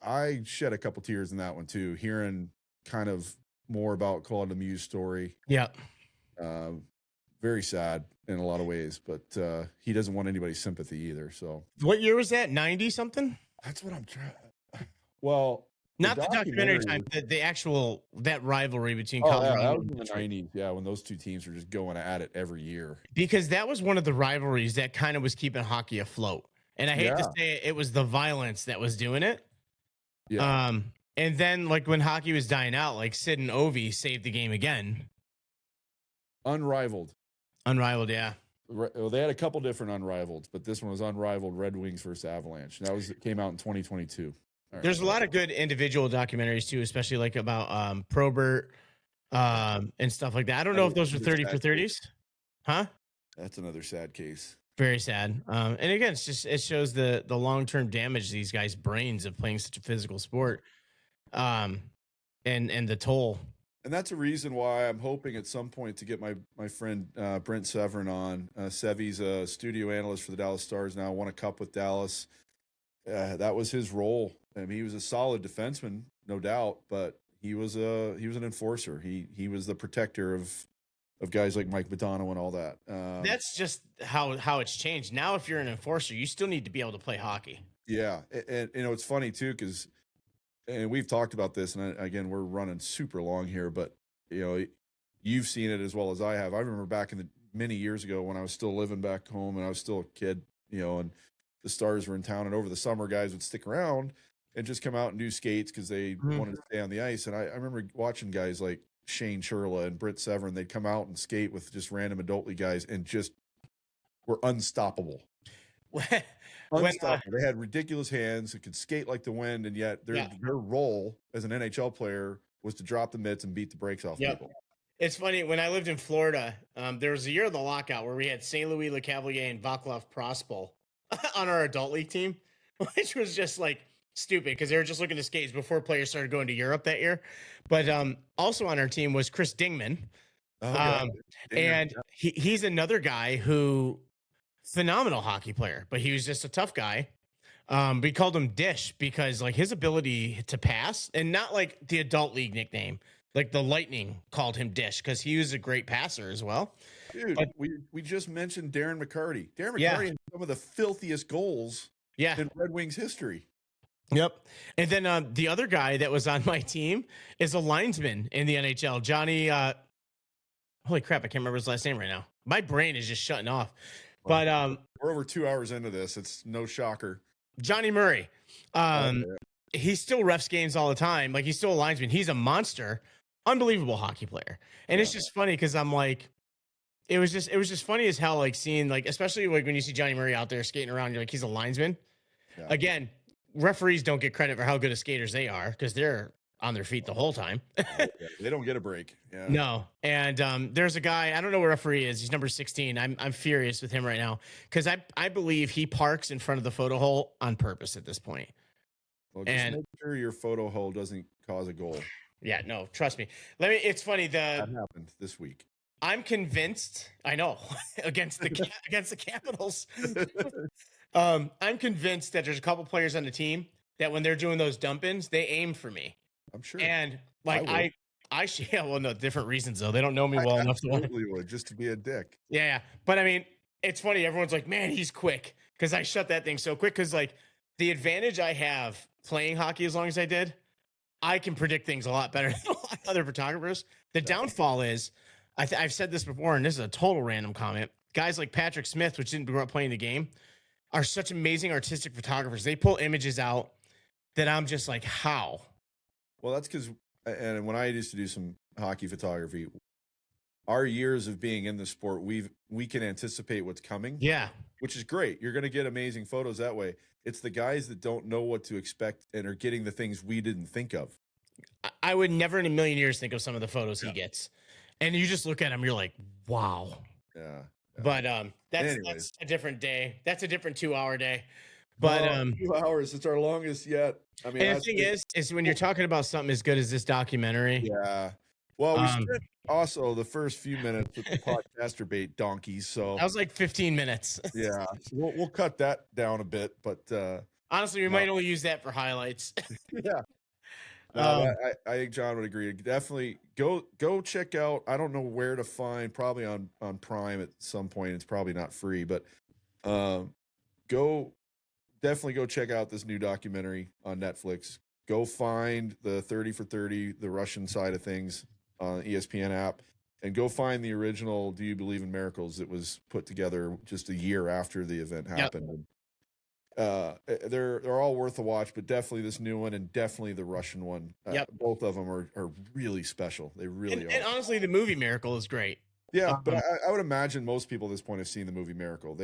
I shed a couple tears in that one too, hearing kind of more about Claude Lemieux's story. Yeah, very sad in a lot of ways, but he doesn't want anybody's sympathy either. So, what year was that? 90 something? That's what I'm trying. Well. Not the documentary time, the actual that rivalry between Colorado. Yeah, that was in the 90s. Yeah, when those two teams were just going at it every year. Because that was one of the rivalries that kind of was keeping hockey afloat. And I hate to say it was the violence that was doing it. Yeah. And then like when hockey was dying out, like Sid and Ovi saved the game again. Unrivaled, yeah. Well, they had a couple different unrivaled, but this one was unrivaled Red Wings versus Avalanche. It came out in 2022. There's a lot of good individual documentaries too, especially like about Probert and stuff like that. I don't know if those were 30 for 30s. Huh? That's another sad case. Very sad. And again, it shows the long-term damage these guys' brains of playing such a physical sport. And the toll And that's a reason why I'm hoping at some point to get my friend Brent Severin on. Sevy's a studio analyst for the Dallas Stars now, won a cup with Dallas. That was his role. I mean, he was a solid defenseman, no doubt, but he was an enforcer. He was the protector of guys like Mike Modano and all that. That's just how it's changed. Now, if you're an enforcer, you still need to be able to play hockey. Yeah, and it's funny too because, and we've talked about this, and again, we're running super long here, but you've seen it as well as I have. I remember back in the many years ago when I was still living back home and I was still a kid, and the Stars were in town, and over the summer, guys would stick around and just come out and do skates because they wanted to stay on the ice. And I remember watching guys like Shane Churla and Britt Severin. They'd come out and skate with just random adult league guys and just were unstoppable. Unstoppable. They had ridiculous hands. It could skate like the wind, and yet their role as an NHL player was to drop the mitts and beat the brakes off people. It's funny, when I lived in Florida, there was a year of the lockout where we had St. Louis LeCavalier and Vaclav Prospol on our adult league team, which was just like stupid because they were just looking to skate before players started going to Europe that year. But also on our team was Chris Dingman. And he's another guy who phenomenal hockey player, but he was just a tough guy. We called him Dish because like his ability to pass, and not like the adult league nickname, like the Lightning called him Dish because he was a great passer as well. Dude, but we just mentioned Darren McCarty. Darren McCarty had some of the filthiest goals in Red Wings history. Yep. And then the other guy that was on my team is a linesman in the NHL, Johnny. Holy crap, I can't remember his last name right now. My brain is just shutting off. But we're over 2 hours into this. It's no shocker. Johnny Murray. He still refs games all the time. Like, he's still a linesman. He's a monster, unbelievable hockey player. And it's just funny because I'm like, it was just funny as hell, like seeing, like, especially like when you see Johnny Murray out there skating around, you're like, he's a linesman. Yeah. Again, referees don't get credit for how good of skaters they are because they're on their feet the whole time. They don't get a break. Yeah. No. And there's a guy, I don't know what referee is. He's number 16. I'm furious with him right now because I believe he parks in front of the photo hole on purpose at this point. Well, just make sure your photo hole doesn't cause a goal. Yeah, no, trust me. It's funny. That happened this week. I'm convinced. I know against the Capitals. I'm convinced that there's a couple players on the team that when they're doing those dump-ins, they aim for me. I'm sure. And like no, different reasons though. They don't know me well enough to would just to be a dick. Yeah. But I mean, it's funny. Everyone's like, man, he's quick because I shut that thing so quick. Because like the advantage I have playing hockey as long as I did, I can predict things a lot better than a lot of other photographers. The downfall is, I've said this before, and this is a total random comment. Guys like Patrick Smith, which didn't grow up playing the game, are such amazing artistic photographers. They pull images out that I'm just like, how? Well, that's because, and when I used to do some hockey photography, our years of being in the sport, we can anticipate what's coming. Yeah. Which is great. You're going to get amazing photos that way. It's the guys that don't know what to expect and are getting the things we didn't think of. I would never in a million years think of some of the photos he gets. And you just look at him, you're like, wow. Yeah. But that's a different day. That's a different 2-hour day. But 2 hours, it's our longest yet. I mean, and the thing is when you're talking about something as good as this documentary. Yeah. Well, we spent also the first few minutes with the Podcasturbate donkeys. So that was like 15 minutes. Yeah. We'll cut that down a bit, but honestly, we might only use that for highlights. Yeah. I think John would agree. Definitely go check out. I don't know where to find, probably on Prime at some point. It's probably not free, but definitely go check out this new documentary on Netflix. Go find the 30 for 30, the Russian side of things on the ESPN app, and go find the original Do You Believe in Miracles that was put together just a year after the event happened. Yep. They're all worth a watch, but definitely this new one and definitely the Russian one. Both of them are really special. They really are. And honestly, the movie Miracle is great. Yeah, but I would imagine most people at this point have seen the movie Miracle.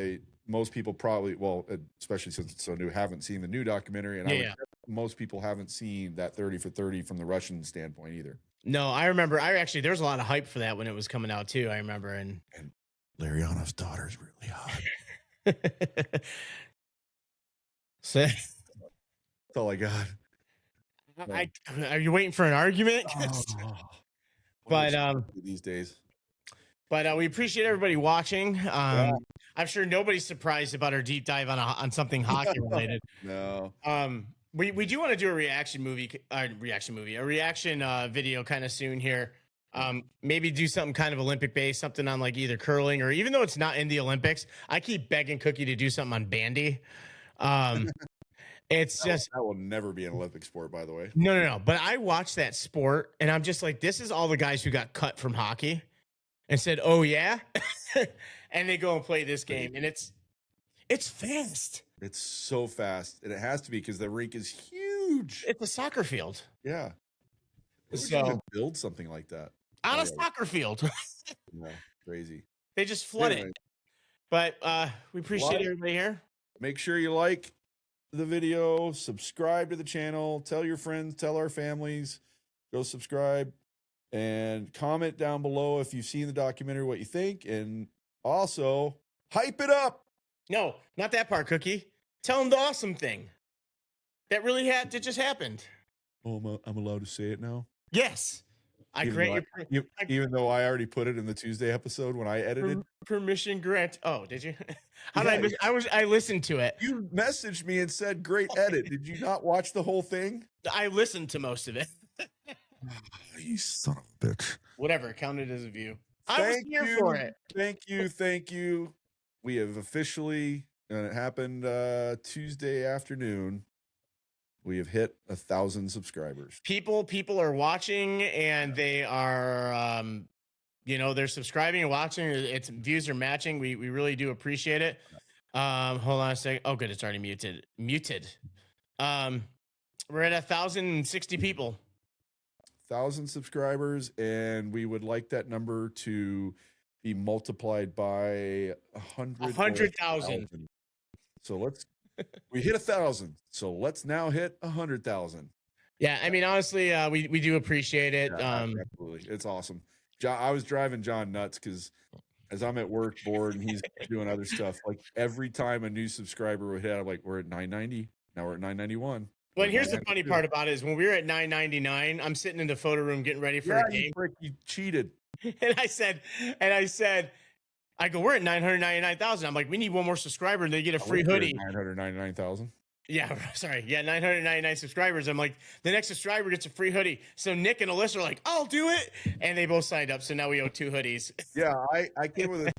Most people probably, well, especially since it's so new, haven't seen the new documentary, and most people haven't seen that 30 for 30 from the Russian standpoint either. No, I remember. There was a lot of hype for that when it was coming out too. I remember, and Larionov's daughter is really hot. That's all I got. Are you waiting for an argument? But these days. But we appreciate everybody watching. I'm sure nobody's surprised about our deep dive on something hockey related. No. We do want to do a reaction video kind of soon here. Maybe do something kind of Olympic based, something on like either curling or even though it's not in the Olympics, I keep begging Cookie to do something on bandy. It's that will never be an Olympic sport, by the way. No. But I watched that sport and I'm just like, this is all the guys who got cut from hockey and said, "Oh yeah," and they go and play this game, and it's fast. It's so fast, and it has to be because the rink is huge. It's a soccer field. Yeah. So build something like that on a soccer field. Yeah, crazy. They just flood it. But we appreciate everybody here. Make sure you like the video, subscribe to the channel, tell your friends, tell our families, go subscribe, and comment down below if you've seen the documentary, what you think, and also hype it up. No, not that part, Cookie. Tell them the awesome thing that really just happened. Oh, I'm allowed to say it now? Yes. Even though I already put it in the Tuesday episode when I edited. Permission grant. Oh, did you? I listened to it. You messaged me and said, "Great edit." Did you not watch the whole thing? I listened to most of it. You son of a bitch. Whatever, counted as a view. I was here for it. Thank you. We have officially, and it happened Tuesday afternoon. We have hit 1,000 subscribers. People are watching, and they are, they're subscribing and watching. Its views are matching. We really do appreciate it. Hold on a second. Oh, good, it's already muted. We're at 1,060 people. 1,000 subscribers, and we would like that number to be multiplied by 100,000. So we hit 1,000. So let's now hit 100,000. Yeah, I mean, honestly, we do appreciate it. Yeah, absolutely, it's awesome. I was driving John nuts because as I'm at work bored and he's doing other stuff, like every time a new subscriber would hit, I'm like, we're at 990. Now we're at 991. Well, here's the funny part about it is when we were at 999, I'm sitting in the photo room getting ready for the game. You cheated. And I said, I go, we're at 999,000. I'm like, we need one more subscriber and they get a free hoodie. 999,000. Yeah, sorry. Yeah, 999 subscribers. I'm like, the next subscriber gets a free hoodie. So Nick and Alyssa are like, I'll do it. And they both signed up. So now we owe 2 hoodies. Yeah, I came with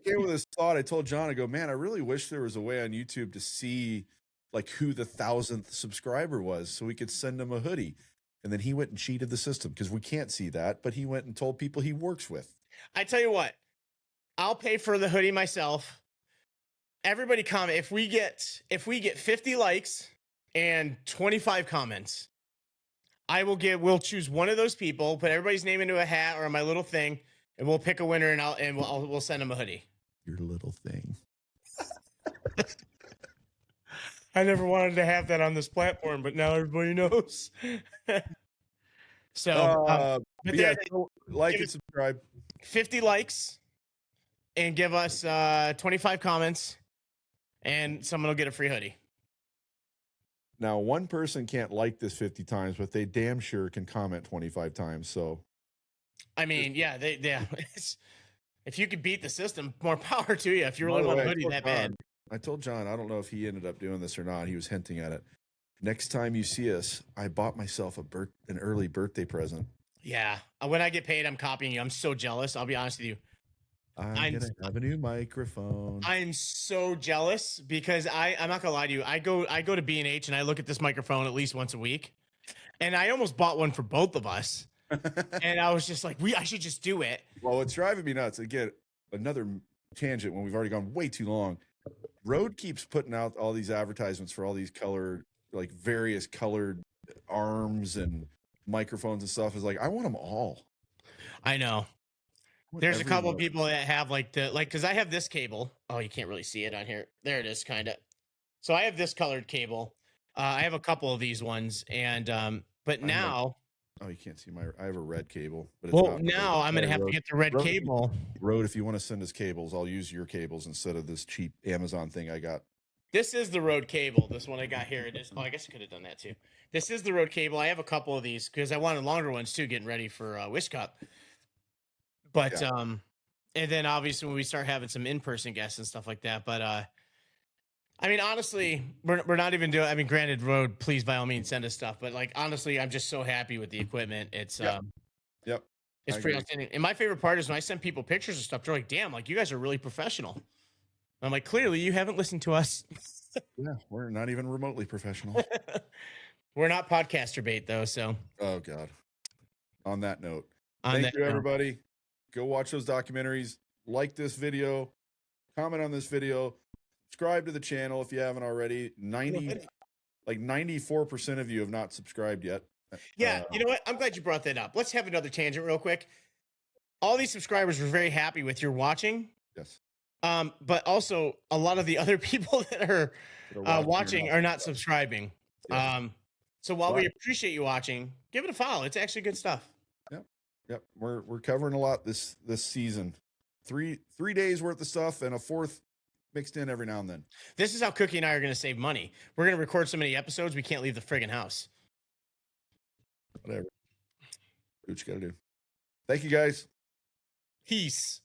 this thought. I told John, I go, man, I really wish there was a way on YouTube to see like who the 1,000th subscriber was so we could send him a hoodie. And then he went and cheated the system because we can't see that, but he went and told people he works with. I tell you what, I'll pay for the hoodie myself. Everybody comment. If we get 50 likes and 25 comments, we'll choose one of those people, put everybody's name into a hat or my little thing, and we'll pick a winner and we'll send them a hoodie. Your little thing. I never wanted to have that on this platform, but now everybody knows. So like and subscribe. 50 likes and give us 25 comments, and someone will get a free hoodie. Now, one person can't like this 50 times, but they damn sure can comment 25 times. So, I mean, yeah. If you could beat the system, more power to you. If you really want a hoodie that bad. I told John, I don't know if he ended up doing this or not. He was hinting at it. Next time you see us, I bought myself an early birthday present. Yeah. When I get paid, I'm copying you. I'm so jealous. I'll be honest with you. I'm going to have a new microphone. I'm so jealous because I'm not going to lie to you. I go to B&H and I look at this microphone at least once a week. And I almost bought one for both of us. And I was just like, I should just do it. Well, it's driving me nuts. Again, another tangent when we've already gone way too long. Rode keeps putting out all these advertisements for all these various colored arms and microphones and stuff. Is like, I want them all. I know. There's a couple of people that have because I have this cable. Oh, you can't really see it on here. There it is, kind of. So I have this colored cable. I have a couple of these ones, and but now. Oh, you can't see I have a red cable. But now I'm going to have to get the red cable. Rode, if you want to send us cables, I'll use your cables instead of this cheap Amazon thing I got. This is the Rode cable. This one I got here. It is. Oh, I guess I could have done that too. This is the Rode cable. I have a couple of these because I wanted longer ones too, getting ready for Wish Cup. But and then obviously when we start having some in-person guests and stuff like that. But I mean, honestly, we're not even doing. I mean, granted, Road, please by all means send us stuff. But like, honestly, I'm just so happy with the equipment. It's Yep. it's pretty outstanding. And my favorite part is when I send people pictures and stuff. They're like, "Damn, like you guys are really professional." And I'm like, "Clearly, you haven't listened to us." Yeah, we're not even remotely professional. We're not Podcasturbate though. So. Oh God. On that note, On thank that you note. everybody. Go watch those documentaries. Like this video. Comment on this video. Subscribe to the channel if you haven't already. 94% of you have not subscribed yet. Yeah, you know what? I'm glad you brought that up. Let's have another tangent real quick. All these subscribers were very happy with your watching. Yes. But also a lot of the other people that are watching are not subscribing. Yeah. So while we appreciate you watching, give it a follow. It's actually good stuff. Yep. We're covering a lot this season. 3 days worth of stuff and a fourth mixed in every now and then. This is how Cookie and I are going to save money. We're going to record so many episodes we can't leave the friggin' house. Whatever. Do what you got to do. Thank you guys. Peace.